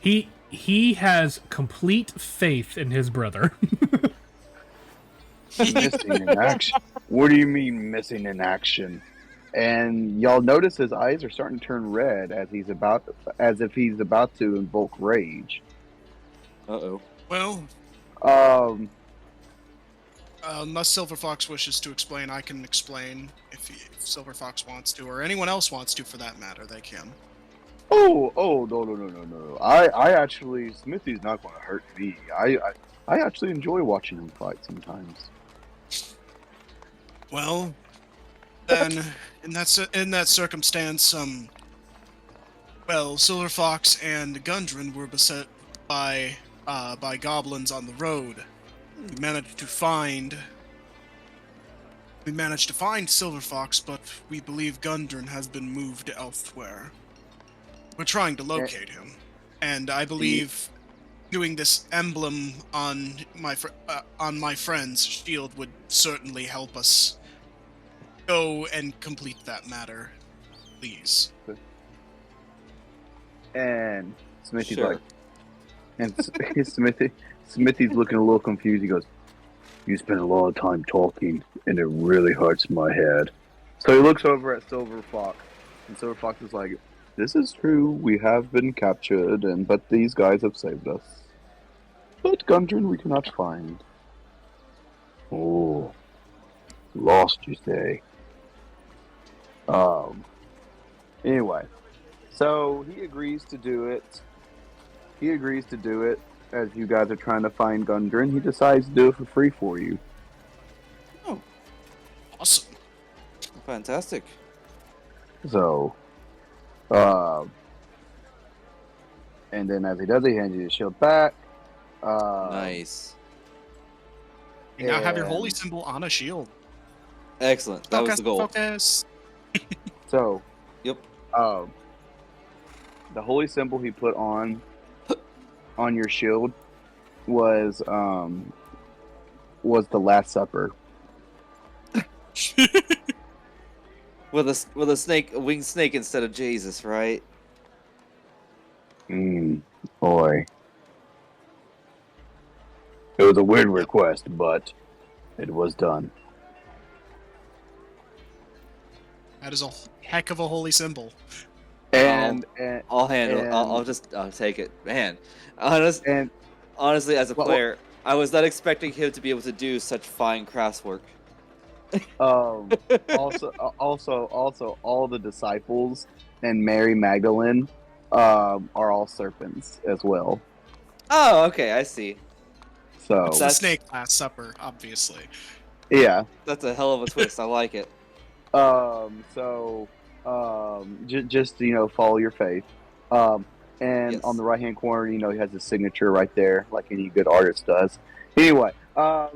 He has complete faith in his brother. Missing in action. What do you mean missing in action? And y'all notice his eyes are starting to turn red as if he's about to invoke rage. Uh-oh. Well, Um. unless Silver Fox wishes to explain, I can explain if Silver Fox wants to, or anyone else wants to for that matter, they can. Oh, no. I actually, Smithy's not going to hurt me. I actually enjoy watching him fight sometimes. Well, then, in that circumstance, well, Silver Fox and Gundren were beset by goblins on the road. We managed to find Silver Fox, but we believe Gundren has been moved elsewhere. We're trying to locate him, and I believe doing this emblem on my friend's shield would certainly help us go and complete that matter. Please. And Smithy's Sure. like, and Smithy's looking a little confused. He goes, "You spend a lot of time talking, and it really hurts my head." So he looks over at Silver Fox, and Silver Fox is like, "This is true. We have been captured, but these guys have saved us. But Gundren we cannot find." Oh, lost, you say? Anyway, so he agrees to do it. As you guys are trying to find Gundren, he decides to do it for free for you. Awesome. Fantastic. So, and then as he does, he hands you the shield back. Nice. You now have your holy And- symbol on a shield. Excellent. That was Focus, the goal. Focus. So, Yep. the holy symbol he put on your shield was the Last Supper. With a winged snake instead of Jesus, right? Boy. It was a weird request, but it was done. That is a heck of a holy symbol. And I'll handle it. I'll take it. Man, honestly, as a Well- player, I was not expecting him to be able to do such fine craftswork. also all the disciples and Mary Magdalene are all serpents as well. Oh, okay, I see. So It's the That's- snake Last Supper, obviously. yeah. That's a hell of a twist. I like it. Just follow your faith. And Yes. on the right hand corner, he has his signature right there, like any good artist does. Anyway, has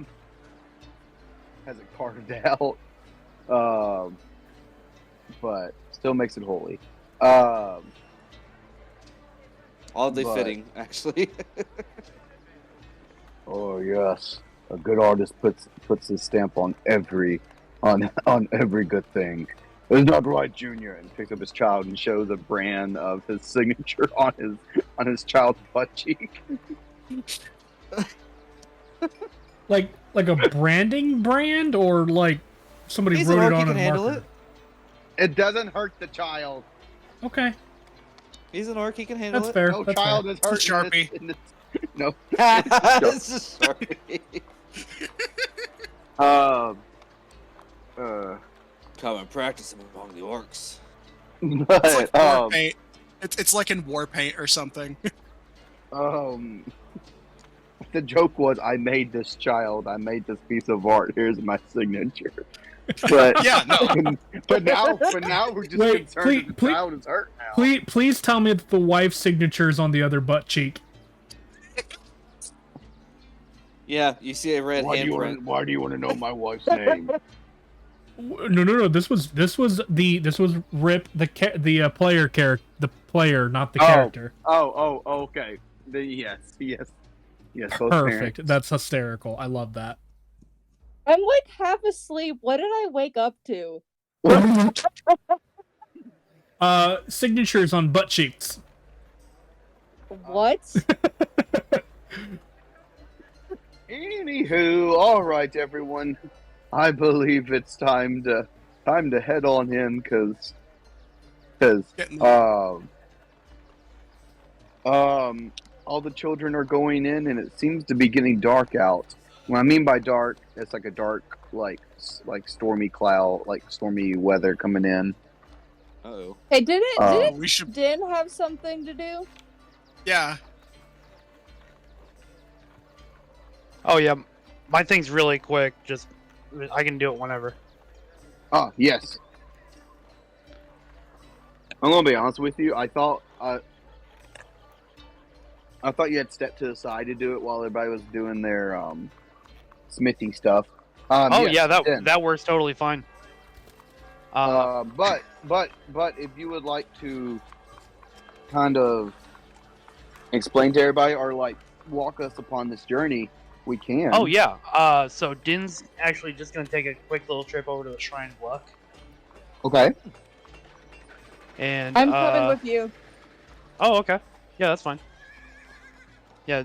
it carved out. But still makes it holy. Oddly But- fitting, actually. Oh yes, a good artist puts his stamp on every good thing. It's not right, Junior, and picks up his child and shows a brand of his signature on his child's butt cheek. like a branding brand, or like somebody He's an wrote orc, it he on a can handle marker. it. It doesn't hurt the child. Okay, He's an orc, he can handle that's it. fair. No that's child fair. is hurt. Sharpie. No. It's just Sharpie. Come and practice him among the orcs. It's like But, war paint. It's like in war paint or something. the joke was, I made this child. I made this piece of art. Here's my signature. But Yeah, no. but now we're just Wait, concerned that the child is hurt now. Please tell me that the wife's signature is on the other butt cheek. Yeah, you see a red handprint. Why do you want to know my wife's name? No. This was Rip, the player character, the player, not the character. Oh, okay. Yes. Both Perfect. parents. That's hysterical. I love that. I'm like half asleep. What did I wake up to? Signatures on butt cheeks. What? Anywho, all right, everyone. I believe it's time to head on in because Getting the- all the children are going in, and it seems to be getting dark out. What I mean by dark, it's like a dark, like stormy cloud, like stormy weather coming in. Uh-oh. Hey, didn't we should. Din have something to do? Yeah. Oh yeah, my thing's really quick. Just I can do it whenever. Ah, yes. I'm gonna be honest with you. I thought you had stepped to the side to do it while everybody was doing their smithy stuff. Oh yes, yeah, Din. that works totally fine. But if you would like to kind of explain to everybody or like walk us upon this journey, we can. Oh yeah. So Din's actually just gonna take a quick little trip over to the Shrine of Luck, Okay. and I'm coming with you. Oh okay. Yeah, that's fine. Yeah,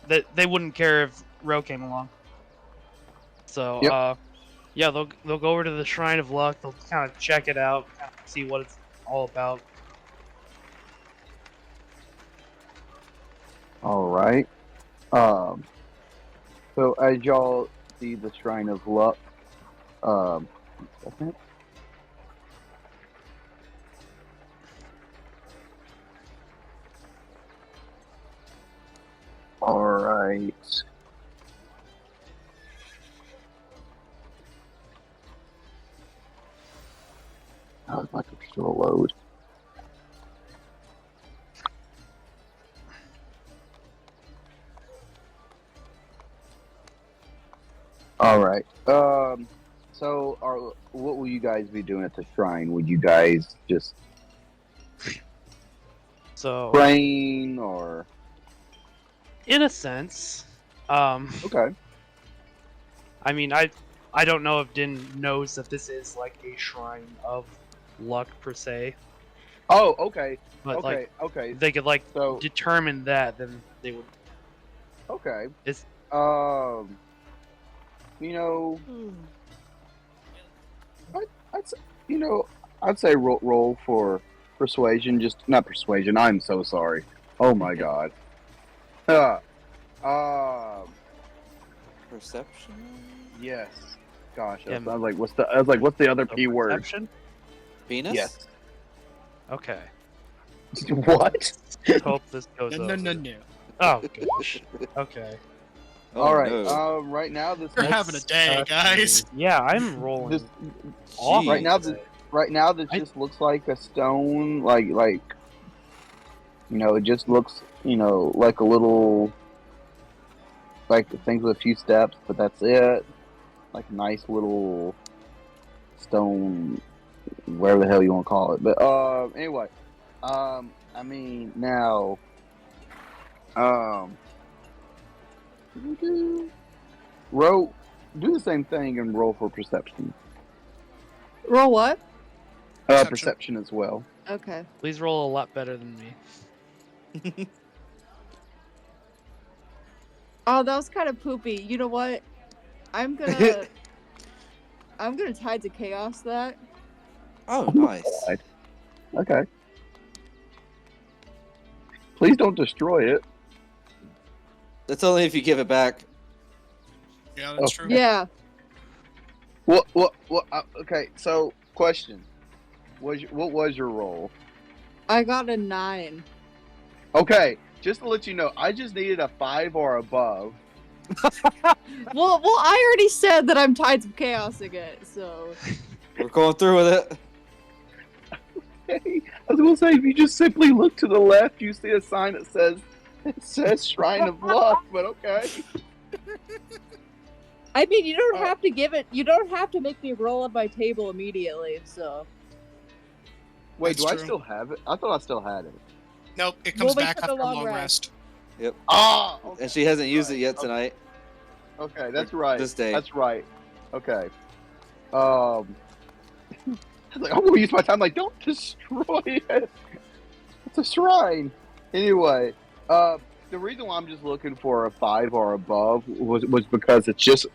they wouldn't care if Ro came along. So Yep. yeah, they'll go over to the Shrine of Luck. They'll kind of check it out, kind of see what it's all about. All right. So as y'all see the Shrine of Luck, one second. All right. Oh, my computer will load. All right. So, what will you guys be doing at the shrine? Would you guys just So praying or? in a sense, Okay. I mean, I don't know if Din knows that this is like a Shrine of Luck per se, Oh, okay. but Okay. like Okay. if they could like So, determine that, then they would. okay. It's You know, I'd say, I'd say roll for persuasion. Just not persuasion. I'm so sorry. Oh my god. Perception? Yes. Gosh, Yeah, I was like, what's the other P word? Perception? Penis? Yes. Okay. What? Hope this goes No. over. Oh gosh. Okay. Oh, All right. no. Right now this. We're having a day, guys. Yeah, I'm rolling This, awful right now, today. this I- just looks like a stone, like it just looks, like a little, like things with a few steps, but that's it. Like a nice little stone, whatever the hell you want to call it. But anyway, I mean now, roll, do the same thing and roll for perception. Roll what? Perception. Perception as well. Okay. Please roll a lot better than me. Oh, that was kind of poopy. You know what? I'm gonna Tide to Chaos that. Oh, nice. Okay. Please don't destroy it. That's only if you give it back. Yeah, that's Oh. true. Yeah. What? Okay. So, question: what was your roll? I got a 9. Okay, just to let you know, I just needed a 5 or above. Well, I already said that I'm Tides of Chaos again, so. We're going through with it. Hey, I was gonna say, if you just simply look to the left, you see a sign that says Shrine of Luck. But okay. I mean, you don't have to give it. You don't have to make me roll on my table immediately. So. Wait, That's do I true. still have it? I thought I still had it. Nope, it We'll comes wait back for the after a long long rest. rest. Ah, okay. And she hasn't used it Right. yet tonight. Okay, that's right. This day. That's right. Okay. I was like, I'm gonna use my time. Like, don't destroy it. It's a shrine. Anyway, the reason why I'm just looking for a 5 or above was because it's just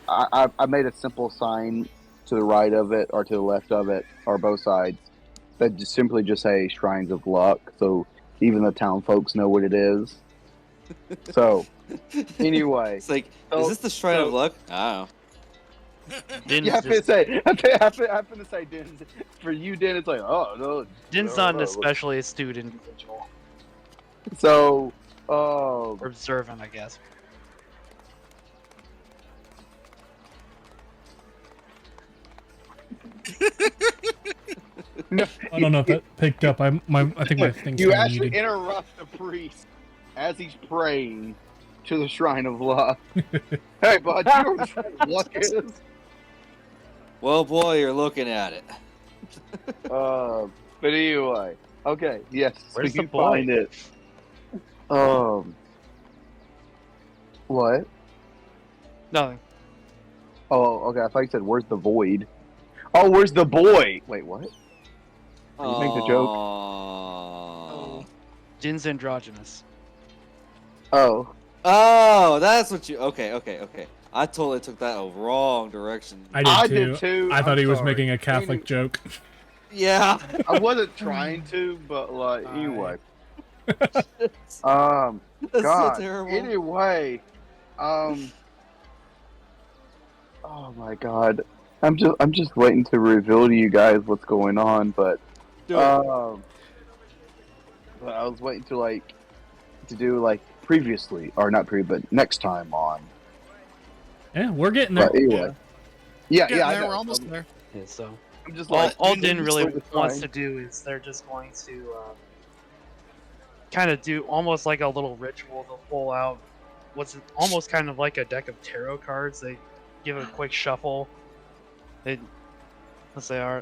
I made a simple sign to the right of it or to the left of it or both sides that just simply just say Shrines of Luck, so even the town folks know what it is. So anyway, It's like, So- is this the Shrine of so- Luck? Oh. Din's, yeah, I just, have to say, Din. For you, Din, it's like, oh no. Din's not an especially astute individual. So, Or observant, I guess. I don't know if that picked up. I think my thing's you kinda actually muted. interrupt the priest as he's praying to the Shrine of Luck. Hey, bud, you know what the Shrine of Luck is? Well, boy, you're looking at it. But anyway, okay, yes, Where's so the you boy? find it. What? Nothing. Oh, okay. I thought you said, "Where's the void?" Oh, where's the boy? Wait, what? You make the joke? Oh. Din's androgynous. Oh, Oh, that's what you. Okay. I totally took that a wrong direction. I did too. I I'm thought he was sorry. making a Catholic joke. Yeah. I wasn't trying to, but like anyway. That's God. so terrible. Anyway, oh my God, I'm just waiting to reveal to you guys what's going on, but Do it. but I was waiting to do like previously or not but next time on. Yeah, we're getting there. But anyway, yeah, Yeah, I there, know. we're almost there. Yeah, so I'm just all, like all Din Din just really like the wants sign. to do is they're just going to kind of do almost like a little ritual. They'll pull out what's almost kind of like a deck of tarot cards. They give it a quick shuffle. Let's say, all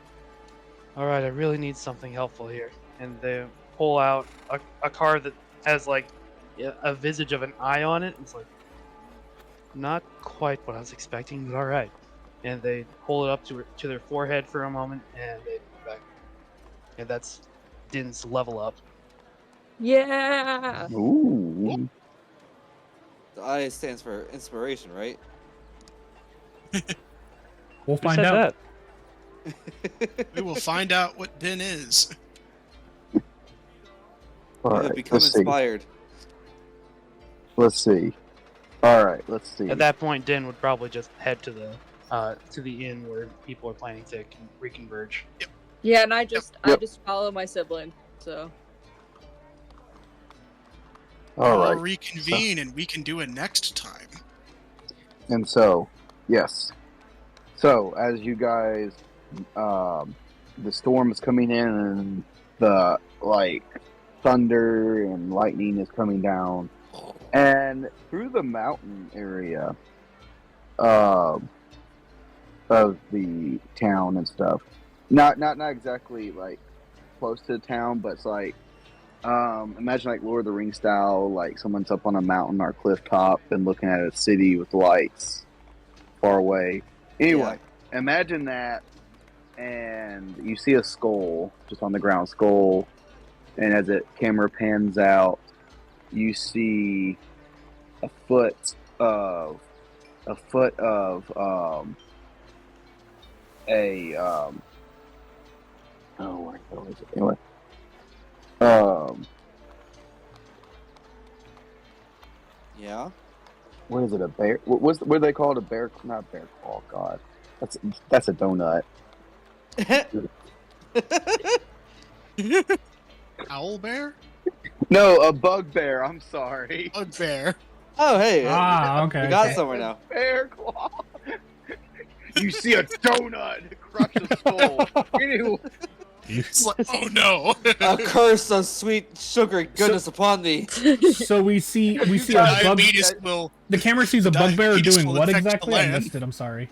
right, I really need something helpful here, and they pull out a card that has like a visage of an eye on it. It's like not quite what I was expecting, but all right. And they hold it up to their forehead for a moment, and they move back. And that's Din's level up. Yeah. Ooh. The I stands for inspiration, right? We'll Who find said out. that? We will find out what Din is. All You have right, become let's see. inspired. Let's see. All right, let's see. At that point, Din would probably just head to the inn where people are planning to reconverge. Yeah, and I just Yep. follow my sibling. So. All We'll right, reconvene and we can do it next time. and so yes. So as you guys, the storm is coming in, and the thunder and lightning is coming down, and through the mountain area of the town and stuff. Not exactly like close to the town, but it's like imagine like Lord of the Rings style, like someone's up on a mountain or cliff top and looking at a city with lights far away. Anyway, imagine that, and you see a skull just on the ground, skull, and as the camera pans out, you see a foot of where the hell is it? Anyway, Yeah. what is it? A bear? What do they call it? A bear? Not a bear claw. Oh, God, that's a donut. Owl bear? No, a bugbear. I'm sorry. Bugbear. Oh, hey, Okay. we got okay. somewhere now. Bear claw. You see a donut crush a skull. Anyway, It's like, oh no. A curse of sweet sugary goodness upon thee. So we see a bug. Diabetes will. The camera sees a bugbear Diabetes doing will what infect the exactly? I land. missed it. I'm sorry.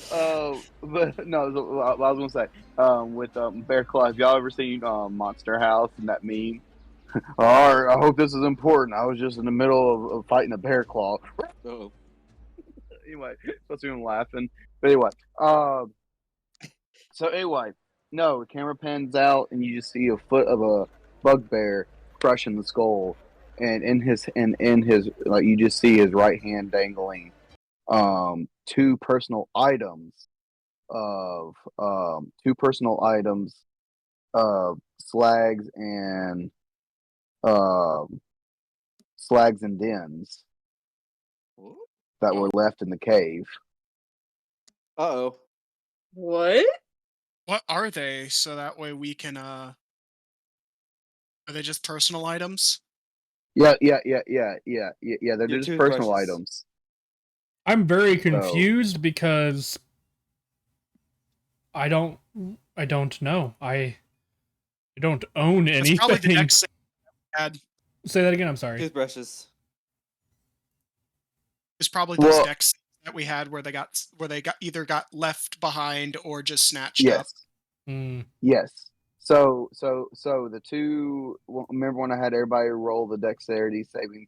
so, but no, what I was gonna say, with Bear Claw, have y'all ever seen Monster House and that meme? Alright, I hope this is important. I was just in the middle of fighting a bear claw. Oh. Anyway, supposed to be laughing. But anyway, so anyway, no, the camera pans out and you just see a foot of a bugbear crushing the skull, and in his like you just see his right hand dangling two personal items of slags and dens that were left in the cave. Uh-oh. What? What are they? So that way we can. Are they just personal items? Yeah. They're Your just personal toothbrushes. items. I'm very confused because I don't know. I don't own That's probably the anything. next thing we had. Say that again. I'm sorry. Toothbrushes. It's probably those Well- decks that we had where they got either got left behind or just snatched Yes. up. Hmm. Yes. So the two. Remember when I had everybody roll the dexterity saving,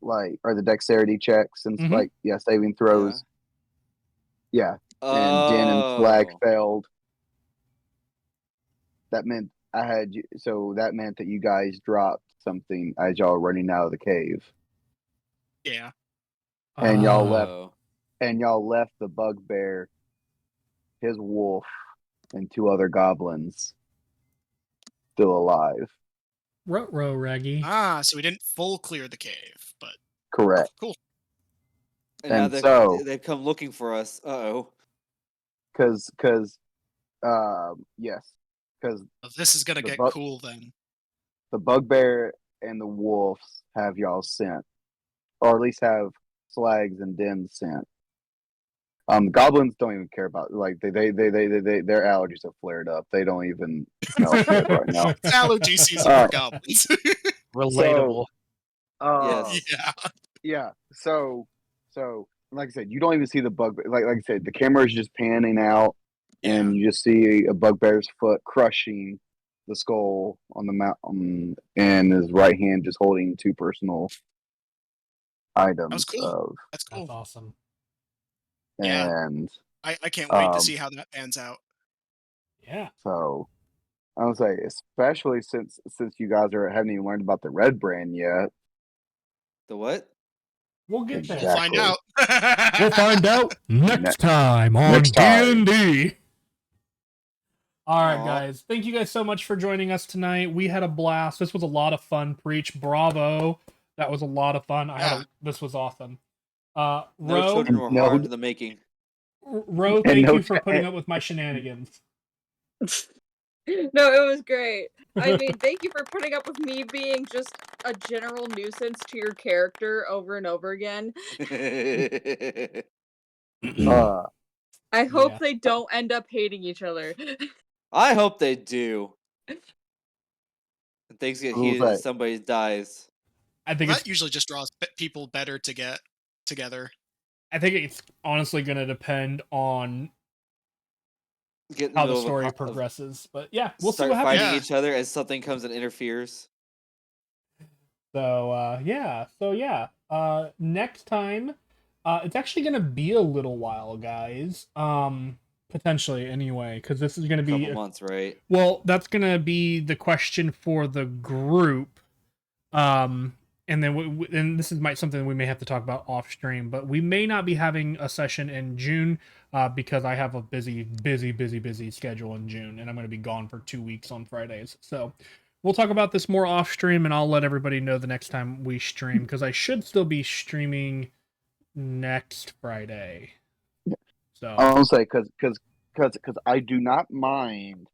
or the dexterity checks and Mhm. saving throws. Yeah. And Den and Flag failed. That meant I had you. So that meant that you guys dropped something as y'all were running out of the cave, Yeah. and y'all Ah. left. Oh. And y'all left the bugbear, his wolf, and two other goblins still alive. Ruh-roh, Raggy. Ah, so we didn't full clear the cave, but Correct. cool. And now And so- they've come looking for us. Uh-oh. Because This is gonna The get bug- cool then. the bugbear and the wolves have y'all sent, or at least have Slags and Den sent. Goblins don't even care about their allergies have flared up. They don't even smell good right now. It's allergy season for goblins. Relatable. Yes. Yeah. Yeah. So like I said, you don't even see the bug. Like I said, the camera is just panning out, and you just see a bugbear's foot crushing the skull on the mountain, and his right hand just holding two personal items. was cool. That's cool. That's awesome. Yeah. And I can't wait to Um, see how that pans out. Yeah. so I would say, especially since you guys haven't even learned about the red brand yet. The what? We'll get there. We'll find Exactly. out. We'll find out next time on Next time. D&D. All right, Aw. guys. Thank you guys so much for joining us tonight. We had a blast. This was a lot of fun. Preach. Bravo. That was a lot of fun. This was awesome. No Ro, children were No- harmed in the making. Ro, and thank no you for cha- putting up with my shenanigans. No, it was great. I mean, thank you for putting up with me being just a general nuisance to your character over and over again. I hope Yeah. they don't end up hating each other. I hope they do. And things get Who was heated and that? somebody dies. I think That it's usually just draws people better to get together. honestly going to depend on Get in how the middle of a story co- of- progresses. But yeah, we'll see start what happens. fighting Yeah. each other as something comes and interferes. So next time, it's actually gonna be a little while, guys. Potentially anyway, because this is gonna A be couple months, right? well, that's gonna be the question for the group. And then and this is something we may have to talk about off stream, but we may not be having a session in June because I have a busy schedule in June, and I'm going to be gone for 2 weeks on Fridays. So we'll talk about this more off stream, and I'll let everybody know the next time we stream because I should still be streaming next Friday. So I'll say because I do not mind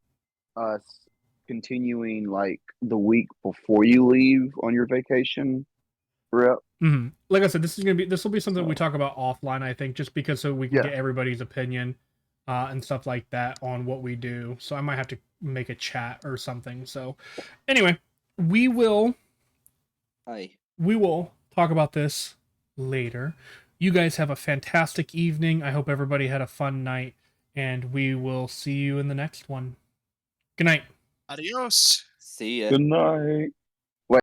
us continuing like the week before you leave on your vacation, Rep? Like I said, this will be something we talk about offline. I think just because so we can Yeah. get everybody's opinion and stuff like that on what we do. So I might have to make a chat or something. So anyway, we will Hi. talk about this later. You guys have a fantastic evening. I hope everybody had a fun night, and we will see you in the next one. Good night. Adios. See ya. Good night.